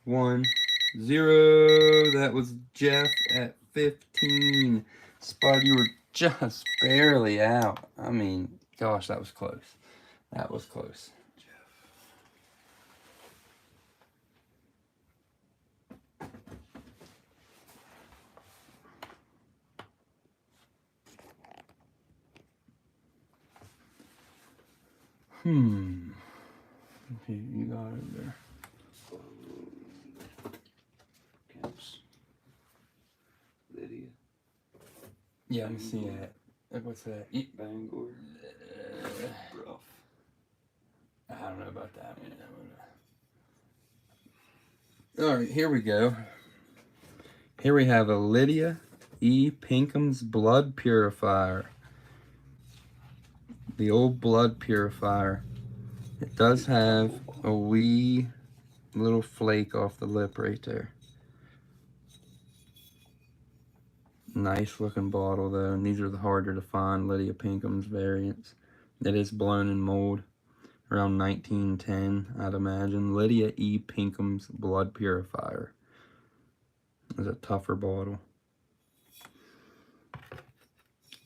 [SPEAKER 1] 1, 0. That was Jeff at 15. Spud, you were just barely out. I mean, gosh, that was close. That was close. Okay, you got it there.
[SPEAKER 2] Camps. Lydia.
[SPEAKER 1] Yeah, let me see that. What's that?
[SPEAKER 2] Bangor. Rough.
[SPEAKER 1] I don't know about that one. All right, here we go. Here we have a Lydia E. Pinkham's blood purifier. The old blood purifier. It does have a wee little flake off the lip right there. Nice looking bottle though, and these are the harder to find Lydia Pinkham's variants. It is blown in mold around 1910, I'd imagine. Lydia E. Pinkham's blood purifier. It's a tougher bottle.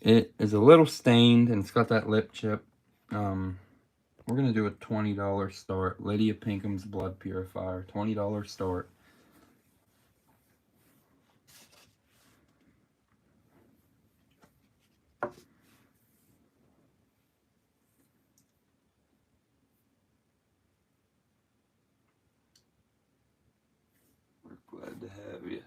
[SPEAKER 1] It is a little stained and it's got that lip chip. We're going to do a $20 start. Lydia Pinkham's blood purifier. $20 start.
[SPEAKER 2] We're glad to have you.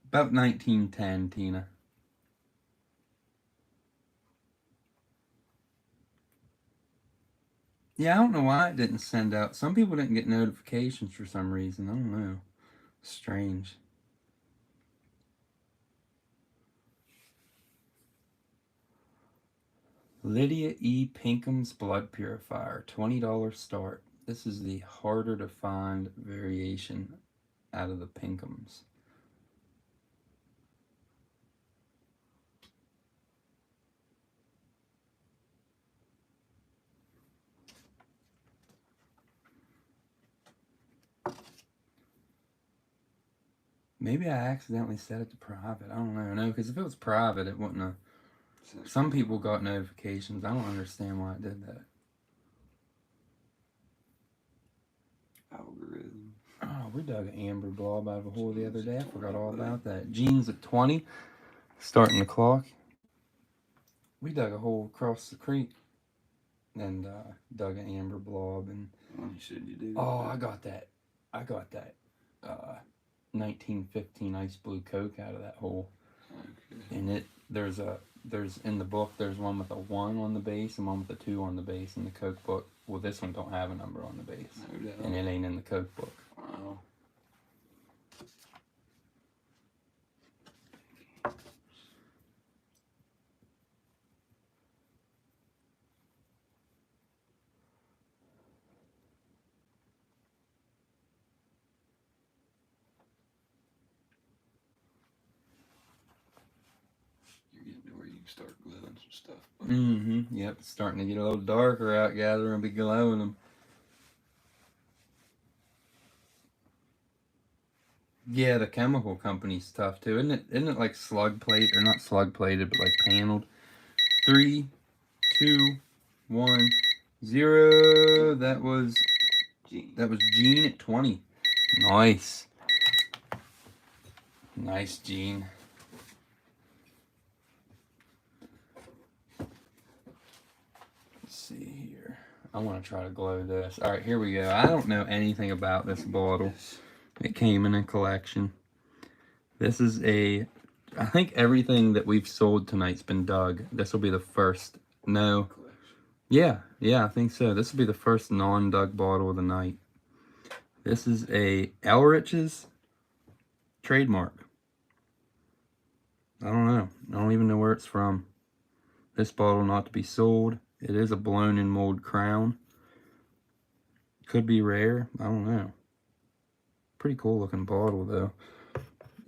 [SPEAKER 1] About 1910, Tina. Yeah, I don't know why it didn't send out. Some people didn't get notifications for some reason. I don't know. Strange. Lydia E. Pinkham's blood purifier. $20 start. This is the harder to find variation out of the Pinkhams. Maybe I accidentally set it to private. I don't know. No, because if it was private, it wouldn't have. Some people got notifications. I don't understand why it did that.
[SPEAKER 2] Algorithm.
[SPEAKER 1] Oh, we dug an amber blob out of a hole the other day. I forgot all about that. Jeans at 20. Starting the clock. We dug a hole across the creek and dug an amber blob. And
[SPEAKER 2] Well, you said you did.
[SPEAKER 1] oh, I got that 1915 ice blue Coke out of that hole.
[SPEAKER 2] Okay.
[SPEAKER 1] And there's in the book there's one with a 1 on the base and one with a 2 on the base in the Coke book. Well, this one don't have a number on the base,
[SPEAKER 2] No doubt.
[SPEAKER 1] and it ain't in the Coke book.
[SPEAKER 2] Wow. start gluing some stuff.
[SPEAKER 1] Mm-hmm. Yep, it's starting to get a little darker out, gathering and be glowing them. Yeah, the chemical company's tough too, isn't it? Isn't it like slug plate, or not slug plated, but like paneled? 3, 2, 1, 0. That was Gene at 20. Nice. Nice, Gene. Let's see here. I want to try to glow this. All right, here we go. I don't know anything about this bottle. It came in a collection. This is I think everything that we've sold tonight's been dug. This will be the first. No. Yeah, I think so. This will be the first non-dug bottle of the night. This is a Elrich's trademark. I don't know. I don't even know where it's from. This bottle not to be sold. It is a blown in mold crown. Could be rare. I don't know. Pretty cool looking bottle though.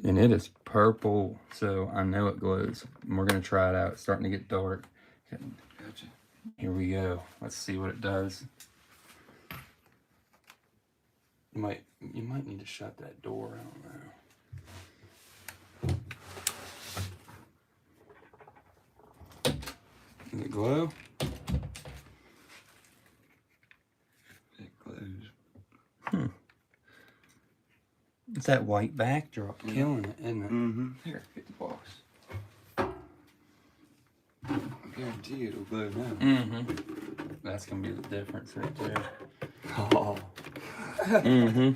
[SPEAKER 1] And it is purple, so I know it glows. And we're going to try it out. It's starting to get dark.
[SPEAKER 2] Gotcha.
[SPEAKER 1] Here we go. Let's see what it does. You might need to shut that door. I don't know. Does it glow?
[SPEAKER 2] It glows.
[SPEAKER 1] It's that white backdrop killing it, isn't it?
[SPEAKER 2] Mm-hmm. Here, get the box. I guarantee it'll glow now.
[SPEAKER 1] Mm-hmm. That's going to be the difference right there.
[SPEAKER 2] Oh.
[SPEAKER 1] Mm-hmm.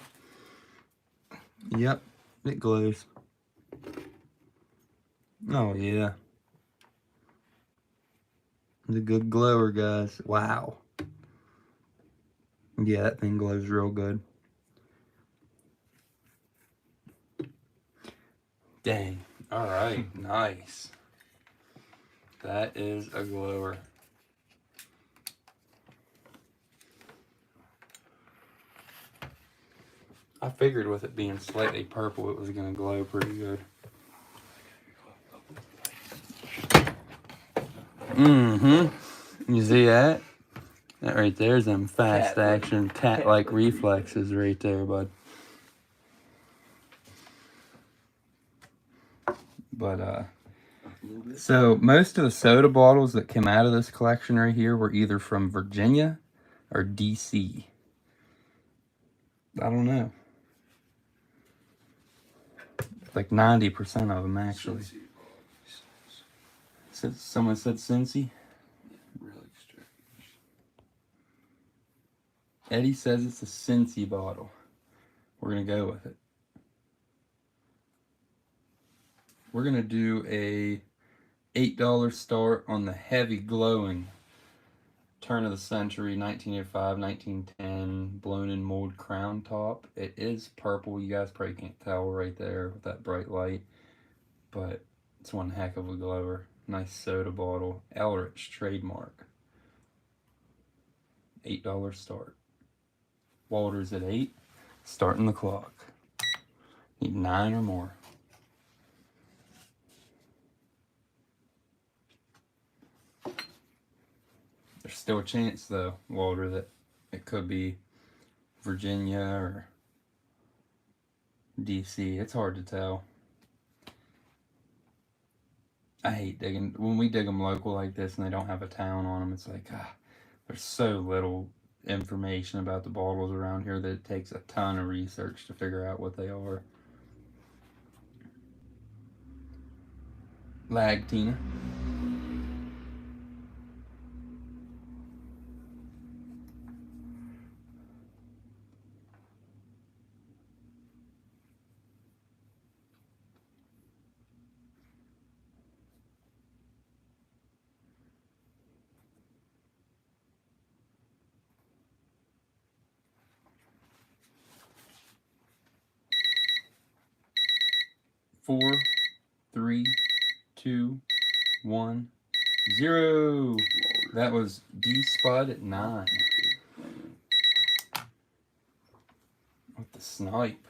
[SPEAKER 1] Yep, it glows. Oh, yeah. It's a good glower, guys. Wow. Yeah, that thing glows real good. Dang. All right. Nice. That is a glower. I figured with it being slightly purple, it was going to glow pretty good. Mm-hmm. You see that? That right there's them fast action cat-like reflexes right there, bud. But, so most of the soda bottles that came out of this collection right here were either from Virginia or DC. I don't know. Like 90% of them, actually. Someone said Cincy?
[SPEAKER 2] Really strange.
[SPEAKER 1] Eddie says it's a Cincy bottle. We're going to go with it. We're going to do a $8 start on the heavy glowing turn of the century 1905 1910 blown in mold crown top. It is purple. You guys probably can't tell right there with that bright light, but it's one heck of a glower. Nice soda bottle. Elrich trademark. $8 start. Walter's at 8. Starting the clock. Need 9 or more. There's still a chance, though, Walter, that it could be Virginia or DC. It's hard to tell. I hate digging. When we dig them local like this and they don't have a town on them, it's like, there's so little information about the bottles around here that it takes a ton of research to figure out what they are. Lag, Tina. Four, 3, 2, 1, 0. That was D Spud at 9. With the snipe.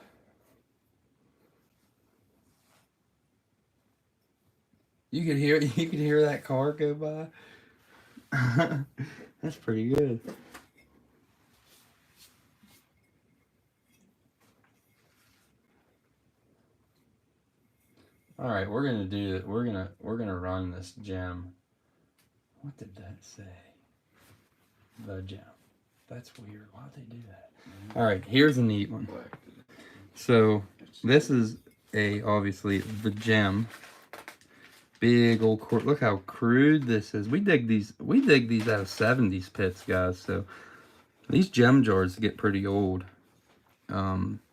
[SPEAKER 1] You could hear that car go by. That's pretty good. All right, we're gonna do it. We're gonna run this gem. What did that say? The gem. That's weird. Why'd they do that? All right, here's a neat one. So this is obviously the gem. Big old cord. Look how crude this is. We dig these out of 70s pits, guys. So these gem jars get pretty old.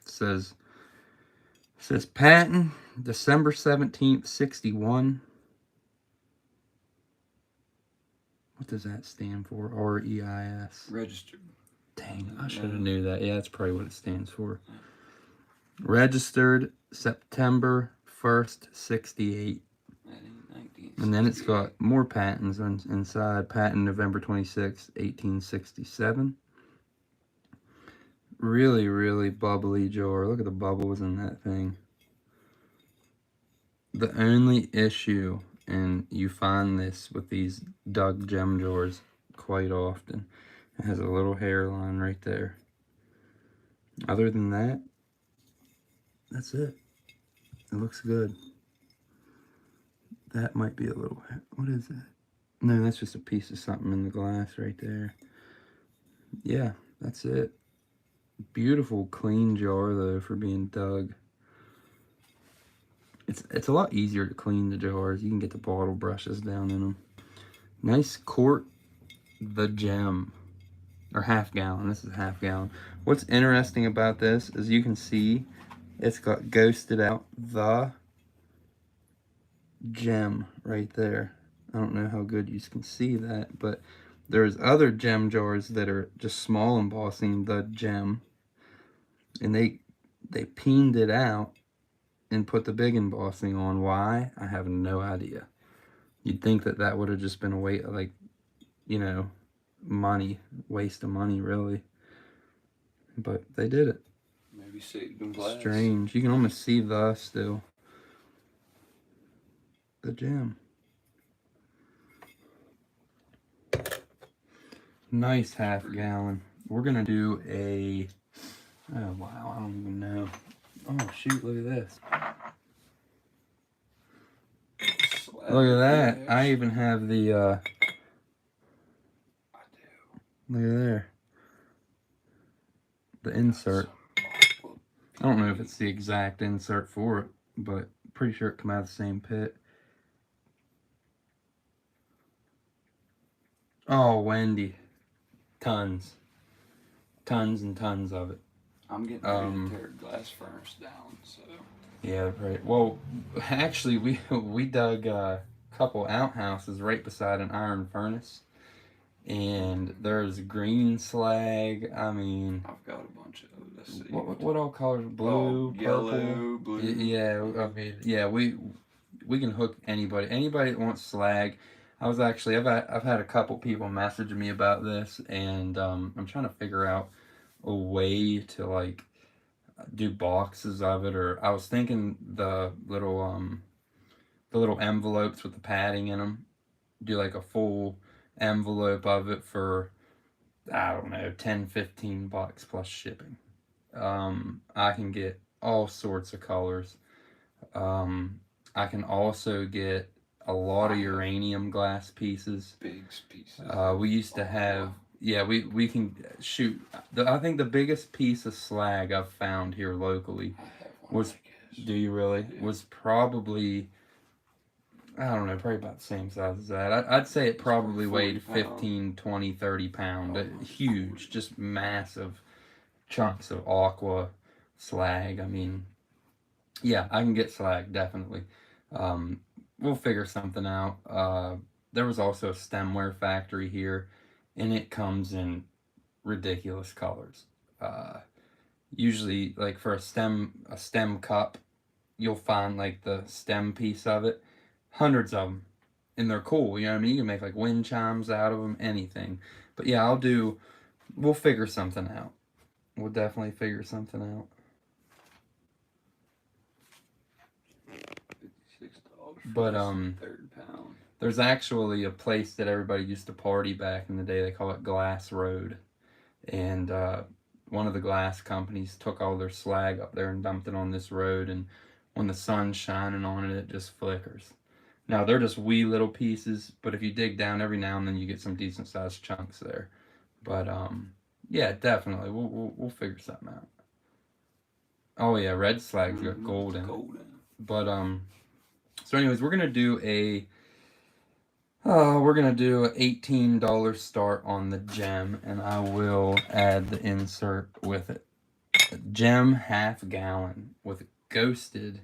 [SPEAKER 1] Says patent December 17th, 61. What does that stand for? REIS.
[SPEAKER 2] Registered.
[SPEAKER 1] Dang, I should have knew that. Yeah, that's probably what it stands for. Registered September 1st, 68. And then it's got more patents inside. Patent November 26th, 1867. Really, really bubbly jar. Look at the bubbles in that thing. The only issue, and you find this with these dug gem jars quite often, it has a little hairline right there. Other than that, that's it. It looks good. That might be a little... What is that? No, that's just a piece of something in the glass right there. Yeah, that's it. Beautiful, clean jar, though, for being dug. It's a lot easier to clean the jars. You can get the bottle brushes down in them. Nice quart, the gem. Or half gallon. This is half gallon. What's interesting about this is you can see it's got ghosted out the gem right there. I don't know how good you can see that, but there's other gem jars that are just small embossing the gem, and they peened it out and put the big embossing on. Why? I have no idea. You'd think that would have just been a money, waste of money, really. But they did it.
[SPEAKER 2] Maybe saved them glass.
[SPEAKER 1] Strange. You can almost see the still. The gem. Nice half gallon. We're gonna do a... Oh wow, I don't even know. Oh shoot, look at this. Look at that. I even have the I do. Look at there. The insert. I don't know if it's the exact insert for it, but pretty sure it come out of the same pit. Oh, Wendy. Tons. Tons and tons of it.
[SPEAKER 2] I'm getting ready to tear a glass furnace down, so...
[SPEAKER 1] Yeah, right. Well, actually, we dug a couple outhouses right beside an iron furnace. And there's green slag. I mean...
[SPEAKER 2] I've got a bunch of them. Let's see.
[SPEAKER 1] What all colors? Blue, purple?
[SPEAKER 2] Yellow, blue.
[SPEAKER 1] Yeah, I mean, yeah, we can hook anybody. Anybody that wants slag. I've had a couple people message me about this, and I'm trying to figure out a way to like do boxes of it, or I was thinking the little envelopes with the padding in them, do like a full envelope of it for, I don't know, 10-15 bucks plus shipping. I can get all sorts of colors. I can also get a lot of uranium glass pieces.
[SPEAKER 2] Big pieces.
[SPEAKER 1] We used to have, yeah, we can shoot. I think the biggest piece of slag I've found here locally was, do you really? Yeah. Was probably, I don't know, probably about the same size as that. I'd say it probably weighed 15, 20, 30 pounds. Huge, just massive chunks of aqua slag. I mean, yeah, I can get slag, definitely. We'll figure something out. There was also a stemware factory here, and it comes in ridiculous colors. Usually, like for a stem cup, you'll find like the stem piece of it, hundreds of them, and they're cool. You know what I mean? You can make like wind chimes out of them, anything. But yeah, we'll figure something out. We'll definitely figure something out. But
[SPEAKER 2] third pound.
[SPEAKER 1] There's actually a place that everybody used to party back in the day. They call it Glass Road, and one of the glass companies took all their slag up there and dumped it on this road. And when the sun's shining on it, it just flickers. Now they're just wee little pieces, but if you dig down every now and then, you get some decent sized chunks there. But yeah, definitely, we'll figure something out. Oh yeah, red slag's got gold in it. But so anyways, we're gonna do a $18 start on the gem, and I will add the insert with it. A gem half gallon with ghosted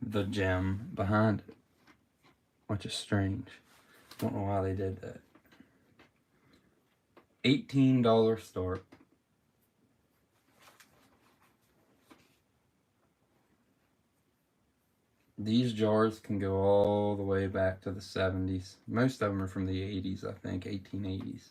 [SPEAKER 1] the gem behind it, which is strange. Don't know why they did that. $18 start. These jars can go all the way back to the 70s. Most of them are from the 80s, I think, 1880s.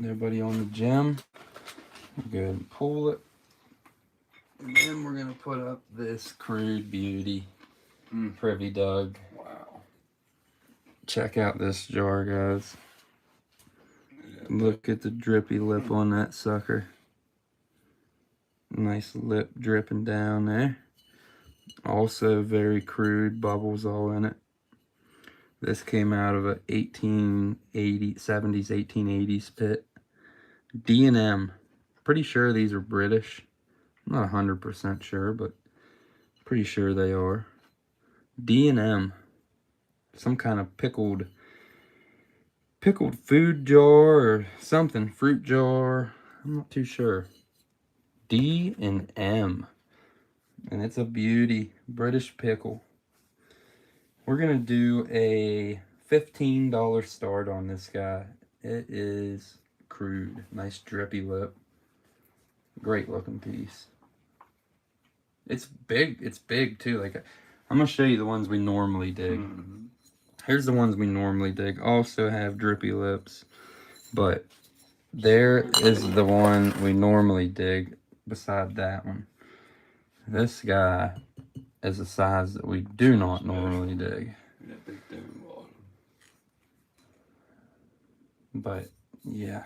[SPEAKER 1] Everybody on the gem. Go ahead and pull it. And then we're going to put up this crude beauty. Privy Doug.
[SPEAKER 2] Wow.
[SPEAKER 1] Check out this jar, guys. Look at the drippy lip on that sucker. Nice lip dripping down there. Also very crude, bubbles all in it. This came out of a 1870s, 1880s pit. D&M. Pretty sure these are British. I'm not 100% sure, but pretty sure they are. D&M. Some kind of pickled food jar or something. Fruit jar. I'm not too sure. D&M. And it's a beauty. British pickle. We're going to do a $15 start on this guy. It is crude. Nice drippy lip. Great looking piece. It's big. It's big too. Like, I'm going to show you the ones we normally dig. Here's the ones we normally dig. Also have drippy lips. But there is the one we normally dig beside that one. This guy is a size that we do not normally dig. But yeah.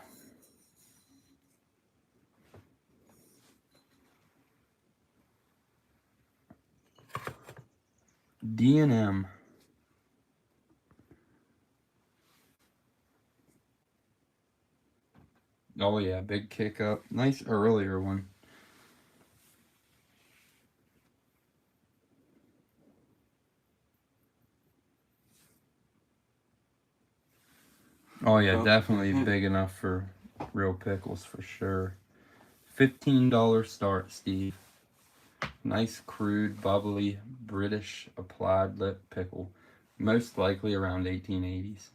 [SPEAKER 1] D&M. Oh yeah, big kick up. Nice earlier one. Oh yeah, definitely big enough for real pickles for sure. $15 start, Steve. Nice crude, bubbly, British applied lip pickle. Most likely around 1880s.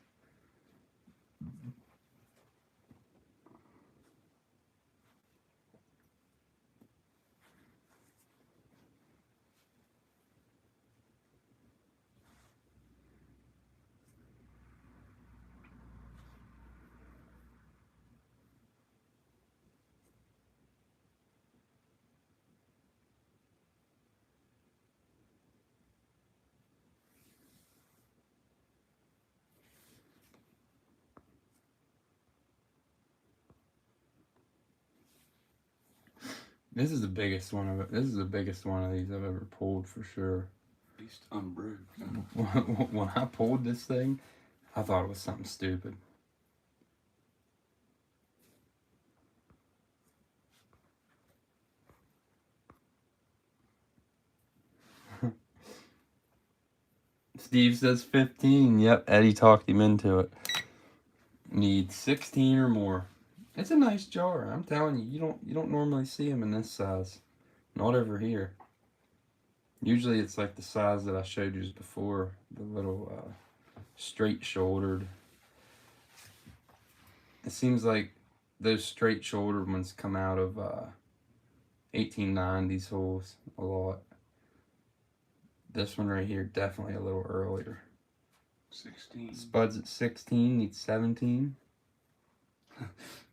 [SPEAKER 1] This is the biggest one of it. This is the biggest one of these I've ever pulled for sure.
[SPEAKER 2] At least unbrewed.
[SPEAKER 1] When I pulled this thing, I thought it was something stupid. Steve says 15. Yep, Eddie talked him into it. Need 16 or more. It's a nice jar. I'm telling you, you don't normally see them in this size. Not over here. Usually it's like the size that I showed you before, the little straight-shouldered It seems like those straight shoulder ones come out of 1890s holes a lot. This one right here, definitely a little earlier.
[SPEAKER 2] 16.
[SPEAKER 1] Spud's at 16, needs 17.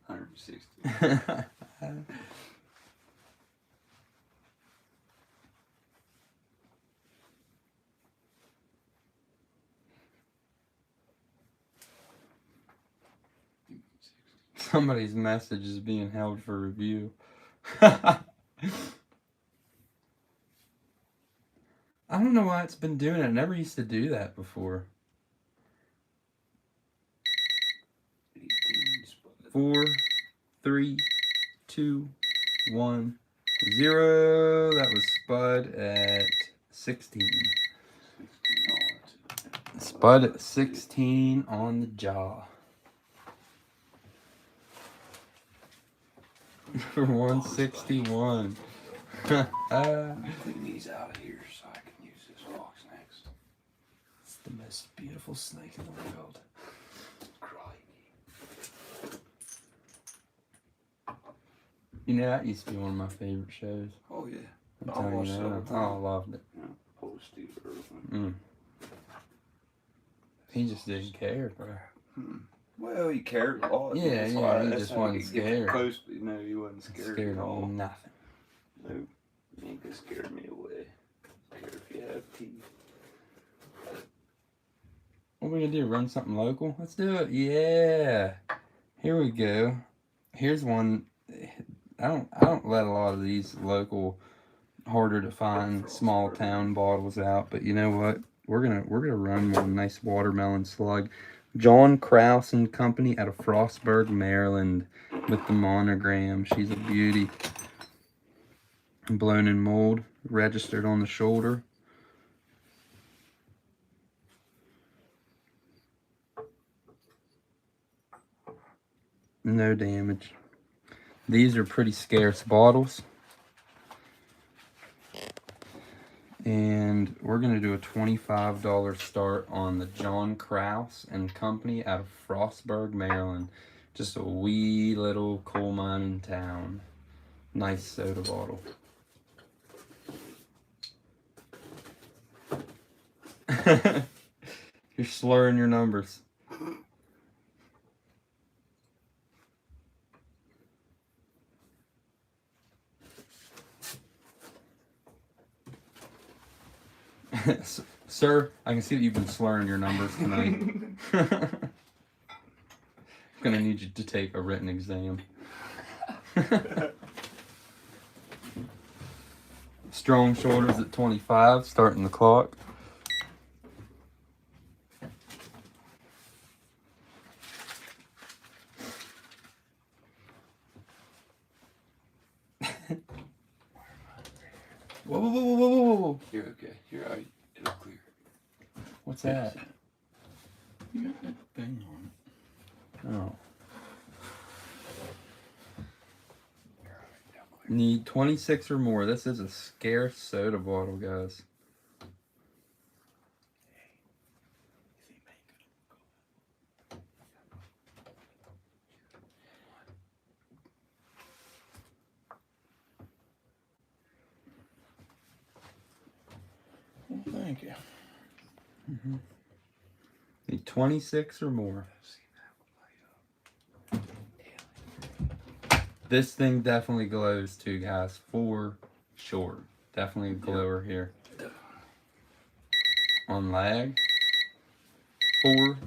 [SPEAKER 2] 160.
[SPEAKER 1] Somebody's message is being held for review. I don't know why it's been doing it. I never used to do that before.
[SPEAKER 2] 18 spud.
[SPEAKER 1] 4, 3, 2, 1, 0. That was Spud at 16.
[SPEAKER 2] 16 odds.
[SPEAKER 1] Spud at 16 on the jaw. For 161.
[SPEAKER 2] Let me clean these out of here so I can use this box next.
[SPEAKER 1] It's the most beautiful snake in the world.
[SPEAKER 2] Crikey.
[SPEAKER 1] You know, that used to be one of my favorite shows.
[SPEAKER 2] Oh, yeah.
[SPEAKER 1] I'm
[SPEAKER 2] I
[SPEAKER 1] telling
[SPEAKER 2] watched
[SPEAKER 1] you
[SPEAKER 2] it all
[SPEAKER 1] that.
[SPEAKER 2] the
[SPEAKER 1] Oh, I
[SPEAKER 2] time.
[SPEAKER 1] loved it.
[SPEAKER 2] Yeah. Old Steve Irwin.
[SPEAKER 1] He just didn't care, bro.
[SPEAKER 2] Well, he cared a lot.
[SPEAKER 1] Yeah,
[SPEAKER 2] That's
[SPEAKER 1] yeah,
[SPEAKER 2] why-
[SPEAKER 1] he
[SPEAKER 2] that's
[SPEAKER 1] just
[SPEAKER 2] why
[SPEAKER 1] wasn't
[SPEAKER 2] he get
[SPEAKER 1] scared.
[SPEAKER 2] Close, but no, he wasn't scared,
[SPEAKER 1] Scared
[SPEAKER 2] at all.
[SPEAKER 1] of nothing.
[SPEAKER 2] No, you ain't gonna scare me away. Care if you have teeth.
[SPEAKER 1] What are we gonna do? Run something local? Let's do it. Yeah. Here we go. Here's one. I don't let a lot of these local, harder to find small town bottles out, but you know what? We're gonna run one nice watermelon slug. John Krause and Company out of Frostburg, Maryland, with the monogram. She's a beauty. Blown in mold, registered on the shoulder. No damage. These are pretty scarce bottles. And we're going to do a $25 start on the John Krause and Company out of Frostburg, Maryland. Just a wee little coal mining town. Nice soda bottle. You're slurring your numbers. Sir, I can see that you've been slurring your numbers tonight. I'm gonna need you to take a written exam. Strong shoulders at 25, starting the clock. Whoa, whoa, whoa, whoa, whoa, whoa.
[SPEAKER 2] You're okay. You're alright. It'll clear.
[SPEAKER 1] What's that?
[SPEAKER 2] You got that thing on it.
[SPEAKER 1] Oh.
[SPEAKER 2] You're alright. It'll clear.
[SPEAKER 1] Need 26 or more. This is a scarce soda bottle, guys.
[SPEAKER 2] Well, thank you.
[SPEAKER 1] Need 26 or more. This thing definitely glows too, guys. For sure. Definitely a glower here. On lag. 4,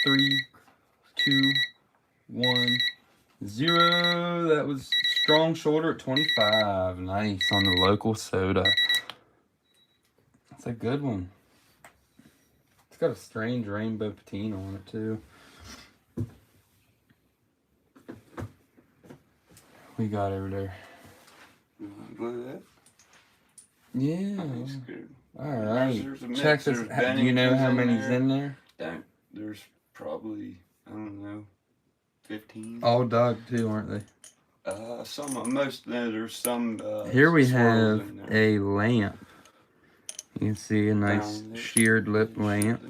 [SPEAKER 1] 3, 2, 1, 0. That was strong shoulder at 25. Nice on the local soda. That's a good one. It's got a strange rainbow patina on it too. We got over there.
[SPEAKER 2] You want to go to that?
[SPEAKER 1] Yeah.
[SPEAKER 2] That's good.
[SPEAKER 1] All right.
[SPEAKER 2] There's a mix.
[SPEAKER 1] Check this.
[SPEAKER 2] There's
[SPEAKER 1] Do you know how
[SPEAKER 2] Benningtons in
[SPEAKER 1] many's
[SPEAKER 2] there.
[SPEAKER 1] in there?
[SPEAKER 2] There's probably, I don't know, 15.
[SPEAKER 1] All dug too, aren't they?
[SPEAKER 2] There's some.
[SPEAKER 1] Here we
[SPEAKER 2] swirls
[SPEAKER 1] have
[SPEAKER 2] in there.
[SPEAKER 1] a lamp. You can see a nice
[SPEAKER 2] Down there.
[SPEAKER 1] sheared lip lamp.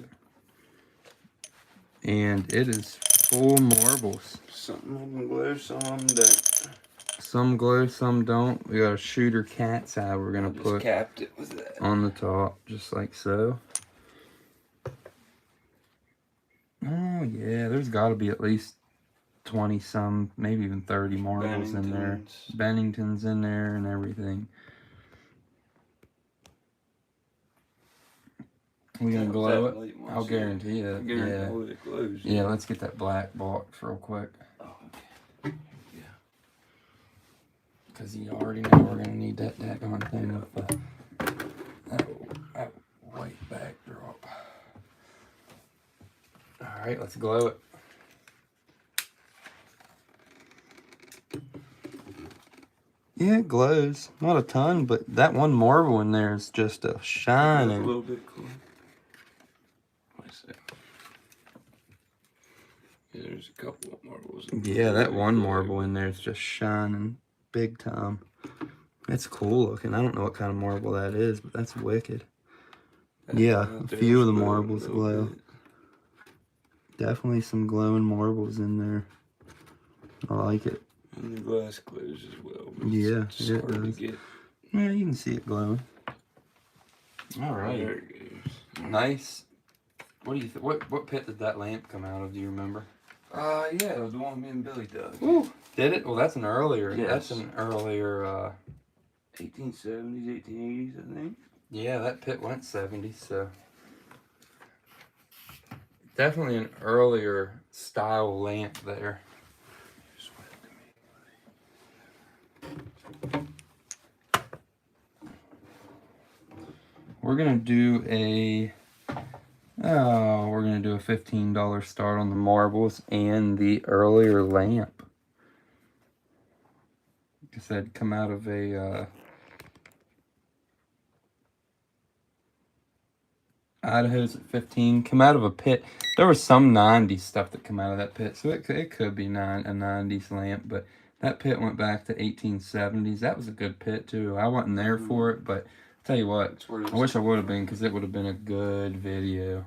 [SPEAKER 1] And it is full marbles.
[SPEAKER 2] Some of them glow, some of them don't.
[SPEAKER 1] Some glow, some don't. We got a shooter cat's eye we're gonna put
[SPEAKER 2] capped it with that
[SPEAKER 1] on the top, just like so. Oh yeah, there's got to be at least 20 some, maybe even 30 marbles in there. Bennington's in there and everything. We gonna glow it? I'll guarantee it. Yeah.
[SPEAKER 2] It glows.
[SPEAKER 1] Yeah, let's get that black box real quick.
[SPEAKER 2] Oh, okay. Yeah.
[SPEAKER 1] Because you already know we're gonna need that daggone thing with that white backdrop. Alright, let's glow it. Yeah, it glows. Not a ton, but that one marble in there is just a shining.
[SPEAKER 2] A little bit cool. Let's see. Yeah, there's a couple of marbles.
[SPEAKER 1] Yeah, that one marble in there is just shining big time. That's cool looking. I don't know what kind of marble that is, but that's wicked. Yeah, a few of the marbles glow. Definitely some glowing marbles in there. I like it.
[SPEAKER 2] And the glass glows as well.
[SPEAKER 1] Yeah,
[SPEAKER 2] it's
[SPEAKER 1] it
[SPEAKER 2] hard
[SPEAKER 1] does.
[SPEAKER 2] to get.
[SPEAKER 1] Yeah, you can see it glowing. All right.
[SPEAKER 2] There it goes.
[SPEAKER 1] Nice. What do you what pit did that lamp come out of? Do you remember?
[SPEAKER 2] Yeah, it was the one me and Billy dug.
[SPEAKER 1] Ooh, did it? Well, that's an earlier.
[SPEAKER 2] Yes.
[SPEAKER 1] That's an earlier.
[SPEAKER 2] 1870s, 1880s, I think.
[SPEAKER 1] Yeah, that pit went 70s, so definitely an earlier style lamp there. We're gonna do a $15 start on the marbles and the earlier lamp. Like I said, come out of a Idaho's at 15. Come out of a pit. There was some 90s stuff that come out of that pit, so it could be a 90s lamp, but that pit went back to 1870s. That was a good pit too. I wasn't there for it, but tell you what, I wish I would have been, because it would have been a good video.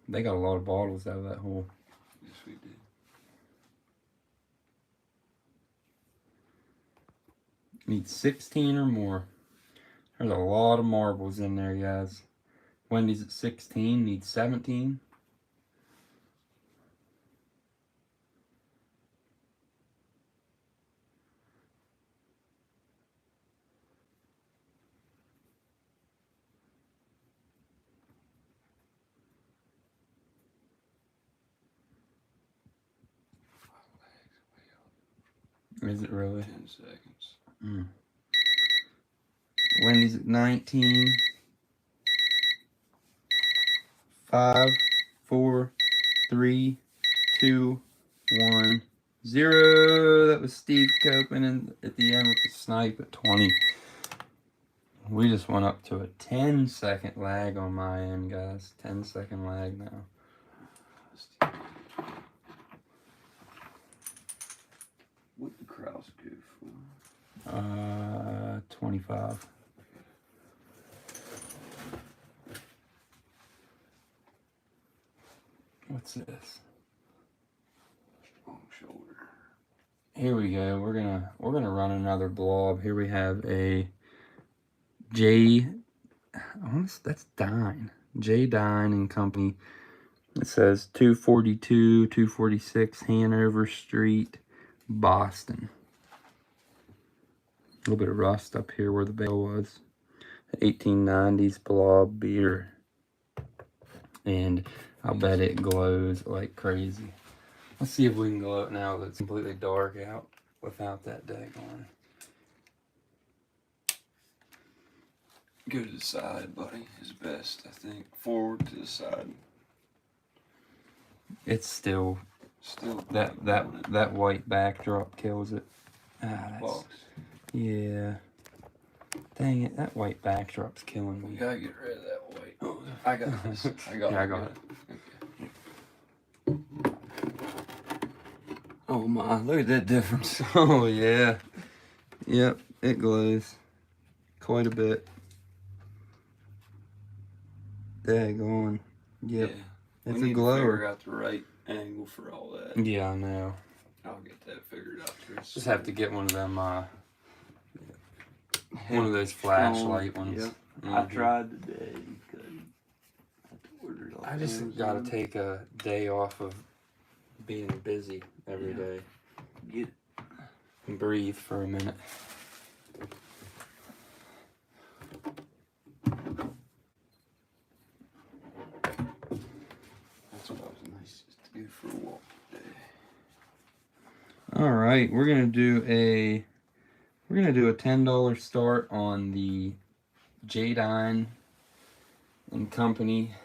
[SPEAKER 1] They got a lot of bottles out of that hole.
[SPEAKER 2] Yes, we did.
[SPEAKER 1] Need 16 or more. There's a lot of marbles in there, guys. Wendy's at 16, needs 17. Is it really?
[SPEAKER 2] 10 seconds.
[SPEAKER 1] Wendy's at 19. 5, 4, 3, 2, 1, 0. That was Steve Copen at the end with the snipe at 20. We just went up to a 10-second lag on my end, guys. 10-second lag now.
[SPEAKER 2] What the Kraus go for?
[SPEAKER 1] 25. What's this?
[SPEAKER 2] Long shoulder.
[SPEAKER 1] Here we go. We're gonna run another blob. Here we have a that's Dine. J Dine and Company. It says 242, 246 Hanover Street, Boston. A little bit of rust up here where the bell was. 1890s blob beer. And I'll bet it glows like crazy. Let's see if we can glow it now that it's completely dark out without that daggone.
[SPEAKER 2] Go to the side, buddy, is best, I think. Forward to the side.
[SPEAKER 1] It's still that white backdrop kills it.
[SPEAKER 2] Box.
[SPEAKER 1] Yeah. Dang it, that white backdrop's killing me.
[SPEAKER 2] We gotta get rid of that white. Oh, I got this. I got
[SPEAKER 1] it.
[SPEAKER 2] Okay. Oh my, look at that difference.
[SPEAKER 1] Oh yeah. Yep, it glows quite a bit. Daggone. Yep.
[SPEAKER 2] Yeah.
[SPEAKER 1] It's
[SPEAKER 2] We
[SPEAKER 1] a
[SPEAKER 2] need to figure
[SPEAKER 1] glower.
[SPEAKER 2] out the right angle for all that.
[SPEAKER 1] Yeah, I know.
[SPEAKER 2] I'll get that figured out, Chris.
[SPEAKER 1] Just have to get one of them, one of those flashlight ones.
[SPEAKER 2] Yep.
[SPEAKER 1] Mm-hmm.
[SPEAKER 2] I tried today. Couldn't.
[SPEAKER 1] I just gotta take a day off of being busy every day.
[SPEAKER 2] Get it.
[SPEAKER 1] And breathe for a minute.
[SPEAKER 2] That's what was nice to do for a walk today.
[SPEAKER 1] All right, we're gonna do a $10 start on the Jadine and Company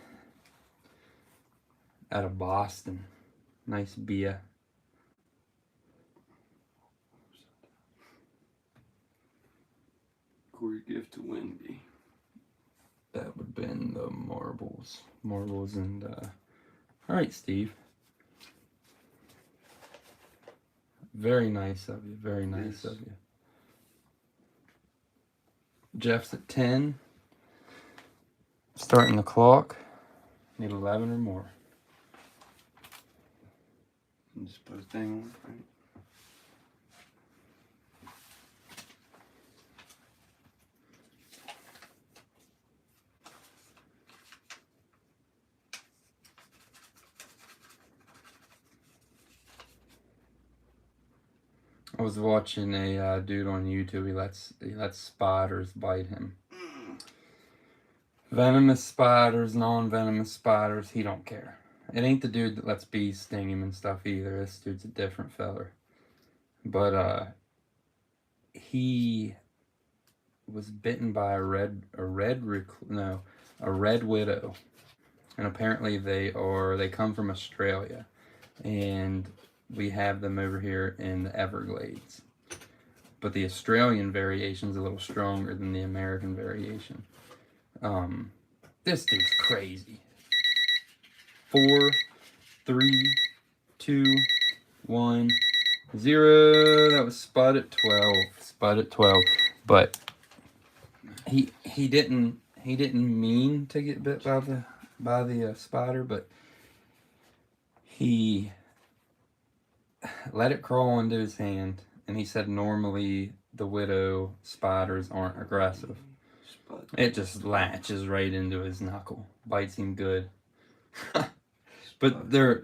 [SPEAKER 1] out of Boston. Nice beer.
[SPEAKER 2] Corey gift to Wendy.
[SPEAKER 1] That would have been the marbles. Marbles and all right, Steve. Very nice of you. Very nice of you. Jeff's at 10. Starting the clock. Need 11 or more.
[SPEAKER 2] And just put a thing on it, right?
[SPEAKER 1] I was watching a dude on YouTube. He lets spiders bite him. Venomous spiders, non-venomous spiders. He don't care. It ain't the dude that lets bees sting him and stuff either. This dude's a different feller. But he was bitten by a red widow, and apparently they come from Australia, and we have them over here in the Everglades. But the Australian variation is a little stronger than the American variation. This dude's crazy. 4, 3, 2, 1, 0. That was Spud at 12. Spud at 12. But he didn't mean to get bit by the spider, but he let it crawl into his hand, and he said normally the widow spiders aren't aggressive. It just latches right into his knuckle, bites him good. But they're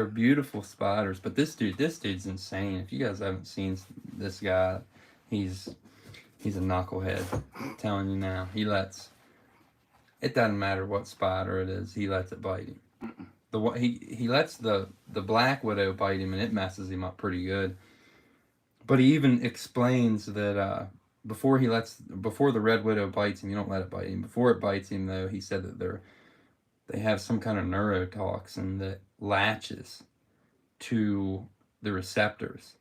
[SPEAKER 1] beautiful spiders. But this dude's insane. If you guys haven't seen this guy, he's a knucklehead. I'm telling you now, it doesn't matter what spider it is, he lets it bite him. He lets the black widow bite him, and it messes him up pretty good. But he even explains that before the red widow bites him, you don't let it bite him. Before it bites him, though, he said that they have some kind of neurotoxin that latches to the receptors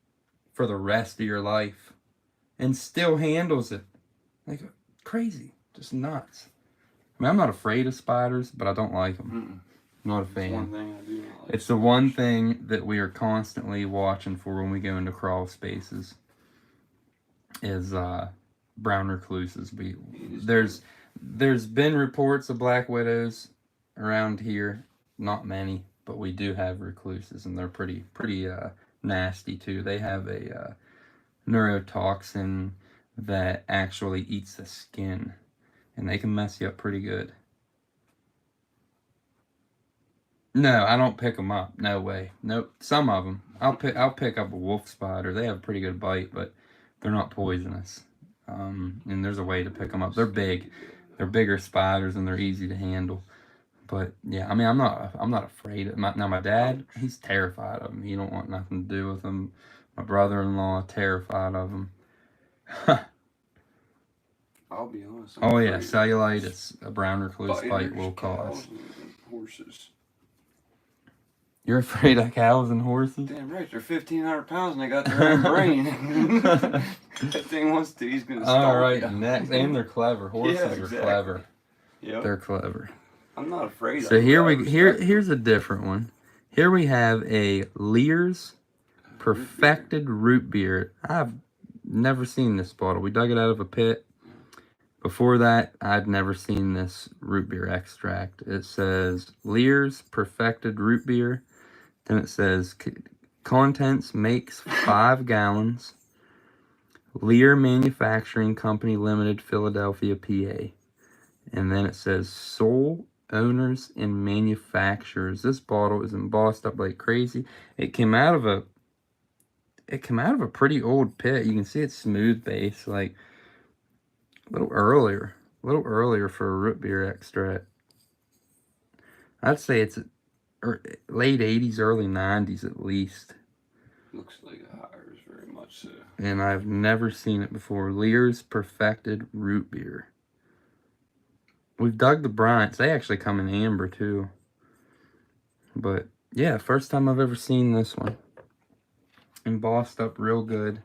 [SPEAKER 1] for the rest of your life, and still handles it like crazy, just nuts. I mean, I'm not afraid of spiders, but I don't like them. I'm not a fan.
[SPEAKER 2] One thing I do not like.
[SPEAKER 1] It's the one thing that we are constantly watching for when we go into crawl spaces is brown recluses. There's been reports of black widows around here, not many, but we do have recluses, and they're pretty nasty too. They have a neurotoxin that actually eats the skin, and they can mess you up pretty good. No, I don't pick them up. No way. Nope. Some of them. I'll pick up a wolf spider. They have a pretty good bite, but they're not poisonous. And there's a way to pick them up. They're big. They're bigger spiders, and they're easy to handle. But yeah, I mean, I'm not afraid of my dad. He's terrified of them. He don't want nothing to do with them. My brother-in-law, terrified of them.
[SPEAKER 2] I'll be honest.
[SPEAKER 1] Oh yeah, cellulitis, a brown recluse bite will cause.
[SPEAKER 2] Horses.
[SPEAKER 1] You're afraid of cows and horses?
[SPEAKER 2] Damn right, they're 1,500 pounds and they got their own brain. That thing wants to, he's gonna stop.
[SPEAKER 1] All right, next, and they're clever. Horses are clever.
[SPEAKER 2] Yep.
[SPEAKER 1] They're clever.
[SPEAKER 2] I'm not afraid.
[SPEAKER 1] So here's a different one. Here we have a Lear's Perfected Root Beer. I've never seen this bottle. We dug it out of a pit. Before that, I'd never seen this root beer extract. It says Lear's Perfected Root Beer. Then it says contents makes 5 gallons. Lear Manufacturing Company Limited, Philadelphia, PA. And then it says sole owners and manufacturers. This bottle is embossed up like crazy. It came out of a pretty old pit. You can see it's smooth base, like a little earlier for a root beer extract. I'd say it's late 80s, early 90s at least.
[SPEAKER 2] Looks like a hires, very much so.
[SPEAKER 1] And I've never seen it before. Lear's Perfected Root Beer. We've dug the Bryants. They actually come in amber too. But yeah, first time I've ever seen this one. Embossed up real good.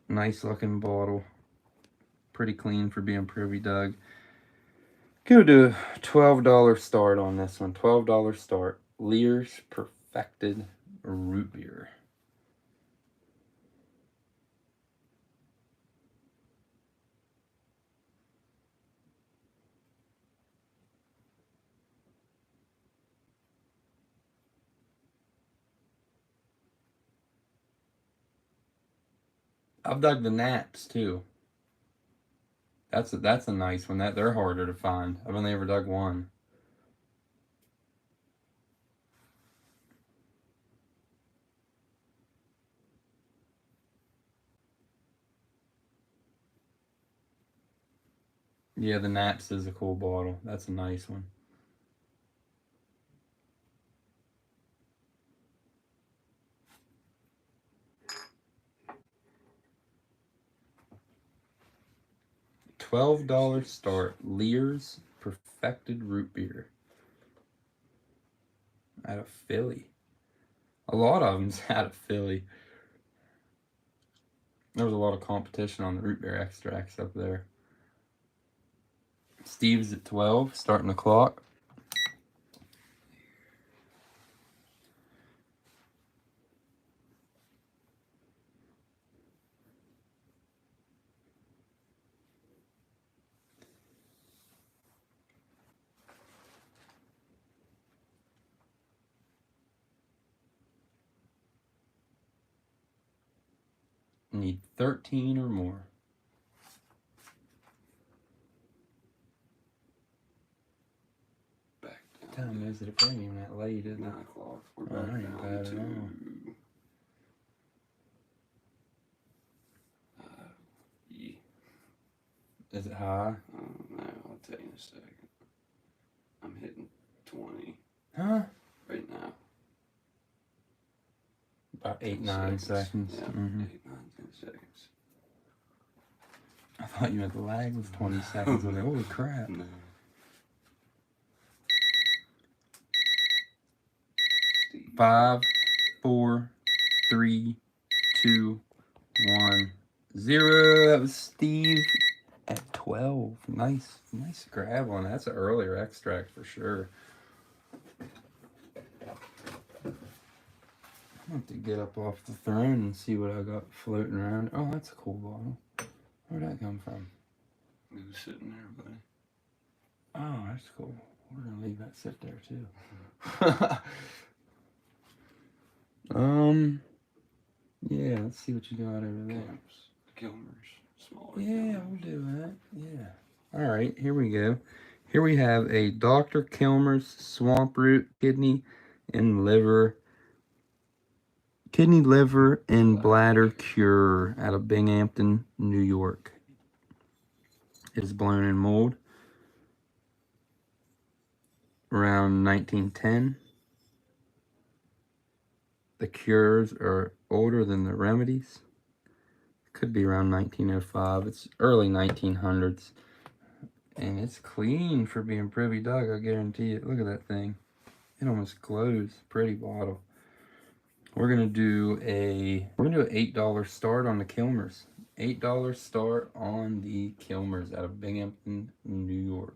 [SPEAKER 1] Nice looking bottle. Pretty clean for being Privy Doug. Go to a $12 start on this one. $12 start. Lear's Perfected Root Beer. I've dug the Naps too. That's a nice one. They're harder to find. I've only ever dug one. Yeah, the Naps is a cool bottle. That's a nice one. $12 start. Lear's Perfected Root Beer. Out of Philly. A lot of them's out of Philly. There was a lot of competition on the root beer extracts up there. Steve's at 12, starting the clock. Need 13 or more.
[SPEAKER 2] Back
[SPEAKER 1] What
[SPEAKER 2] down.
[SPEAKER 1] time is it? It ain't even that late, is it?
[SPEAKER 2] 9 o'clock. We're
[SPEAKER 1] Oh,
[SPEAKER 2] back
[SPEAKER 1] that ain't
[SPEAKER 2] down
[SPEAKER 1] bad
[SPEAKER 2] to
[SPEAKER 1] at all.
[SPEAKER 2] yeah.
[SPEAKER 1] Is it high?
[SPEAKER 2] No, I'll tell you in a second. I'm hitting 20
[SPEAKER 1] Huh?
[SPEAKER 2] right now.
[SPEAKER 1] About 8,
[SPEAKER 2] 10
[SPEAKER 1] 9 seconds.
[SPEAKER 2] Yeah,
[SPEAKER 1] Mm-hmm.
[SPEAKER 2] 8, 9, 10 seconds.
[SPEAKER 1] I thought you meant the lag was 20 seconds. I was like, holy crap.
[SPEAKER 2] No. Steve.
[SPEAKER 1] 5, 4, 3, 2, 1, 0. That was Steve at 12. Nice grab on that. That's an earlier extract for sure. I have to get up off the throne and see what I got floating around. Oh, that's a cool bottle. Where'd that come from?
[SPEAKER 2] It was sitting there, buddy.
[SPEAKER 1] Oh, that's cool. We're gonna leave that sit there too. Yeah, let's see what you got over there.
[SPEAKER 2] Kilmer's smaller.
[SPEAKER 1] Yeah, we'll do that. Yeah. All right, here we go. Here we have a Dr. Kilmer's Swamp Root Kidney, liver, and bladder cure out of Binghamton, New York. It is blown in mold around 1910. The cures are older than the remedies. Could be around 1905. It's early 1900s. And it's clean for being Privy Doug, I guarantee it. Look at that thing. It almost glows. Pretty bottle. We're gonna do an $8 start on the Kilmers. $8 start on the Kilmers out of Binghamton, New York.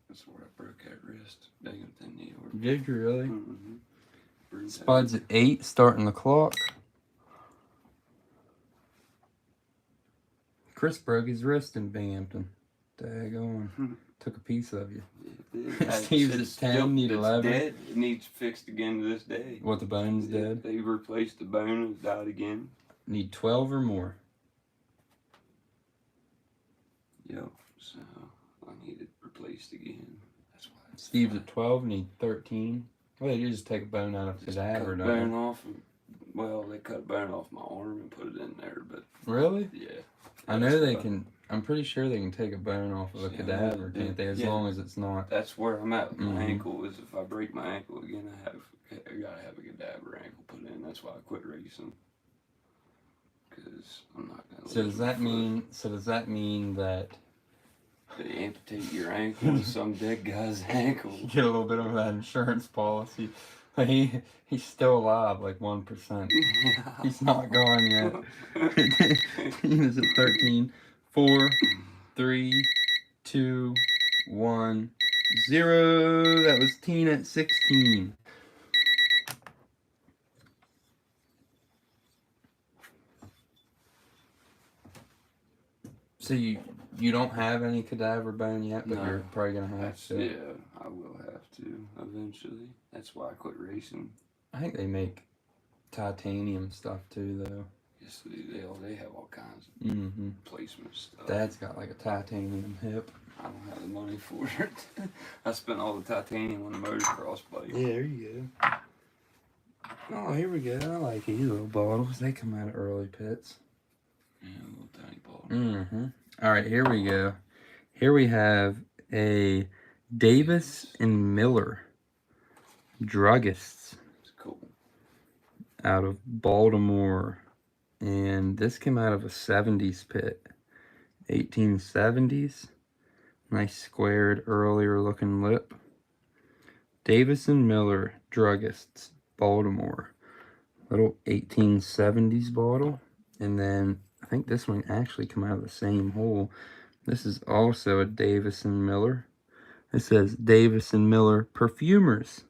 [SPEAKER 2] That's where I broke that wrist. Binghamton, New York.
[SPEAKER 1] Did you really?
[SPEAKER 2] Mm-hmm.
[SPEAKER 1] Spuds at 8, starting the clock. Chris broke his wrist in Binghamton. Daggone. Took a piece of you. Steve's at 10, need 11.
[SPEAKER 2] Dead. It needs fixed again to this day.
[SPEAKER 1] What, the bone's dead?
[SPEAKER 2] They replaced the bone and it died again.
[SPEAKER 1] Need 12 or more.
[SPEAKER 2] Yep. So I need it replaced again. That's why.
[SPEAKER 1] Steve's at 12, need 13. Well, you just take a bone out of a cadaver,
[SPEAKER 2] cut bone off. Well, they cut bone off my arm and put it in there, but
[SPEAKER 1] really?
[SPEAKER 2] Yeah.
[SPEAKER 1] I know they can. I'm pretty sure they can take a bone off of a cadaver, can't they? As long as it's not.
[SPEAKER 2] That's where I'm at with my ankle. Is if I break my ankle again, I gotta have a cadaver ankle put in. That's why I quit racing. Because I'm not gonna.
[SPEAKER 1] So does that mean? So does that mean that
[SPEAKER 2] they amputate your ankle with some dead guy's ankle?
[SPEAKER 1] Get a little bit of that insurance policy. He's still alive, like 1%. He's not gone yet. He was at 13. 4, 3, 2, 1, 0. That was Teen at 16. So you don't have any cadaver bone yet, but you're probably gonna have to.
[SPEAKER 2] Yeah, I will have to eventually. That's why I quit racing.
[SPEAKER 1] I think they make titanium stuff too, though.
[SPEAKER 2] Yes, they have all kinds of placement stuff.
[SPEAKER 1] Dad's got like a titanium hip.
[SPEAKER 2] I don't have the money for it. I spent all the titanium on the motocross bike.
[SPEAKER 1] Yeah, there you go. Oh, here we go. I like these little bottles. They come out of early pits.
[SPEAKER 2] Yeah, little tiny bottle.
[SPEAKER 1] All right, here we go. Here we have a Davis and Miller druggists.
[SPEAKER 2] It's cool.
[SPEAKER 1] Out of Baltimore. And this came out of a 70s pit. 1870s. Nice squared, earlier looking lip. Davis and Miller druggists, Baltimore. Little 1870s bottle. And then I think this one actually came out of the same hole. This is also a Davis and Miller. It says Davis and Miller Perfumers.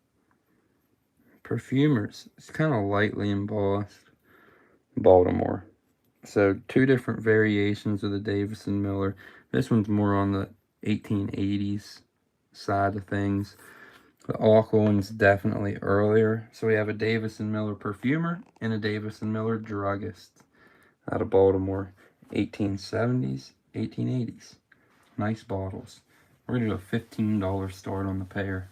[SPEAKER 1] Perfumers. It's kind of lightly embossed. Baltimore. So 2 different variations of the Davis and Miller. This one's more on the 1880s side of things. The aqua one's definitely earlier. So we have a Davis and Miller Perfumer and a Davis and Miller Druggist out of Baltimore. 1870s, 1880s. Nice bottles. We're going to do a $15 start on the pair.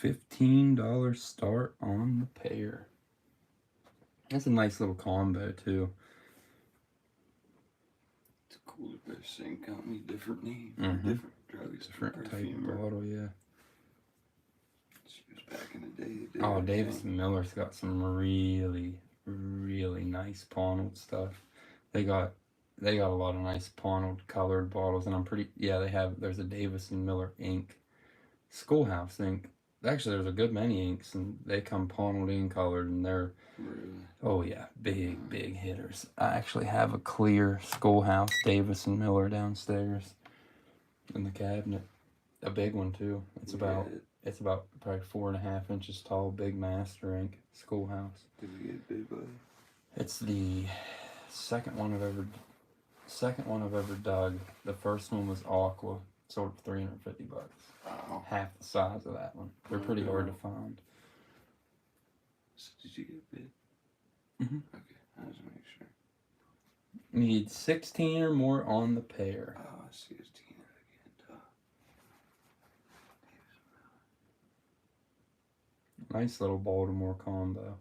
[SPEAKER 1] $15 start on the pair. That's a nice little combo too.
[SPEAKER 2] It's cool that they're same company, different name, different drugs,
[SPEAKER 1] different type of bottle, yeah.
[SPEAKER 2] She was back in the day.
[SPEAKER 1] Oh, Davis and Miller's got some really, really nice Ponald stuff. They got a lot of nice Ponald colored bottles, and I'm pretty, there's a Davis and Miller ink, Schoolhouse ink. Actually, there's a good many inks, and they come Ponald ink colored, and they're, oh yeah, big hitters. I actually have a clear Schoolhouse Davis and Miller downstairs in the cabinet, a big one too. It's about probably 4.5 inches tall, big master ink Schoolhouse.
[SPEAKER 2] Did we get big, buddy?
[SPEAKER 1] It's the second one I've ever dug. The first one was Aqua, sold for $350.
[SPEAKER 2] Wow.
[SPEAKER 1] Half the size of that one. They're pretty hard to find.
[SPEAKER 2] So did you get bid? Okay, I just make sure.
[SPEAKER 1] Need 16 or more on the pair.
[SPEAKER 2] Oh, I see it's Tina again.
[SPEAKER 1] Nice little Baltimore combo.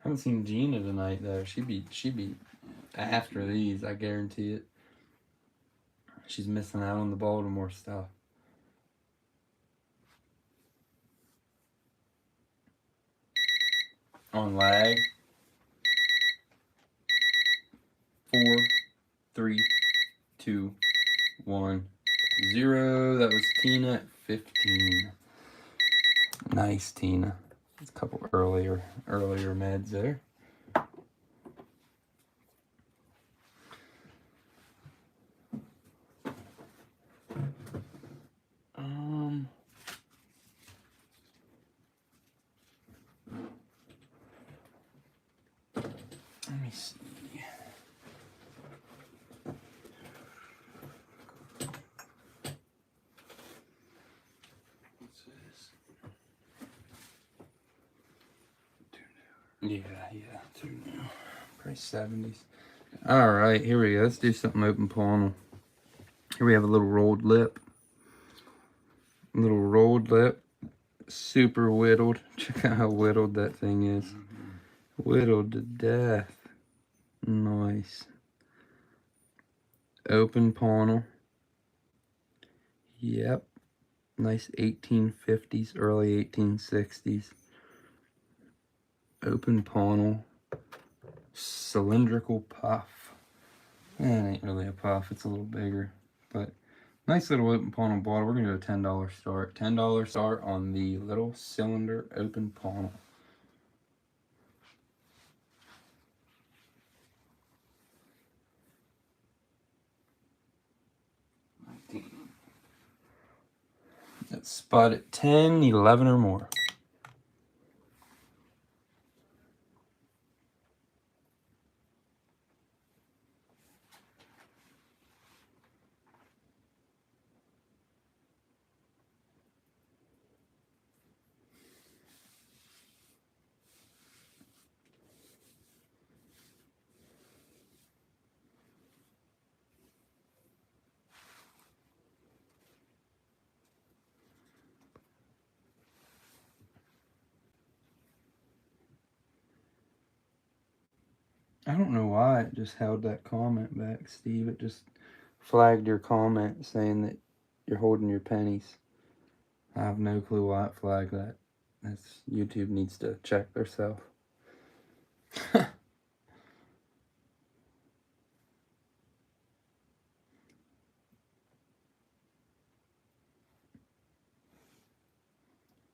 [SPEAKER 1] Haven't seen Gina tonight though. She'd be after these, I guarantee it. She's missing out on the Baltimore stuff. On lag. 4, 3, 2, 1, 0. That was Tina at 15. Nice, Tina. There's a couple earlier meds there. Let me see.
[SPEAKER 2] What's this?
[SPEAKER 1] Yeah, too new. Probably 70s. All right, here we go. Let's do something open panel. Here we have a little rolled lip. Super whittled. Check out how whittled that thing is. Whittled to death. Nice. Open panel. Yep. Nice 1850s, early 1860s. Open panel. Cylindrical puff. It ain't really a puff, it's a little bigger. But nice little open panel bottle. We're going to do a $10 start. $10 start on the little cylinder open panel. Let's spot at 10, 11 or more. I don't know why it just held that comment back, Steve. It just flagged your comment saying that you're holding your pennies. I have no clue why it flagged that. That's, YouTube needs to check theirself.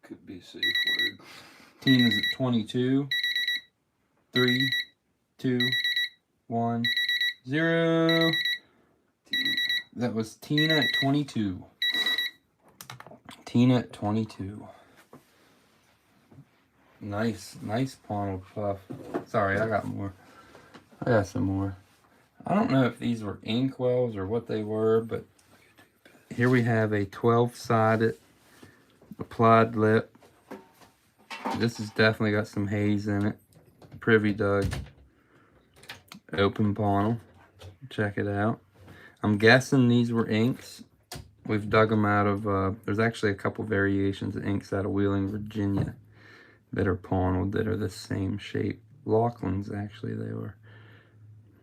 [SPEAKER 2] Could be a safe word.
[SPEAKER 1] Team is at 22. 3, 2, 1, 0. That was Tina at 22. Tina at 22. Nice panel puff. Sorry, I got more. I got some more. I don't know if these were inkwells or what they were, but here we have a 12-sided applied lip. This has definitely got some haze in it. Privy dug. Open panel. Check it out. I'm guessing these were inks. We've dug them out of, there's actually a couple variations of inks out of Wheeling, Virginia that are paneled that are the same shape. Laughlin's, actually, they were.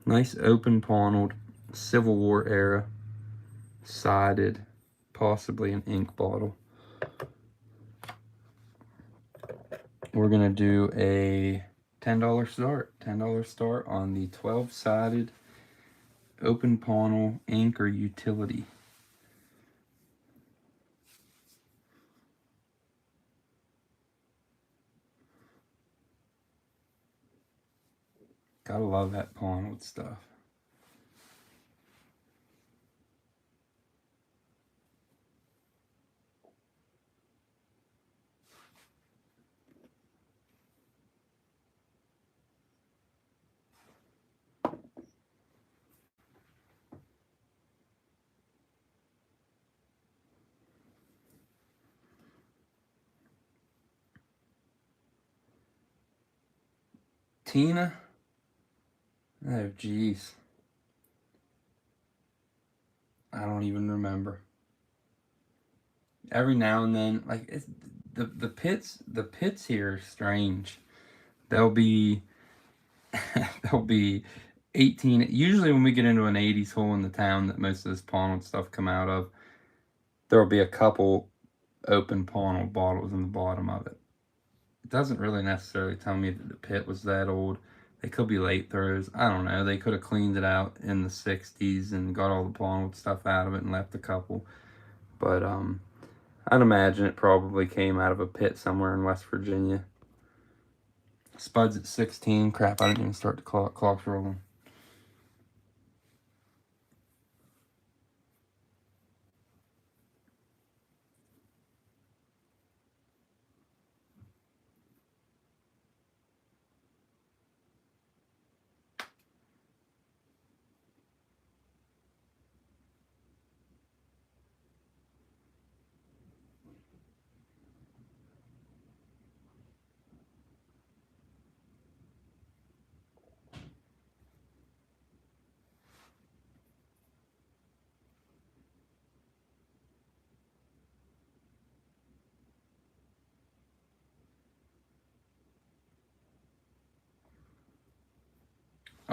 [SPEAKER 1] Nice open paneled, Civil War era, sided, possibly an ink bottle. We're going to do a $10 start. $10 start on the 12-sided open panel ink or utility. Gotta love that paneled stuff. Tina? Oh, jeez. I don't even remember. Every now and then, like, it's, the pits here are strange. They'll be 18. Usually when we get into an 80s hole in the town that most of this paneled stuff come out of, there'll be a couple open paneled bottles in the bottom of it. It doesn't really necessarily tell me that the pit was that old. They could be late throws. I don't know. They could have cleaned it out in the 60s and got all the plywood stuff out of it and left a couple. But I'd imagine it probably came out of a pit somewhere in West Virginia. Spud's at 16. Crap, I didn't even start the clock. Clock's rolling.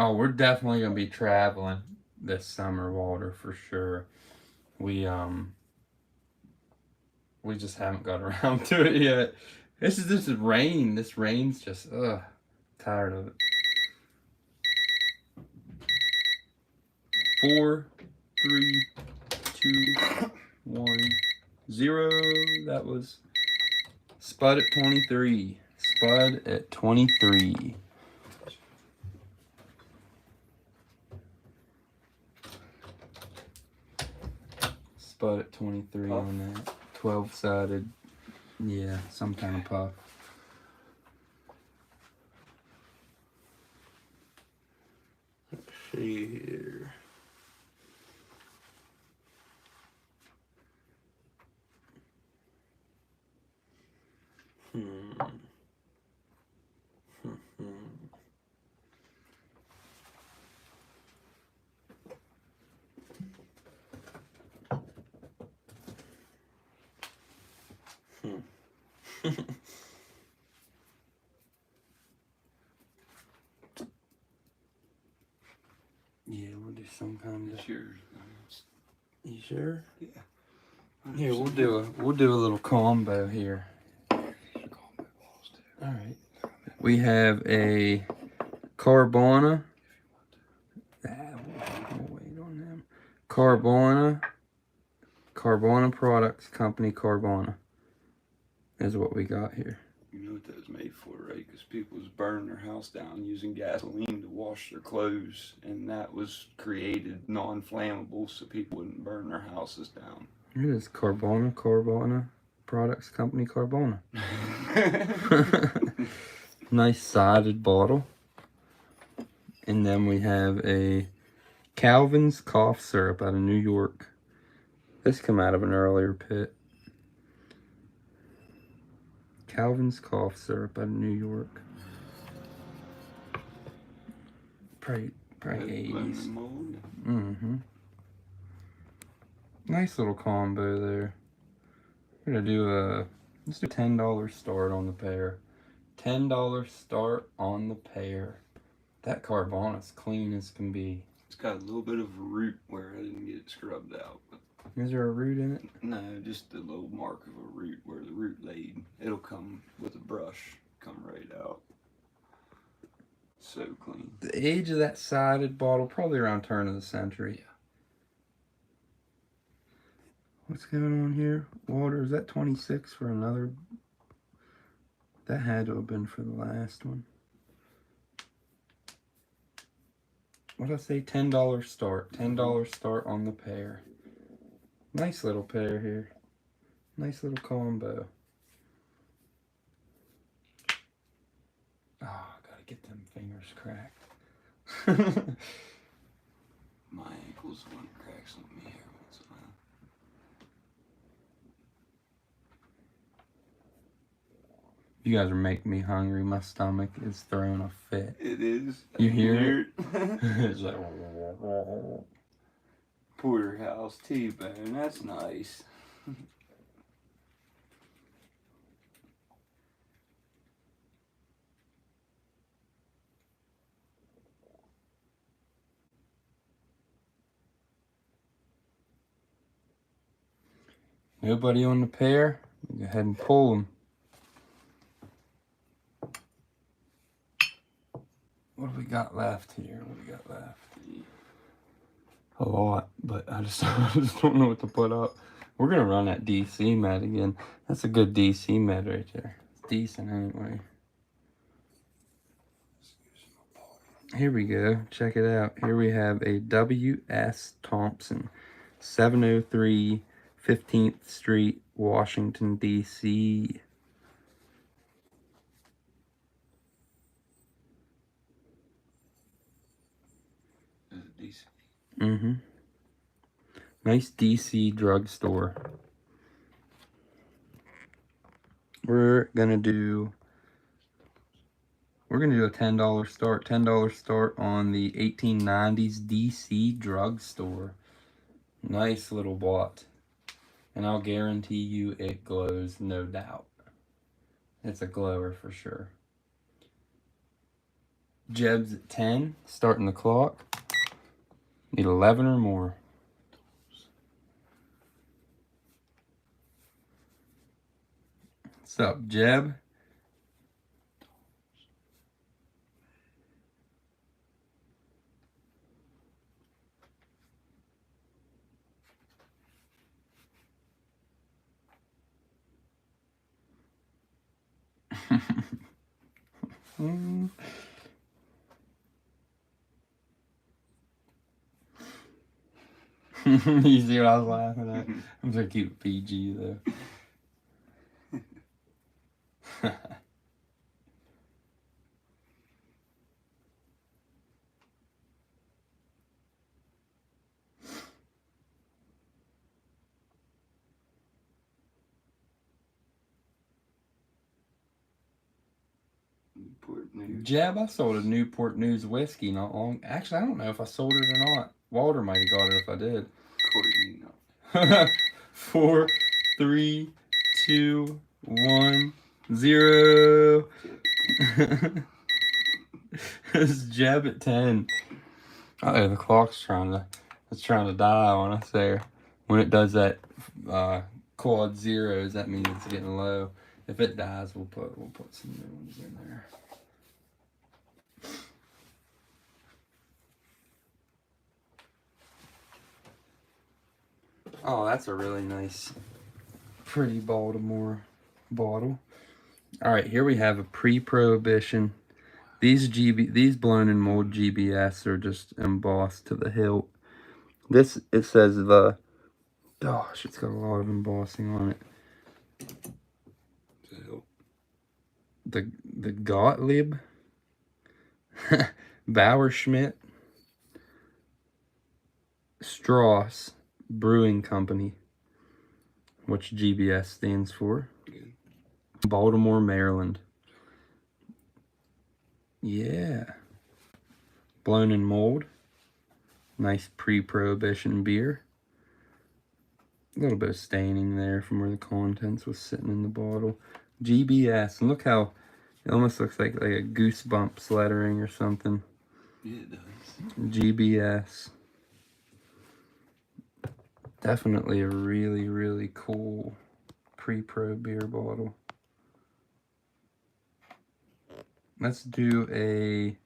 [SPEAKER 1] Oh, we're definitely gonna be traveling this summer, Walter, for sure. We just haven't got around to it yet. This is rain. This rain's just tired of it. 4, 3, 2, 1, 0. That was Spud at 23. Spud at 23. Spud at 23 puff. On that 12-sided, yeah, some kind of puff.
[SPEAKER 2] Let's see here.
[SPEAKER 1] Yeah, we'll do some kind of.
[SPEAKER 2] Yours.
[SPEAKER 1] You sure?
[SPEAKER 2] Yeah.
[SPEAKER 1] Here, we'll do a little combo here. All right. We have a Carbona. We'll wait on them. Carbona Products Company. Carbona is what we got here.
[SPEAKER 2] You know what that was made for, right? Because people was burning their house down using gasoline to wash their clothes, and that was created non-flammable so people wouldn't burn their houses down.
[SPEAKER 1] It is Carbona Products Company. Carbona. Nice sided bottle. And then we have a Calvin's cough syrup out of New York. This came out of an earlier pit. Calvin's cough syrup out of New York. Probably 80s. Mm-hmm. Nice little combo there. We're gonna do let's do $10 start on the pair. $10 start on the pair. That Carbona's clean as can be.
[SPEAKER 2] It's got a little bit of a root where I didn't get it scrubbed out. But
[SPEAKER 1] is there a root in it?
[SPEAKER 2] No, just a little mark of a root where the root laid. It'll come with a brush, come right out. So clean.
[SPEAKER 1] The age of that sided bottle, probably around turn of the century.
[SPEAKER 2] Yeah.
[SPEAKER 1] What's going on here? Water, is that 26 for another? That had to have been for the last one. What did I say? $10 start. $10 start on the pair. Nice little pair here. Nice little combo. Oh, gotta get them fingers cracked.
[SPEAKER 2] My ankle's the one that cracks on me here once in a while.
[SPEAKER 1] You guys are making me hungry. My stomach is throwing a fit.
[SPEAKER 2] It is.
[SPEAKER 1] You hear it?
[SPEAKER 2] It's like porterhouse T-bone. That's nice.
[SPEAKER 1] Nobody on the pair. Go ahead and pull them. What do we got left here? What do we got left? A lot, but I just don't know what to put up. We're gonna run that DC mat again. That's a good DC mat right there. It's decent anyway. Here we go. Check it out. Here we have a W.S. Thompson, 703 15th Street, Washington, D.C.
[SPEAKER 2] Is it DC?
[SPEAKER 1] Mm-hmm. Nice DC drugstore. We're gonna do a $10 start. $10 start on the 1890s DC drugstore. Nice little bot. And I'll guarantee you it glows, no doubt. It's a glower for sure. Jeb's at 10, starting the clock. Need 11 or more. What's up, Jeb? You see what I was laughing at? I'm trying to keep it PG though.
[SPEAKER 2] Newport News.
[SPEAKER 1] Jeb, I sold a Newport News whiskey not long. Actually, I don't know if I sold it or not. Walter might have got it if I did.
[SPEAKER 2] Corey, you know.
[SPEAKER 1] 4, 3, 2, 1, 0. It's Jeb at 10. Oh, the clock's trying to die on us there. When it does that quad zeros, that means it's getting low. If it dies, we'll put some new ones in there. Oh, that's a really nice, pretty Baltimore bottle. All right, here we have a pre-prohibition. These blown in mold GBS are just embossed to the hilt. This, it says gosh, it's got a lot of embossing on it. The Gottlieb Bauerschmidt Strauss Brewing Company, which GBS stands for.
[SPEAKER 2] Good.
[SPEAKER 1] Baltimore, Maryland. Yeah. Blown in mold. Nice pre-prohibition beer. A little bit of staining there from where the contents was sitting in the bottle. GBS. And look how it almost looks like a Goosebumps lettering or something.
[SPEAKER 2] Yeah, it does.
[SPEAKER 1] GBS. Definitely a really, really cool pre-pro beer bottle. Let's do $8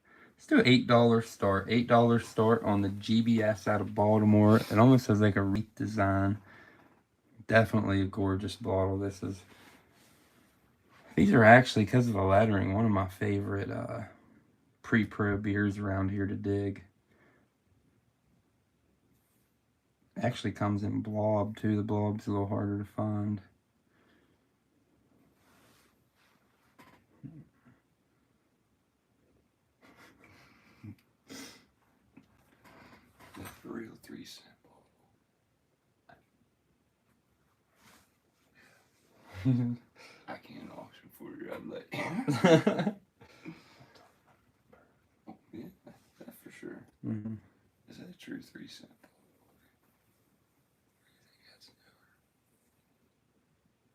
[SPEAKER 1] start. $8 start on the GBS out of Baltimore. It almost has like a wreath design. Definitely a gorgeous bottle. These are actually, because of the lettering, one of my favorite pre-pro beers around here to dig. Actually comes in blob too. The blob's a little harder to find.
[SPEAKER 2] That's a real 3-cent bottle. I can't auction for you. I'd let you. Oh, yeah, that for sure.
[SPEAKER 1] Mm-hmm.
[SPEAKER 2] Is that a true 3-cent bottle?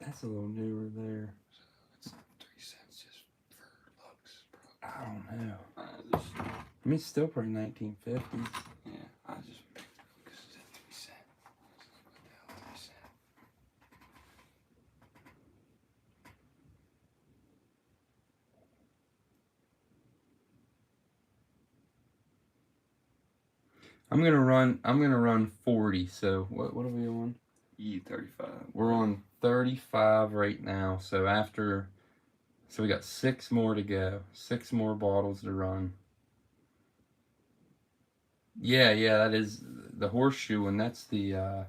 [SPEAKER 1] That's a little newer there.
[SPEAKER 2] So it's 3 cents just for looks, bro.
[SPEAKER 1] I don't know.
[SPEAKER 2] I
[SPEAKER 1] mean, it's still probably 1950s.
[SPEAKER 2] Yeah, I just picked it up because it's at 3 cents. What the hell, 3 cents?
[SPEAKER 1] I'm gonna run 40. So what are we on?
[SPEAKER 2] E35.
[SPEAKER 1] We're on 35 right now. So we got 6 more to go. 6 more bottles to run. Yeah, that is the horseshoe, and that's the oh,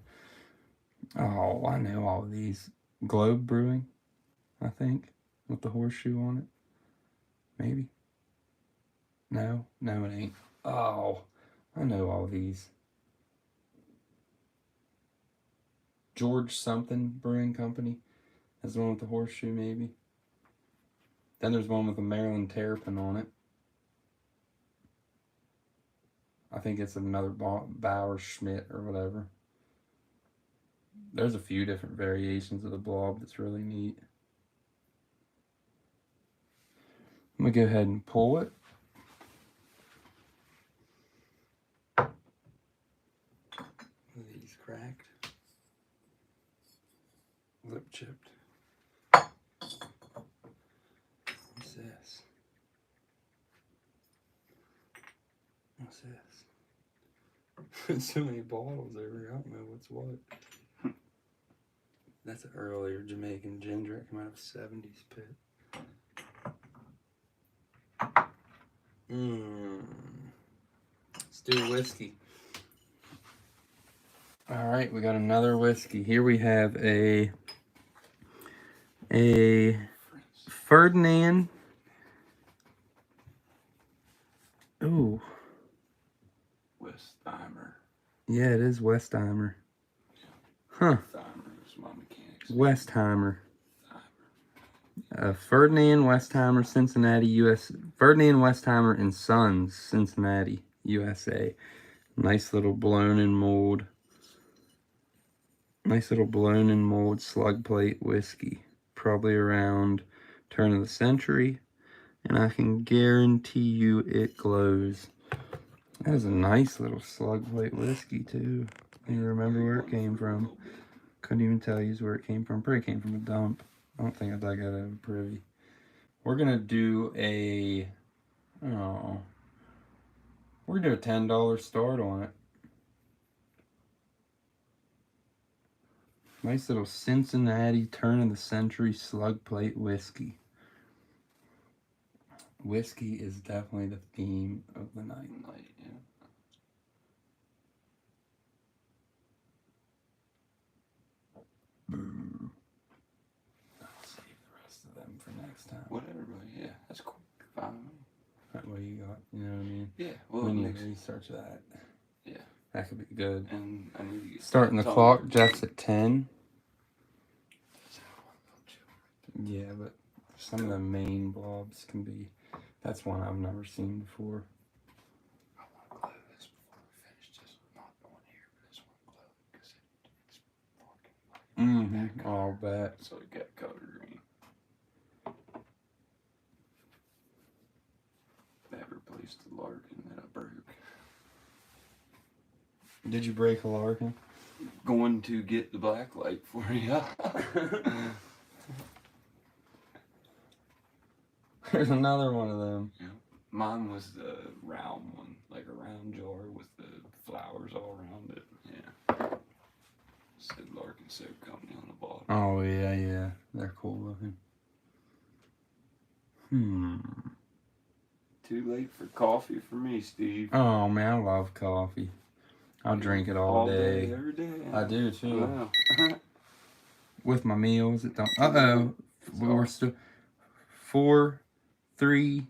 [SPEAKER 1] I know all of these. Globe Brewing, I think, with the horseshoe on it. Maybe. No, it ain't. Oh, I know all these. George something Brewing Company. That's the one with the horseshoe, maybe. Then there's one with a Maryland Terrapin on it. I think it's another Bauer Schmidt or whatever. There's a few different variations of the blob that's really neat. I'm going to go ahead and pull it. These cracked. Lip chipped. What's this? What's this? So many bottles over here. I don't know what's what. That's an earlier Jamaican ginger. It came out of 70s pit. Let's do whiskey. All right, we got another whiskey. Here we have a Ferdinand. Ooh.
[SPEAKER 2] Westheimer.
[SPEAKER 1] Yeah, it is Westheimer. Huh. Westheimer. Ferdinand Westheimer, Cincinnati, U.S. Ferdinand Westheimer and Sons, Cincinnati, USA. Nice little blown in mold. Nice little blown in mold slug plate whiskey. Probably around turn of the century. And I can guarantee you it glows. That is a nice little slug plate whiskey too. You remember where it came from. Couldn't even tell you where it came from. Probably came from a dump. I don't think I dug out of a privy. We're gonna do a we're gonna do a $10 start on it. Nice little Cincinnati turn of the century slug plate whiskey. Whiskey is definitely the theme of the night.
[SPEAKER 2] Yeah.
[SPEAKER 1] I'll save the rest of them for next time.
[SPEAKER 2] Whatever, but yeah, that's cool. Fine.
[SPEAKER 1] What you got? You know what I mean?
[SPEAKER 2] Yeah. Well,
[SPEAKER 1] we need to research that.
[SPEAKER 2] Yeah.
[SPEAKER 1] That could be good.
[SPEAKER 2] And I need to get
[SPEAKER 1] starting the clock. Jeff's at 10. Yeah, but some of the main blobs can be. That's one I've never seen before.
[SPEAKER 2] I want to glow this before we finish. Just not on here, but I just want to glow it because it's fucking.
[SPEAKER 1] I'll bet.
[SPEAKER 2] So it got color green. That replaced the Larkin that I broke.
[SPEAKER 1] Did you break a Larkin?
[SPEAKER 2] Going to get the black light for you.
[SPEAKER 1] There's another one of them.
[SPEAKER 2] Yeah. Mine was the round one, like a round jar with the flowers all around it. Yeah. Said Larkin Soap Company on the bottom.
[SPEAKER 1] Oh, yeah. They're cool looking.
[SPEAKER 2] Too late for coffee for me, Steve.
[SPEAKER 1] Oh, man, I love coffee. I'll drink it all day.
[SPEAKER 2] Every day.
[SPEAKER 1] I do, too.
[SPEAKER 2] Wow.
[SPEAKER 1] With my meals. It don't. Uh-oh. We're still... 4, 3,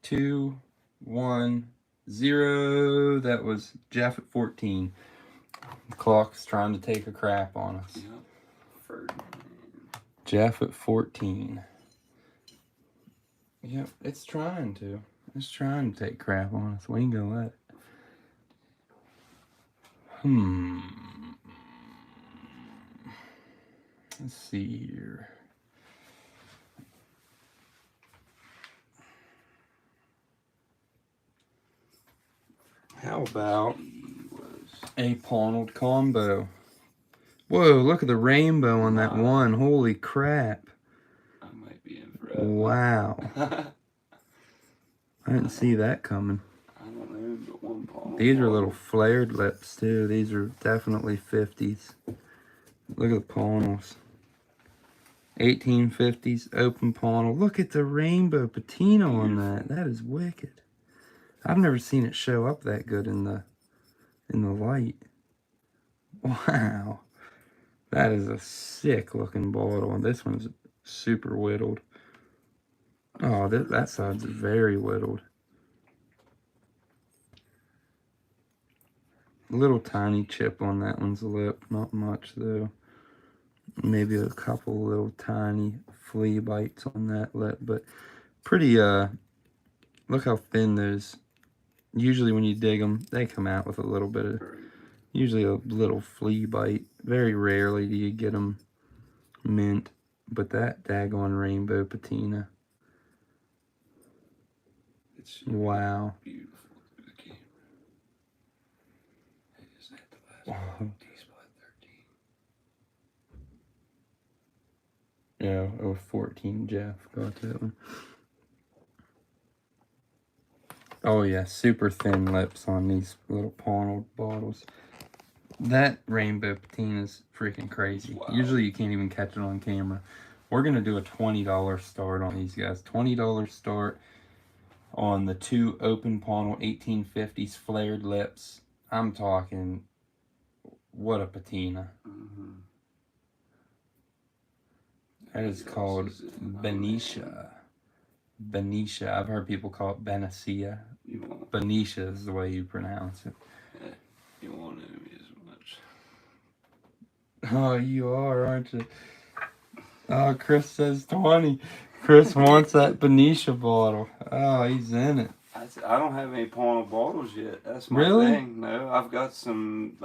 [SPEAKER 1] 2, 1, 0. That was Jeff at 14. The clock's trying to take a crap on us.
[SPEAKER 2] Yep. Ferdinand.
[SPEAKER 1] Jeff at 14. Yep, it's trying to. It's trying to take crap on us. We ain't gonna let it. Let's see here. How about a Ponald combo? Whoa, look at the rainbow on that one. Holy crap.
[SPEAKER 2] I might be in forever.
[SPEAKER 1] Wow. I didn't see that coming.
[SPEAKER 2] I don't know, but one palm.
[SPEAKER 1] These are little flared lips too. These are definitely 50s. Look at the pawnels. 1850s open pawnel. Look at the rainbow patina on that. That is wicked. I've never seen it show up that good in the light. Wow. That is a sick looking bottle. And this one's super whittled. Oh, that side's very whittled. Little tiny chip on that one's lip. Not much though. Maybe a couple little tiny flea bites on that lip. But pretty, look how thin those. Usually when you dig them, they come out with a little bit of, usually a little flea bite. Very rarely do you get them mint. But that daggone rainbow patina.
[SPEAKER 2] It's
[SPEAKER 1] wow.
[SPEAKER 2] beautiful through the camera. Is that the last one? D-spot 13.
[SPEAKER 1] Yeah, it was 14. Jeff got that one. Oh yeah, super thin lips on these little pawneled bottles. That rainbow patina is freaking crazy.
[SPEAKER 2] Wow.
[SPEAKER 1] Usually you can't even catch it on camera. We're going to do a $20 start on these guys. $20 start on the 2 open pawnel 1850s flared lips. I'm talking, what a patina.
[SPEAKER 2] Mm-hmm.
[SPEAKER 1] That is called Benicia. Benicia. I've heard people call it Benicia. Benicia is the way you pronounce it.
[SPEAKER 2] Yeah, you won't know me as much.
[SPEAKER 1] Oh, you are, aren't you? Oh, Chris says 20. Chris wants that Benicia bottle. Oh, he's in it.
[SPEAKER 2] I don't have any pawnel bottles yet. That's my
[SPEAKER 1] Really?
[SPEAKER 2] thing. No, I've got some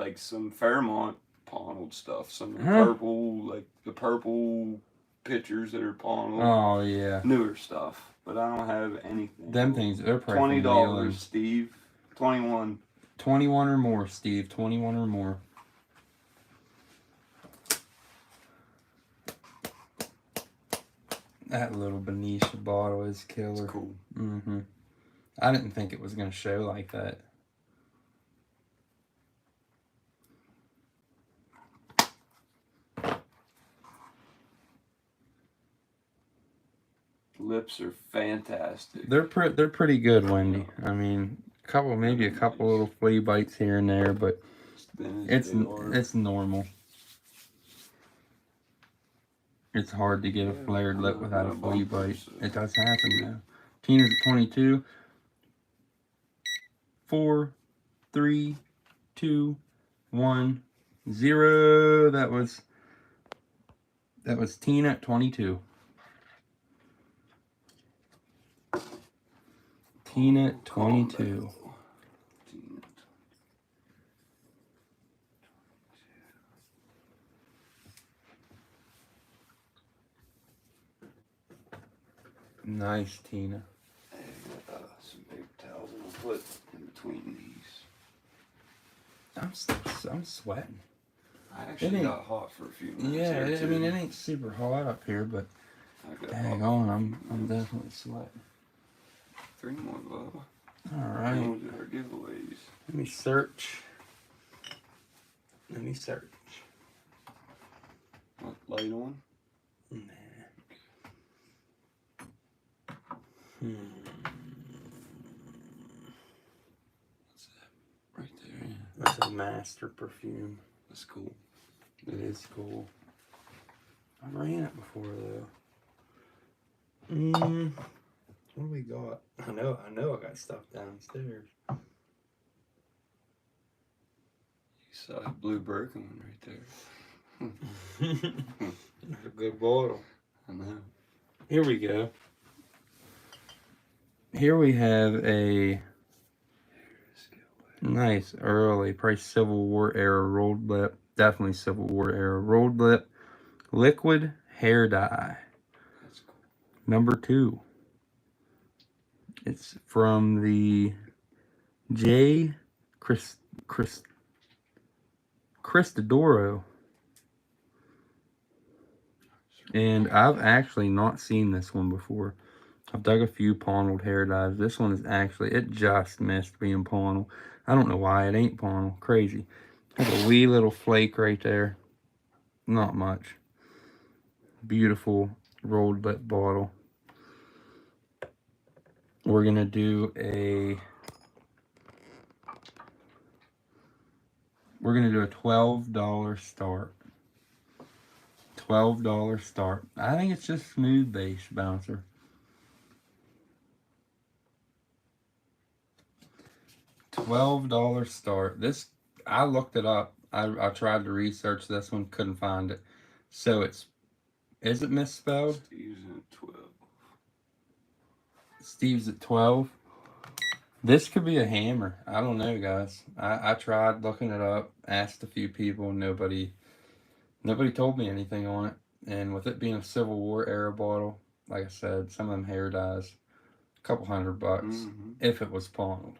[SPEAKER 2] Fairmont pawneled stuff. Some purple, like the purple pictures that are pawneled.
[SPEAKER 1] Oh, yeah.
[SPEAKER 2] Newer stuff. But I don't have anything.
[SPEAKER 1] Them things, they're probably
[SPEAKER 2] $20, Steve. 21.
[SPEAKER 1] 21 or more, Steve. 21 or more. That little Benicia bottle is killer.
[SPEAKER 2] It's cool.
[SPEAKER 1] Mm-hmm. I didn't think it was going to show like that.
[SPEAKER 2] Lips are fantastic.
[SPEAKER 1] They're pretty good, Wendy. I mean, maybe a couple little flea bites here and there, but it's normal. It's hard to get a flared lip without a flea bite. It does happen though. Tina's at 22. 4, 3, 2, 1, 0. That was Tina at 22. Tina at 22. Nice, Tina.
[SPEAKER 2] I got some big towels I'm gonna put in between these.
[SPEAKER 1] I'm sweating.
[SPEAKER 2] I actually got hot for a few minutes.
[SPEAKER 1] Yeah, I mean it ain't super hot up here, but dang on, I'm definitely sweating.
[SPEAKER 2] 3 more, Bubba.
[SPEAKER 1] All right.
[SPEAKER 2] Those are our giveaways.
[SPEAKER 1] Let me search.
[SPEAKER 2] What, light on?
[SPEAKER 1] Nah.
[SPEAKER 2] What's that? Right there, yeah.
[SPEAKER 1] That's a master perfume.
[SPEAKER 2] That's cool.
[SPEAKER 1] It is cool. I ran it before though. What do we got? I know I got stuff downstairs.
[SPEAKER 2] You saw a blue Birkin one right there.
[SPEAKER 1] That's a good bottle.
[SPEAKER 2] I know.
[SPEAKER 1] Here we go. Here we have a nice early, probably Civil War era rolled lip. Definitely Civil War era rolled lip. Liquid hair dye.
[SPEAKER 2] That's cool.
[SPEAKER 1] Number 2. It's from the J. Cristodoro. And I've actually not seen this one before. I've dug a few pawneled hair dyes. This one is actually, it just missed being pawnel. I don't know why it ain't Ponel. Crazy. Has a wee little flake right there. Not much. Beautiful rolled lip bottle. We're gonna do a $12 start. $12 start. I think it's just smooth base bouncer. $12 start. This, I looked it up. I tried to research this one, couldn't find it. So is it misspelled?
[SPEAKER 2] Steve's at 12.
[SPEAKER 1] Steve's at 12. This could be a hammer. I don't know, guys. I tried looking it up, asked a few people, nobody told me anything on it. And with it being a Civil War era bottle, like I said, some of them hair dyes, a couple $100 if it was pawned.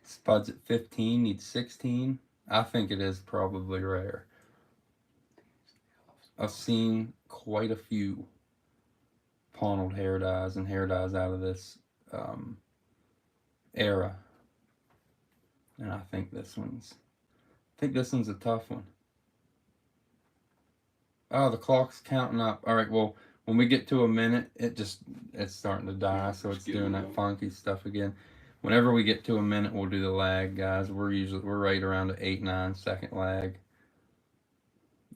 [SPEAKER 1] Spud's at 15, needs 16. I think it is probably rare. I've seen quite a few pawned hair dyes and hair dyes out of this era. And I think this one's a tough one. Oh, the clock's counting up. All right, well, when we get to a minute, it's starting to die, so it's doing that funky stuff again. Whenever we get to a minute, we'll do the lag, guys. We're right around the 8-9 second lag.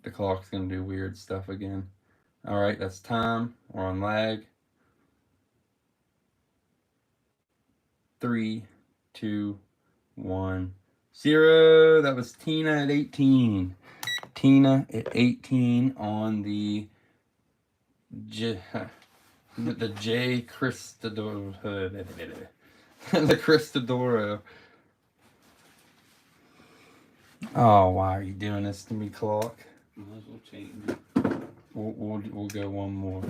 [SPEAKER 1] The clock's gonna do weird stuff again. All right, that's time. We're on lag. 3, 2, 1, 0. That was Tina at 18. Tina at 18 on the J Cristadoro. The Cristadoro. Oh, why are you doing this to me, clock?
[SPEAKER 2] Might as well change it.
[SPEAKER 1] We'll go one more.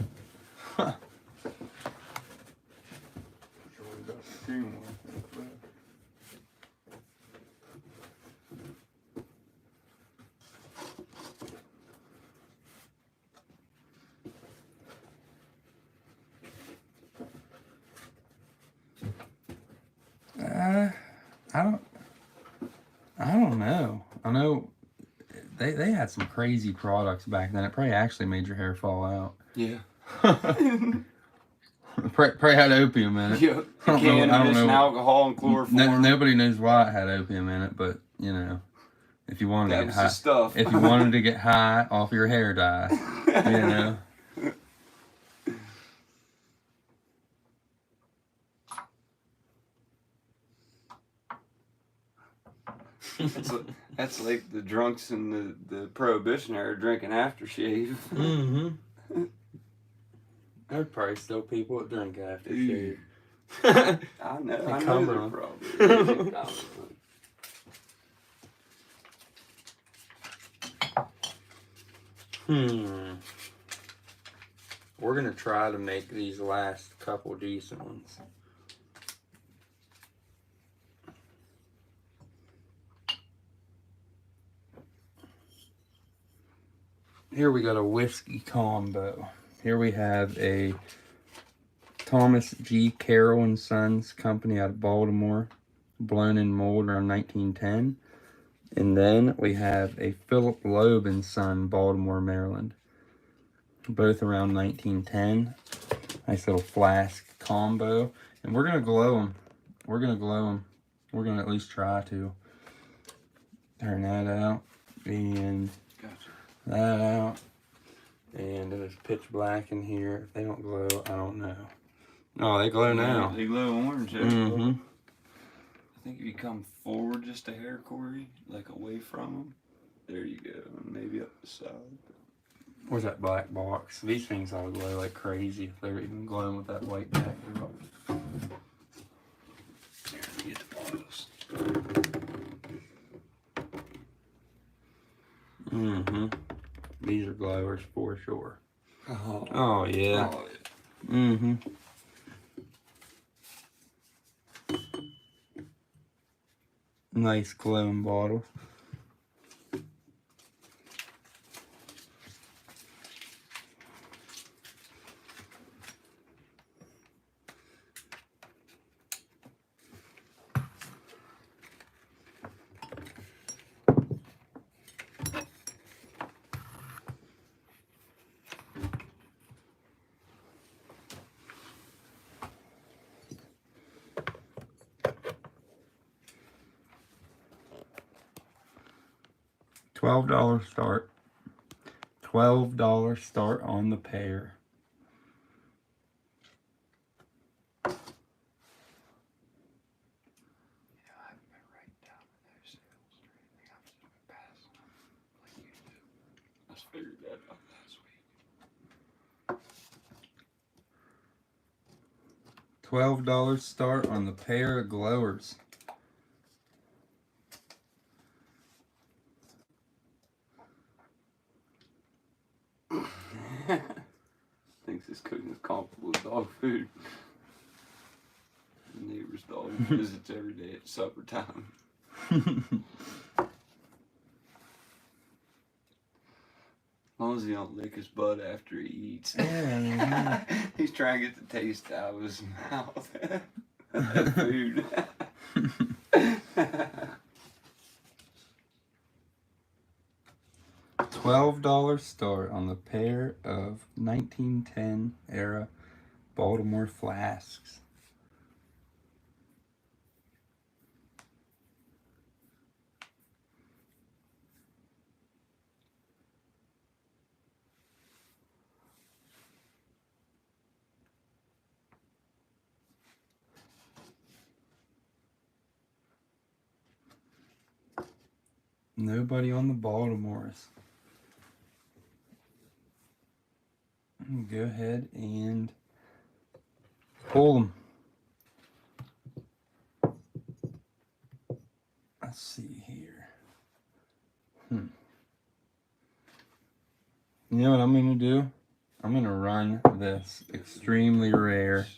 [SPEAKER 1] I don't know. I know they had some crazy products back then. It probably actually made your hair fall out.
[SPEAKER 2] Yeah.
[SPEAKER 1] Probably had opium in it.
[SPEAKER 2] Yeah. Cannabis and alcohol and chloroform.
[SPEAKER 1] Nobody knows why it had opium in it, but you know, if you wanted to get high,
[SPEAKER 2] stuff.
[SPEAKER 1] if you wanted to get high off your hair dye, you know.
[SPEAKER 2] That's like the drunks in the Prohibition era drinking aftershave.
[SPEAKER 1] There's probably still people that drink aftershave.
[SPEAKER 2] I know they're probably.
[SPEAKER 1] We're gonna try to make these last couple decent ones. Here we got a whiskey combo. Here we have a Thomas G. Carroll and Sons Company out of Baltimore, blown in mold around 1910. And then we have a Philip Loeb and Son, Baltimore, Maryland, both around 1910. Nice little flask combo. And we're going to glow them. We're going to at least try to. Turn that out. And that out. And it is pitch black in here. If they don't glow, I don't know. Oh, they glow now.
[SPEAKER 2] They glow orange.
[SPEAKER 1] Mm-hmm.
[SPEAKER 2] I think if you come forward just a hair, Corey, like away from them, there you go. And maybe up the side.
[SPEAKER 1] Where's that black box? These things all glow like crazy if they're even glowing with that white backdrop.
[SPEAKER 2] Here, let me get the bottles.
[SPEAKER 1] Mm-hmm. These are glowers for sure.
[SPEAKER 2] Oh
[SPEAKER 1] yeah. Mm-hmm. Nice glowing bottle. $12 start. $12 start on the pair.
[SPEAKER 2] Figured that out last week.
[SPEAKER 1] $12 start on the pair of glowers.
[SPEAKER 2] Thinks his cooking is comparable to dog food. The neighbor's dog visits every day at supper time. As long as he don't lick his butt after he eats.
[SPEAKER 1] Yeah.
[SPEAKER 2] He's trying to get the taste out of his mouth. That food.
[SPEAKER 1] $12 start on the pair of 1910 era Baltimore flasks. Nobody on the Baltimores. Go ahead and pull them. Let's see here. You know what I'm going to do? I'm going to run this extremely rare.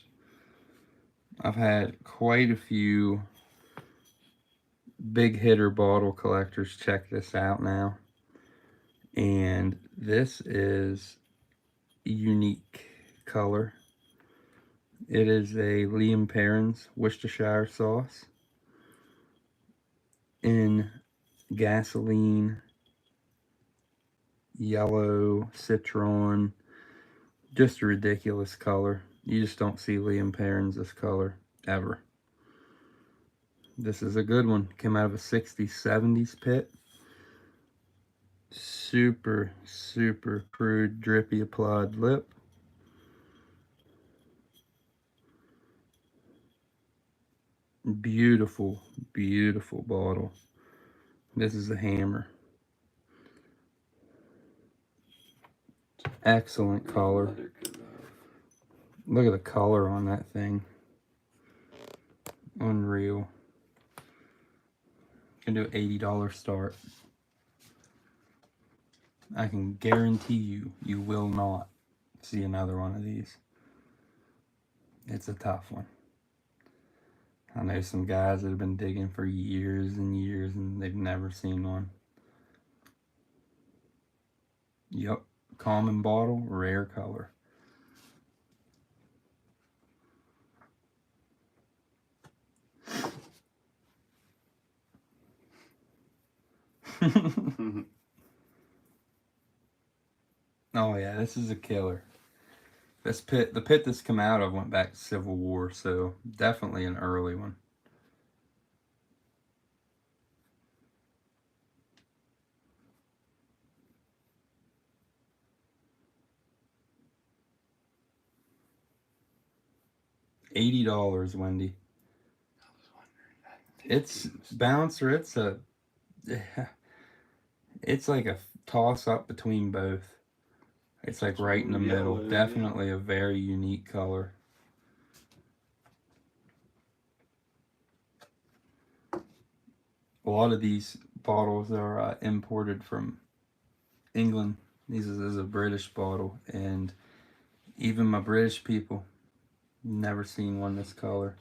[SPEAKER 1] I've had quite a few big hitter bottle collectors check this out now. And this is unique color. It is a Liam Perrins Worcestershire sauce in gasoline, yellow, citron. Just a ridiculous color. You just don't see Liam Perrins this color ever. This is a good one. Came out of a 60s, 70s pit. Super, super crude, drippy applied lip. Beautiful, beautiful bottle. This is a hammer. Excellent color. Look at the color on that thing. Unreal. Can do an $80 start. I can guarantee you, you will not see another one of these. It's a tough one. I know some guys that have been digging for years and years and they've never seen one. Yep, common bottle, rare color. Oh yeah, this is a killer. This pit, the pit this come out of went back to Civil War, so definitely an early one. $80, Wendy.
[SPEAKER 2] I was wondering.
[SPEAKER 1] It's bouncer. It's a, it's like a toss up between both. It's like right in the middle.
[SPEAKER 2] Yellow,
[SPEAKER 1] Definitely a very unique color. A lot of these bottles are imported from England. This is a British bottle, and even my British people never seen one this color.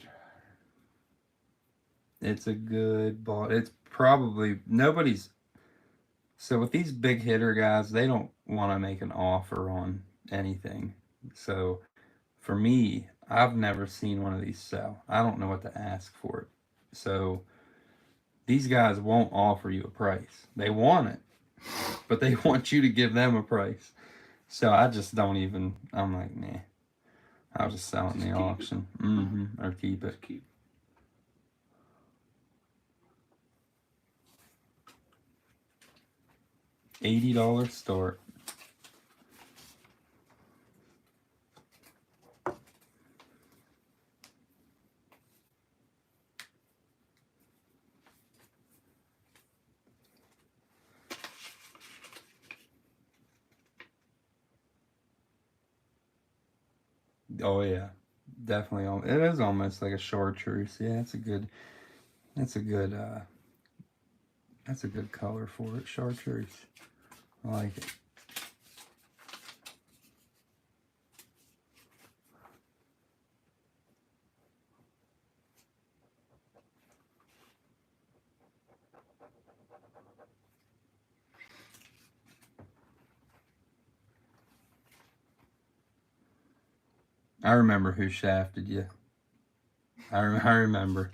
[SPEAKER 1] It's a good bottle. It's probably nobody's. So with these big hitter guys, they don't want to make an offer on anything. So for me, I've never seen one of these sell. I don't know what to ask for it. So these guys won't offer you a price. They want it, but they want you to give them a price. So I just don't even, I'm like, nah. I'll just sell it in the auction. Or keep it.
[SPEAKER 2] Keep.
[SPEAKER 1] $80 start. Oh yeah, definitely. It is almost like a chartreuse. Yeah, it's a good. That's a good. That's a good color for it. Chartreuse. I like it. I remember who shafted you. I remember.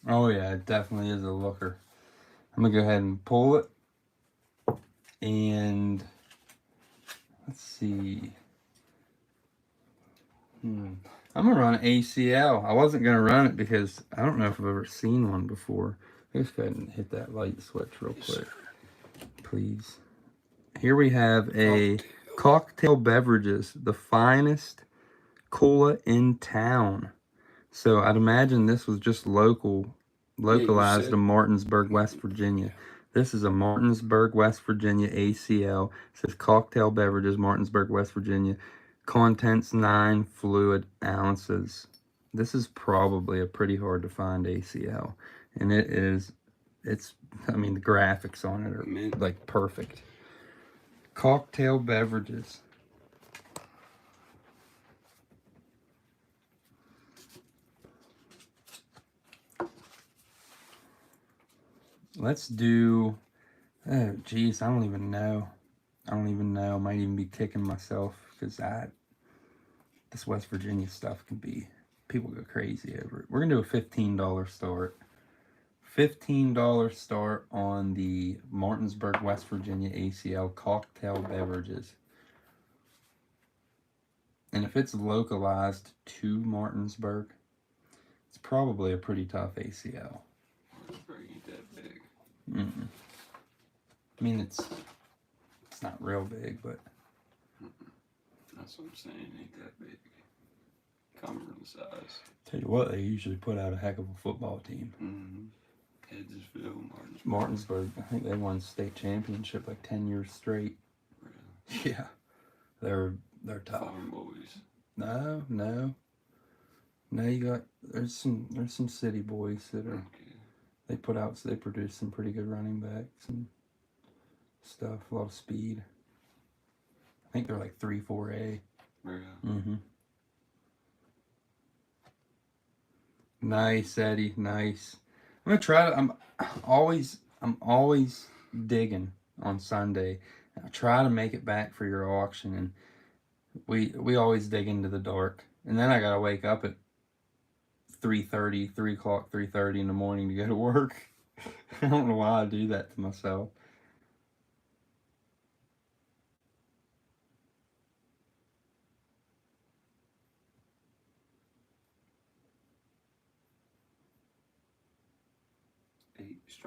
[SPEAKER 1] Oh yeah, it definitely is a looker. I'm gonna go ahead and pull it, and let's see. I'm gonna run ACL. I wasn't gonna run it because I don't know if I've ever seen one before. Let's go ahead and hit that light switch real quick, please. Here we have a cocktail beverages, the finest cola in town. So I'd imagine this was just localized to Martinsburg, West Virginia. This is a Martinsburg, West Virginia ACL. It says cocktail beverages, Martinsburg, West Virginia. Contents 9 fluid ounces. This is probably a pretty hard to find ACL. And I mean, the graphics on it are like perfect. Cocktail beverages. Let's do, oh geez, I don't even know. I might even be kicking myself because this West Virginia stuff can be, people go crazy over it. We're gonna do a $15 start. $15 start on the Martinsburg, West Virginia ACL cocktail beverages. And if it's localized to Martinsburg, it's probably a pretty tough ACL.
[SPEAKER 2] Martinsburg ain't that big.
[SPEAKER 1] I mean, it's not real big, but
[SPEAKER 2] that's what I'm saying. Ain't that big. Cumberland size.
[SPEAKER 1] Tell you what, they usually put out a heck of a football team.
[SPEAKER 2] Edgesville,
[SPEAKER 1] Martinsburg. I think they won state championship like 10 years straight. Really? Yeah, they're tough.
[SPEAKER 2] Farm boys.
[SPEAKER 1] No. There's some city boys that are. Okay. They produce some pretty good running backs and stuff. A lot of speed. I think they're like 3-4A.
[SPEAKER 2] Yeah.
[SPEAKER 1] Nice, Eddie. Nice. I'm gonna try to. I'm always digging on Sunday. I try to make it back for your auction, and we always dig into the dark, and then I gotta wake up at 3:30 in the morning to go to work. I don't know why I do that to myself.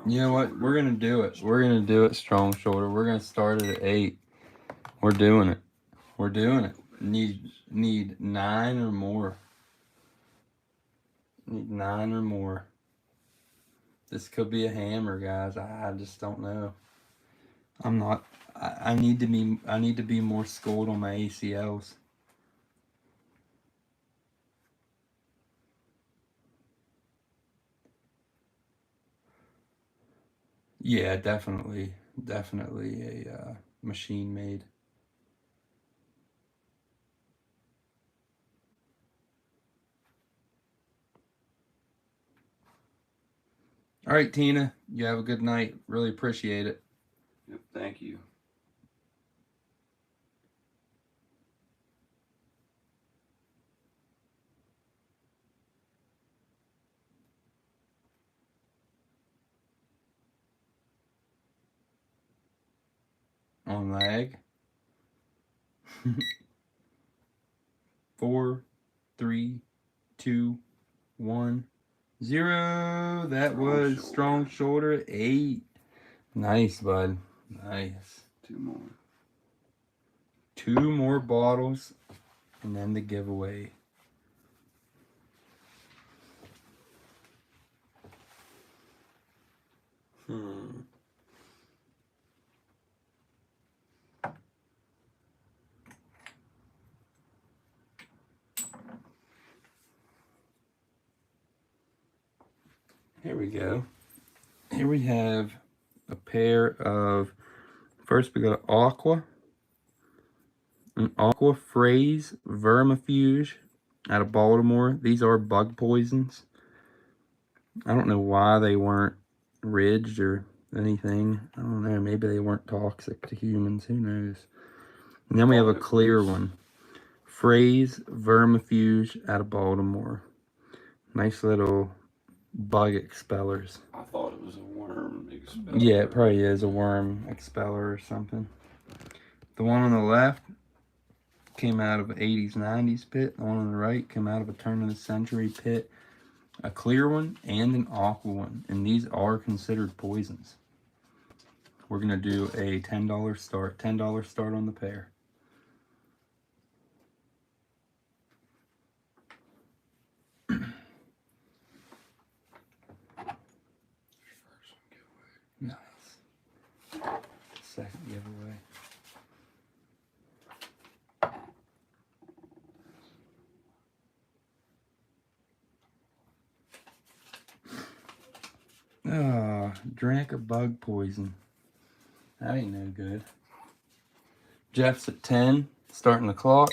[SPEAKER 1] You know what? We're gonna do it. We're gonna do it strong shoulder. We're gonna start it at 8. We're doing it. Need 9 or more. Need 9 or more. This could be a hammer, guys. I just don't know. I'm not. I need to be more schooled on my ACLs. Yeah, definitely a machine made. All right, Tina, you have a good night. Really appreciate it.
[SPEAKER 2] Yep, thank you.
[SPEAKER 1] On lag. 4, 3, 2, 1, 0. That was strong shoulder 8. Nice, bud. Nice.
[SPEAKER 2] 2 more.
[SPEAKER 1] 2 more bottles, and then the giveaway. Here we go. Here we have a pair of, first we got an aqua phrase vermifuge out of Baltimore. These are bug poisons. I don't know why they weren't ridged or anything. I don't know. Maybe they weren't toxic to humans. Who knows? And then we have a clear one. Phrase vermifuge out of Baltimore. Nice little bug expellers.
[SPEAKER 2] I thought it was a worm expeller.
[SPEAKER 1] Yeah, it probably is a worm expeller or something. The one on the left came out of an 80s, 90s pit. The one on the right came out of a turn of the century pit. A clear one and an aqua one. And these are considered poisons. We're going to do a $10 start. $10 start on the pair. Nice. Second giveaway. Oh, drank a bug poison. That ain't no good. Jeff's at 10, starting the clock.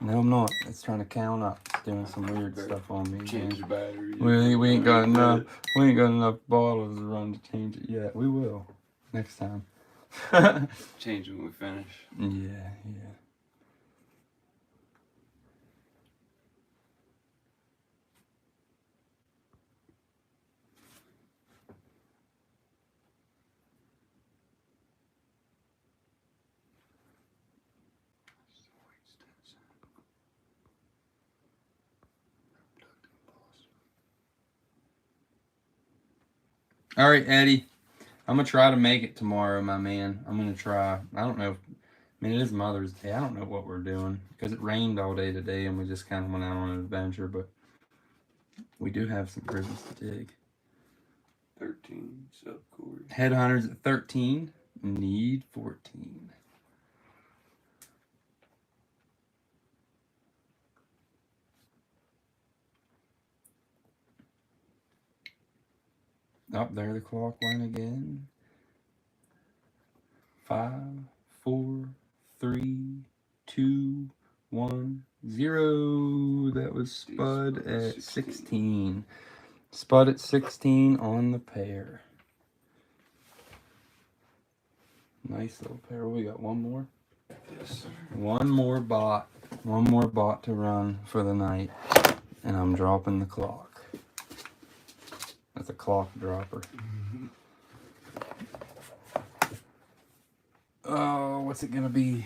[SPEAKER 1] No, I'm not. It's trying to count up. It's doing some weird stuff on me.
[SPEAKER 2] Change the battery.
[SPEAKER 1] We ain't got enough. We ain't got enough bottles to run to change it yet. We will next time.
[SPEAKER 2] Change when we finish.
[SPEAKER 1] Yeah. All right, Eddie. I'm going to try to make it tomorrow, my man. I'm going to try. I don't know. It is Mother's Day. I don't know what we're doing because it rained all day today and we just kind of went out on an adventure, but we do have some prisons to dig.
[SPEAKER 2] 13, sub Corey.
[SPEAKER 1] Headhunters at 13. Need 14. Up there, the clock went again. 5, 4, 3, 2, 1, 0. That was Spud at 16. Spud at 16 on the pair. Nice little pair. We got one more?
[SPEAKER 2] Yes, sir.
[SPEAKER 1] One more bot. One more bot to run for the night. And I'm dropping the clock. That's a clock dropper. Oh, what's it gonna be?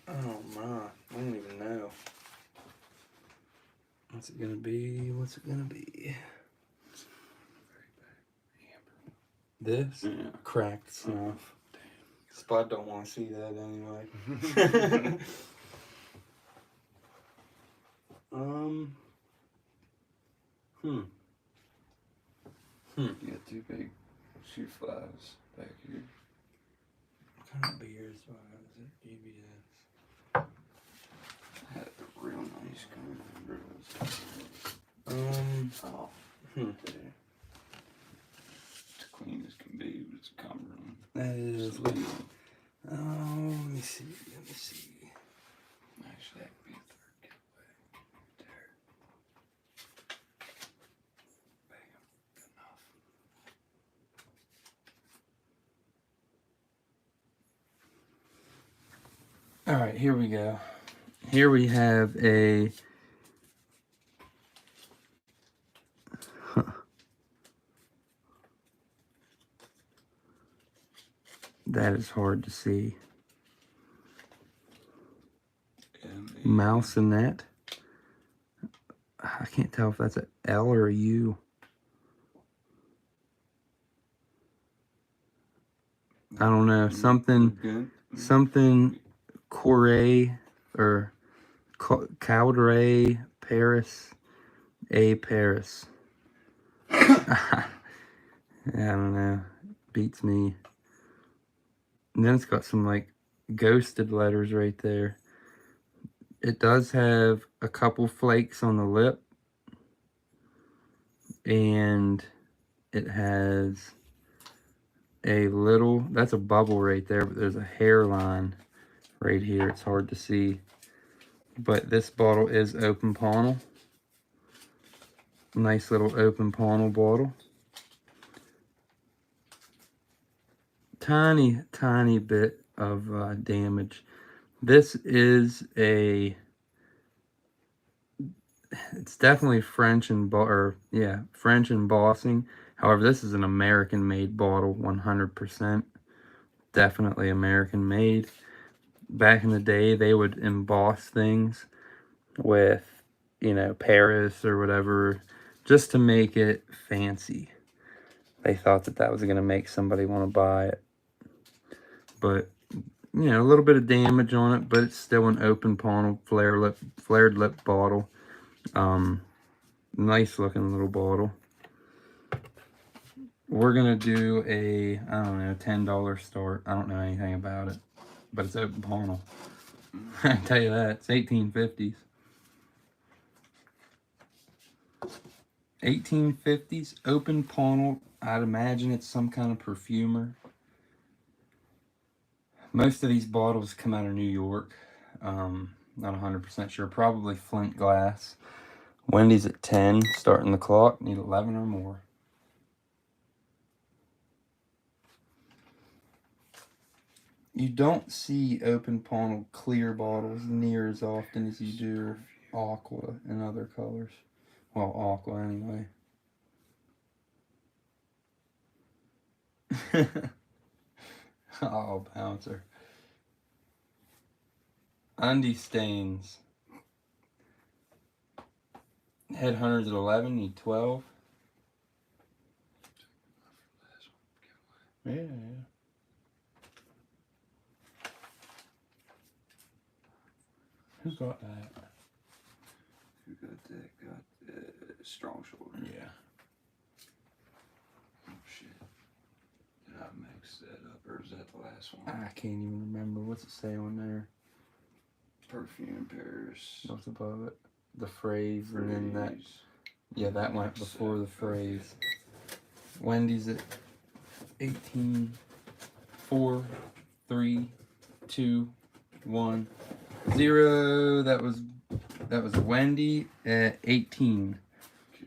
[SPEAKER 1] Oh my, I don't even know. What's it gonna be? What's it gonna be? This?
[SPEAKER 2] Yeah.
[SPEAKER 1] Cracked snuff. Spud don't want to see that anyway.
[SPEAKER 2] You got 2 big shoe flies back here.
[SPEAKER 1] What kind of beers is it? GBS.
[SPEAKER 2] I had a real nice Oh.
[SPEAKER 1] Hmm.
[SPEAKER 2] There. It's clean as can be, but it's a Cumberland.
[SPEAKER 1] That is.
[SPEAKER 2] So,
[SPEAKER 1] Oh, let me see.
[SPEAKER 2] actually, that could be a 3rd giveaway. There. Bam. Good enough.
[SPEAKER 1] All right, here we go. Here we have a. That is hard to see. Mouse and that. I can't tell if that's a L or a U. I don't know. Something Corée or Caudray Paris. A Paris. I don't know. Beats me. And then it's got some like ghosted letters right there. It does have a couple flakes on the lip. And it has a little, that's a bubble right there, but there's a hairline right here. It's hard to see. But this bottle is open panel. Nice little open panel bottle. Tiny, tiny bit of damage. This is a, it's definitely French French embossing. However, this is an American-made bottle, 100%. Definitely American-made. Back in the day, they would emboss things with, you know, Paris or whatever, just to make it fancy. They thought that that was going to make somebody want to buy it. But, you know, a little bit of damage on it, but it's still an open panel, flared lip bottle. Nice looking little bottle. We're going to do a, I don't know, $10 start. I don't know anything about it, but it's open panel. I can tell you that. It's 1850s. 1850s, open panel. I'd imagine it's some kind of perfumer. Most of these bottles come out of New York. Not 100% sure. Probably Flint glass. Wendy's at 10, starting the clock. Need 11 or more. You don't see open panel clear bottles near as often as you do aqua and other colors. Well, aqua anyway. Oh, bouncer. Undie stains. Headhunters at 11, need 12. Yeah. Who got that?
[SPEAKER 2] Who got that? Got Strong Shoulder.
[SPEAKER 1] Yeah.
[SPEAKER 2] Oh shit. Did I mix that up, or is that the last one?
[SPEAKER 1] I can't even remember. What's it say on there?
[SPEAKER 2] Perfume Paris.
[SPEAKER 1] What's above it? The phrase, and then that. Yeah, that went before the phrase. Wendy's at 18, 4, 3, 2, 1, 0. That was Wendy at 18.
[SPEAKER 2] Okay.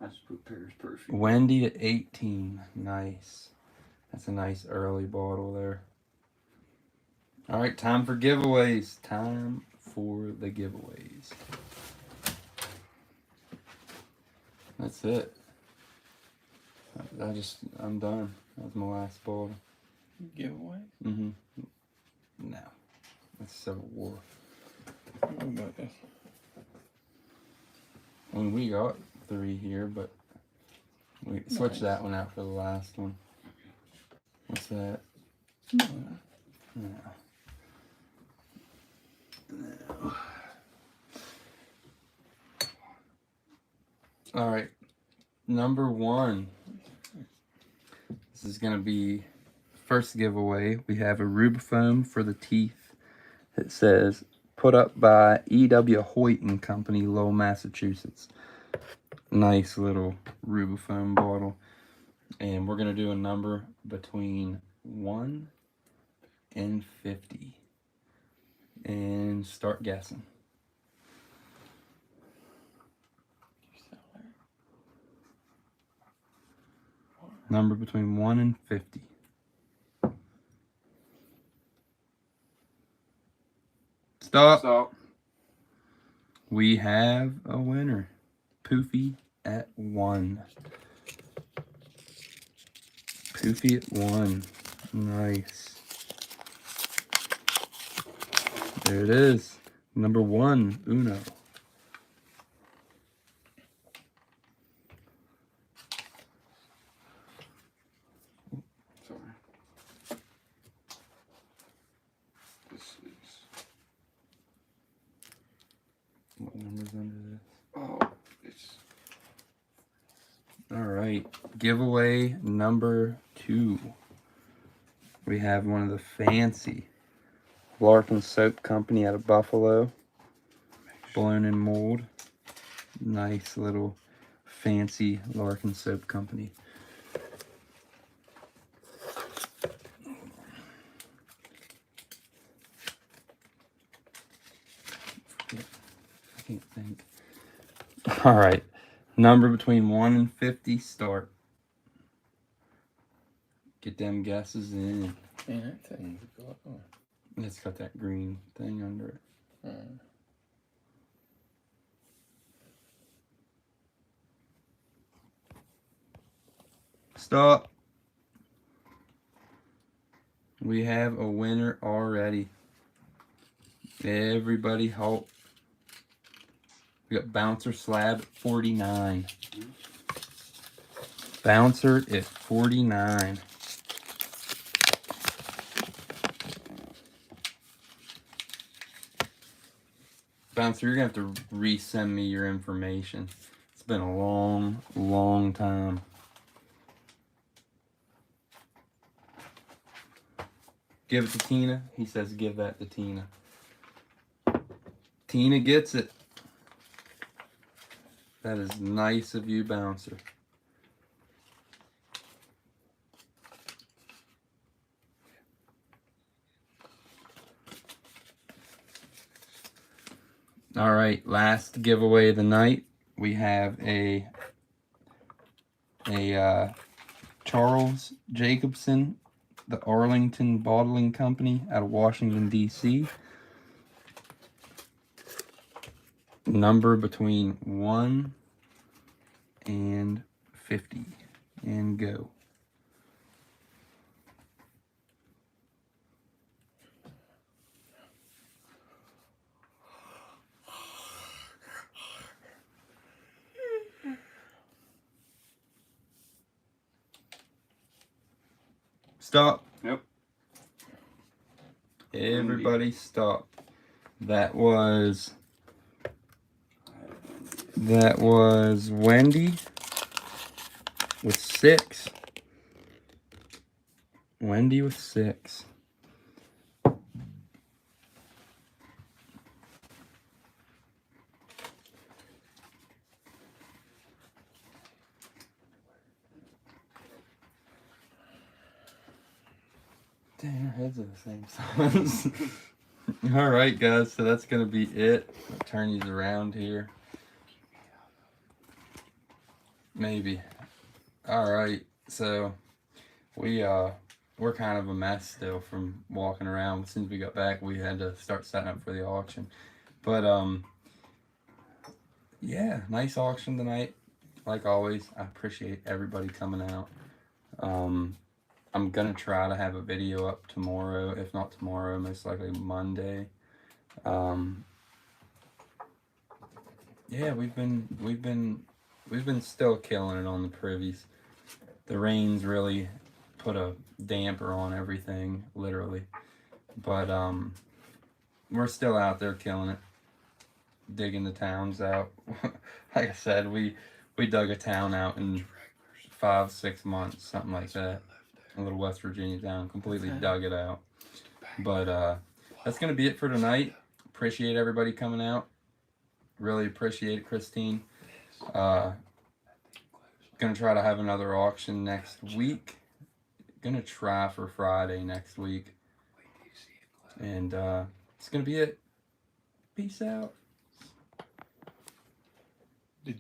[SPEAKER 2] I just put Paris perfume.
[SPEAKER 1] Wendy at 18. Nice. That's a nice early bottle there. All right, time for giveaways. Time for the giveaways. That's it. I'm done. That was my last bottle.
[SPEAKER 3] Giveaway?
[SPEAKER 1] Mm-hmm. No. That's Civil War.
[SPEAKER 3] What about this?
[SPEAKER 1] I mean, we got 3 here, but we switched that one out for the last one. What's that?
[SPEAKER 3] No.
[SPEAKER 1] No. No. All right. Number 1. This is going to be first giveaway. We have a Rubifoam for the teeth. It says, put up by E.W. Hoyt and Company, Lowell, Massachusetts. Nice little Rubifoam bottle. And we're going to do a number between 1 and 50. And start guessing. Number between 1 and 50. Stop. We have a winner. Poofy at 1. Poofy at 1. Nice. There it is. Number 1, Uno.
[SPEAKER 2] Sorry. This is.
[SPEAKER 1] What number's under this?
[SPEAKER 2] Oh, it's.
[SPEAKER 1] All right, giveaway number 2. We have one of the fancy Larkin Soap Company out of Buffalo. Blown in mold. Nice little fancy Larkin Soap Company. I can't think. All right, number between 1 and 50, start. Get them guesses in.
[SPEAKER 3] Man, that thing's got on.
[SPEAKER 1] It's got that green thing under it. Stop. We have a winner already. Everybody halt. We got Bouncer Slab at 49. Bouncer at 49. Bouncer, you're going to have to resend me your information. It's been a long, long time. Give it to Tina. He says give that to Tina. Tina gets it. That is nice of you, Bouncer. All right, last giveaway of the night. We have a Charles Jacobson, the Arlington Bottling Company out of Washington, D.C. Number between 1 and 50. And go. Stop.
[SPEAKER 2] Yep.
[SPEAKER 1] Everybody stop. That was Wendy with 6. Wendy with 6. Dang, our heads are the same size. All right, guys, so that's going to be it. I'll turn these around here. Maybe. All right, so we're kind of a mess still from walking around. Since we got back, we had to start setting up for the auction. But yeah, nice auction tonight. Like always, I appreciate everybody coming out. I'm gonna try to have a video up tomorrow, if not tomorrow, most likely Monday. Yeah, we've been still killing it on the privies. The rain's really put a damper on everything, literally. But we're still out there killing it, digging the towns out. Like I said, we dug a town out in 5-6 months, something like that. A little West Virginia town, completely dug it out. But that's gonna be it for tonight. Appreciate everybody coming out. Really appreciate it, Christine. Gonna try to have another auction next week. Gonna try for Friday next week. And it's gonna be it. Peace out.